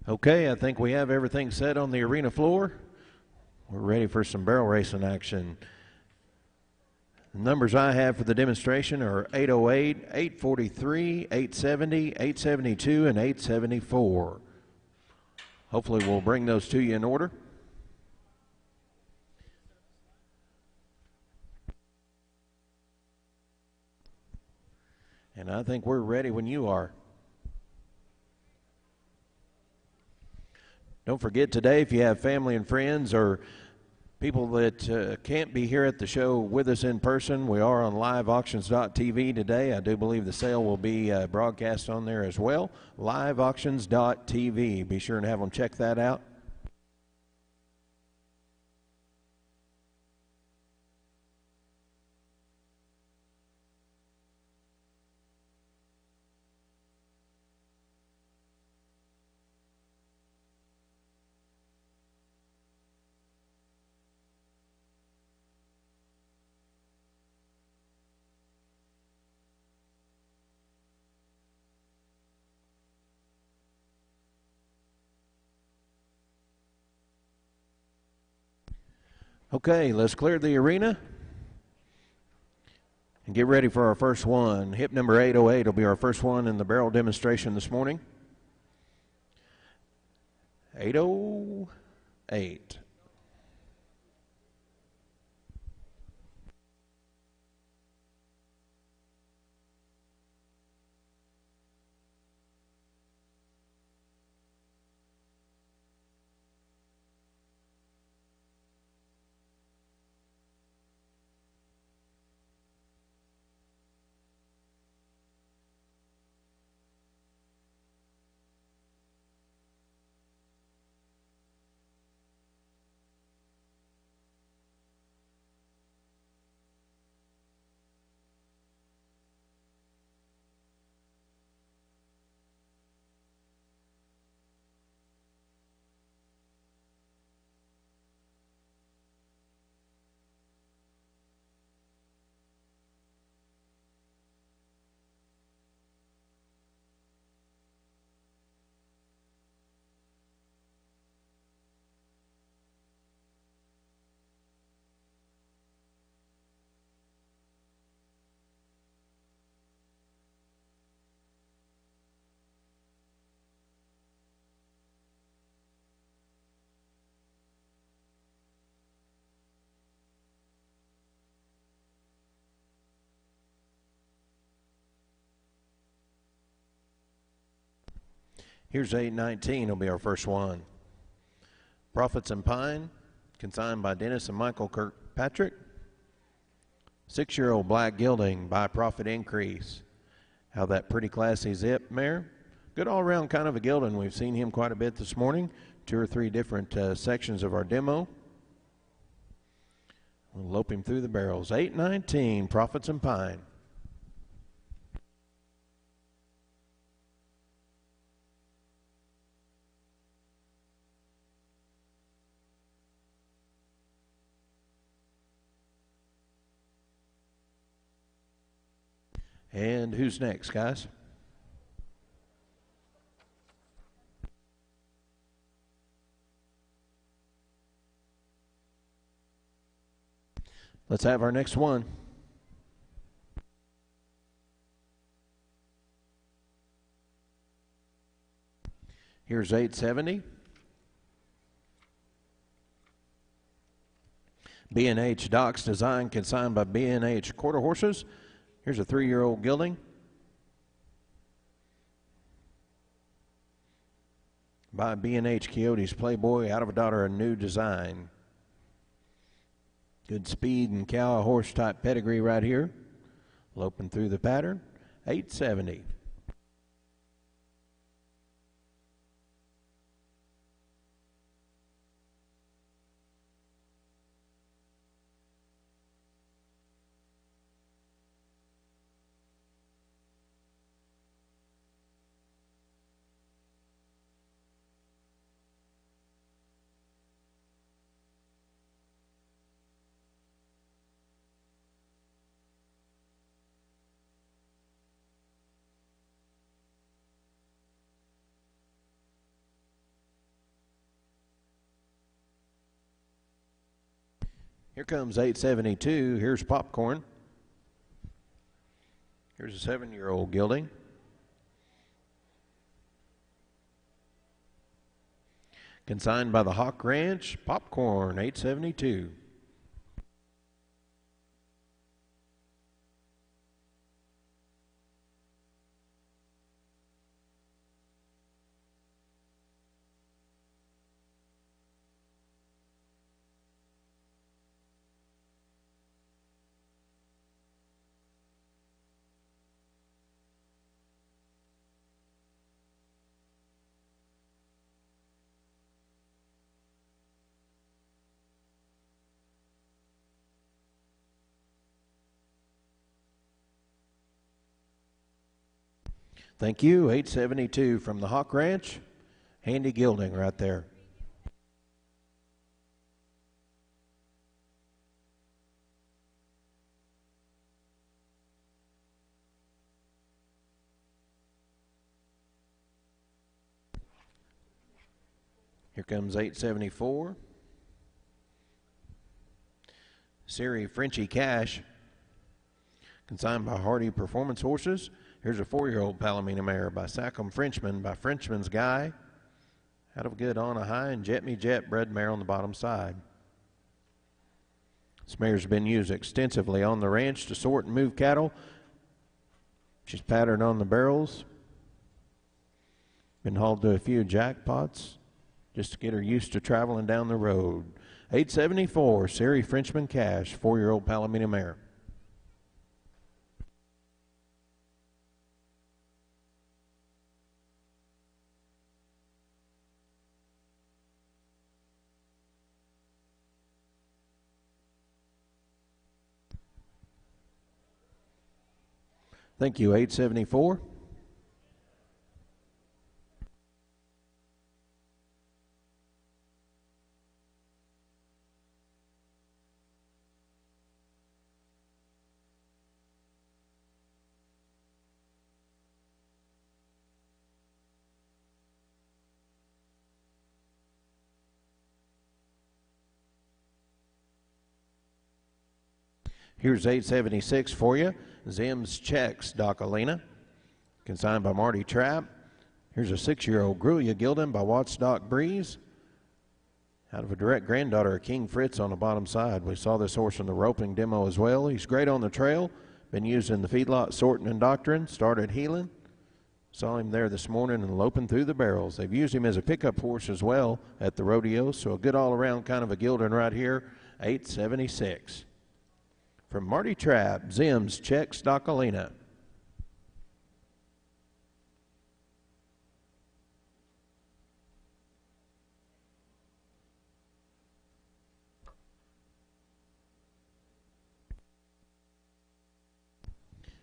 Okay, I think we have everything set on the arena floor. We're ready for some barrel racing action. The numbers I have for the demonstration are 808, 843, 870, 872, and 874. Hopefully we'll bring those to you in order. And I think we're ready when you are. Don't forget today, if you have family and friends or people that can't be here at the show with us in person, we are on liveauctions.tv today. I do believe the sale will be broadcast on there as well. Liveauctions.tv. Be sure and have them check that out. Okay, let's clear the arena and get ready for our first one. Hip number 808 will be our first one in the barrel demonstration this morning. 808. Here's 819 will be our first one. Profits and Pine, consigned by Dennis and Michael Kirkpatrick. 6-year-old black gilding by Profit Increase. How that pretty classy zip mare. Good all-around kind of a gilding. We've seen him quite a bit this morning. 2 or 3 different sections of our demo. We'll lope him through the barrels. 819, Profits and Pine. And who's next, guys? Let's have our next one. Here's 870. B&H Docks Design, consigned by B&H Quarter Horses. Here's a 3-year-old gilding by B&H Coyotes Playboy, out of a daughter, a new design. Good speed and cow horse type pedigree right here. Loping through the pattern. 870. Here comes 872. Here's Popcorn. Here's a 7-year-old gelding. Consigned by the Hawk Ranch, Popcorn, 872. Thank you, 872 from the Hawk Ranch. Handy gelding right there. Here comes 874. Siri Frenchy Cash. Consigned by Hardy Performance Horses. Here's a 4-year-old Palomino mare by Sackham Frenchman by Frenchman's Guy. Out of good on a high and Jet Me Jet bred mare on the bottom side. This mare's been used extensively on the ranch to sort and move cattle. She's patterned on the barrels. Been hauled to a few jackpots just to get her used to traveling down the road. 874, Siri Frenchman Cash, 4-year-old Palomino mare. Thank you, 874. Here's 876 for you. Zim's Checks, Docalina. Consigned by Marty Trapp. Here's a 6-year-old Gruya Gildan by Wattsdock Breeze. Out of a direct granddaughter of King Fritz on the bottom side. We saw this horse in the roping demo as well. He's great on the trail. Been used in the feedlot sorting and doctoring. Started healing. Saw him there this morning and loping through the barrels. They've used him as a pickup horse as well at the rodeo. So a good all-around kind of a Gildan right here. 876. From Marty Trapp, Zim's Checks, Docalina.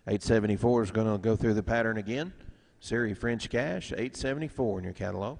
$874 is going to go through the pattern again. Siri French Cash, $874 in your catalog.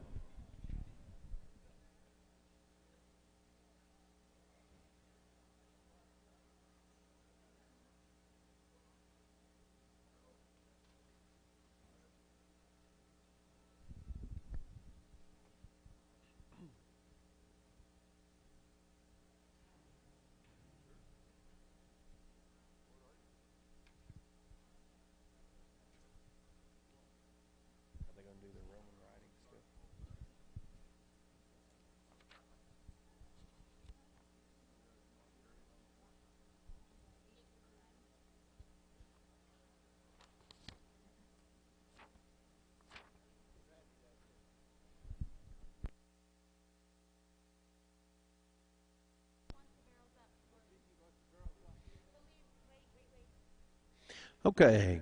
Okay.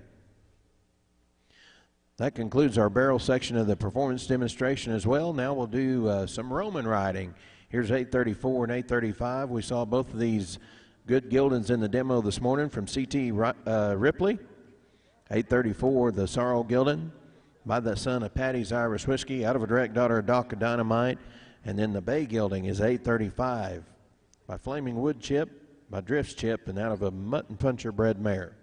That concludes our barrel section of the performance demonstration as well. Now we'll do some Roman riding. Here's 834 and 835. We saw both of these good Gildans in the demo this morning from CT Ripley. 834, the Sorrel Gildan by the son of Patty's Irish Whiskey, out of a direct daughter of Doc of Dynamite. And then the Bay Gilding is 835 by Flaming Wood Chip, by Drifts Chip, and out of a Mutton Puncher bred mare.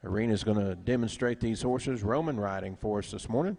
Arena's going to demonstrate these horses Roman riding for us this morning.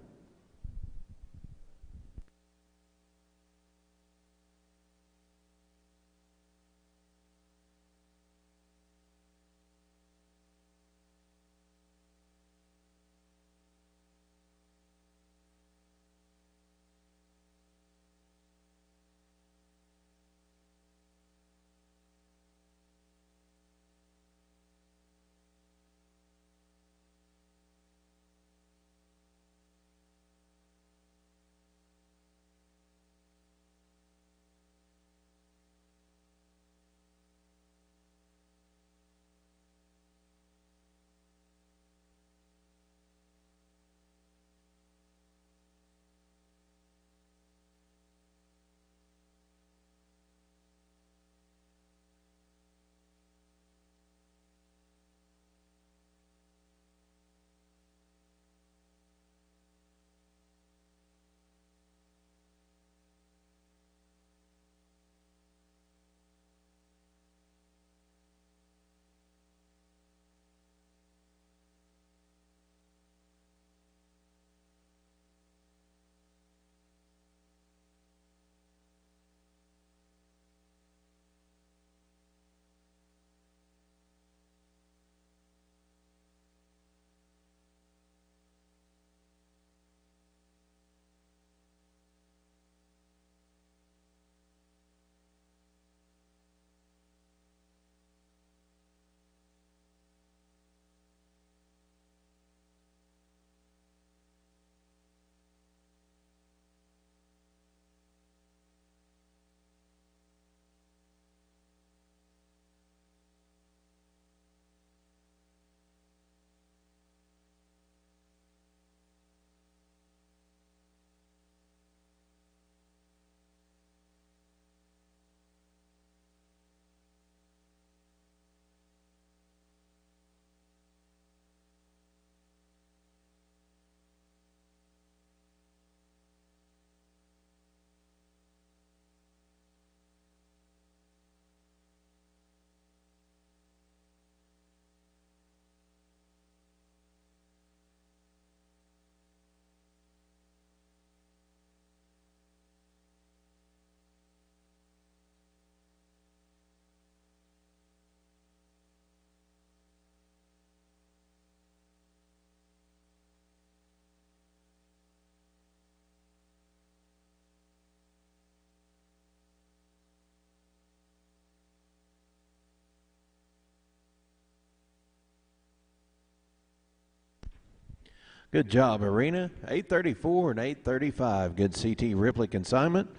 Good job, Arena. 834 and 835. Good CT Ripley consignment.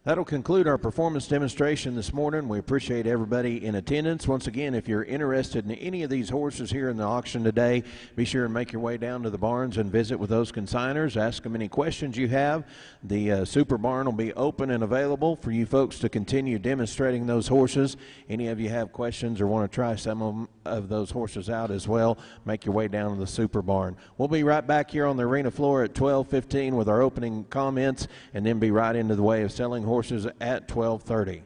That'll conclude our performance demonstration this morning. We appreciate everybody in attendance. Once again, if you're interested in any of these horses here in the auction today, be sure and make your way down to the barns and visit with those consigners. Ask them any questions you have. The Super Barn will be open and available for you folks to continue demonstrating those horses. Any of you have questions or want to try some of those horses out as well, make your way down to the Super Barn. We'll be right back here on the arena floor at 12:15 with our opening comments, and then be right into the way of selling horses at 12:30.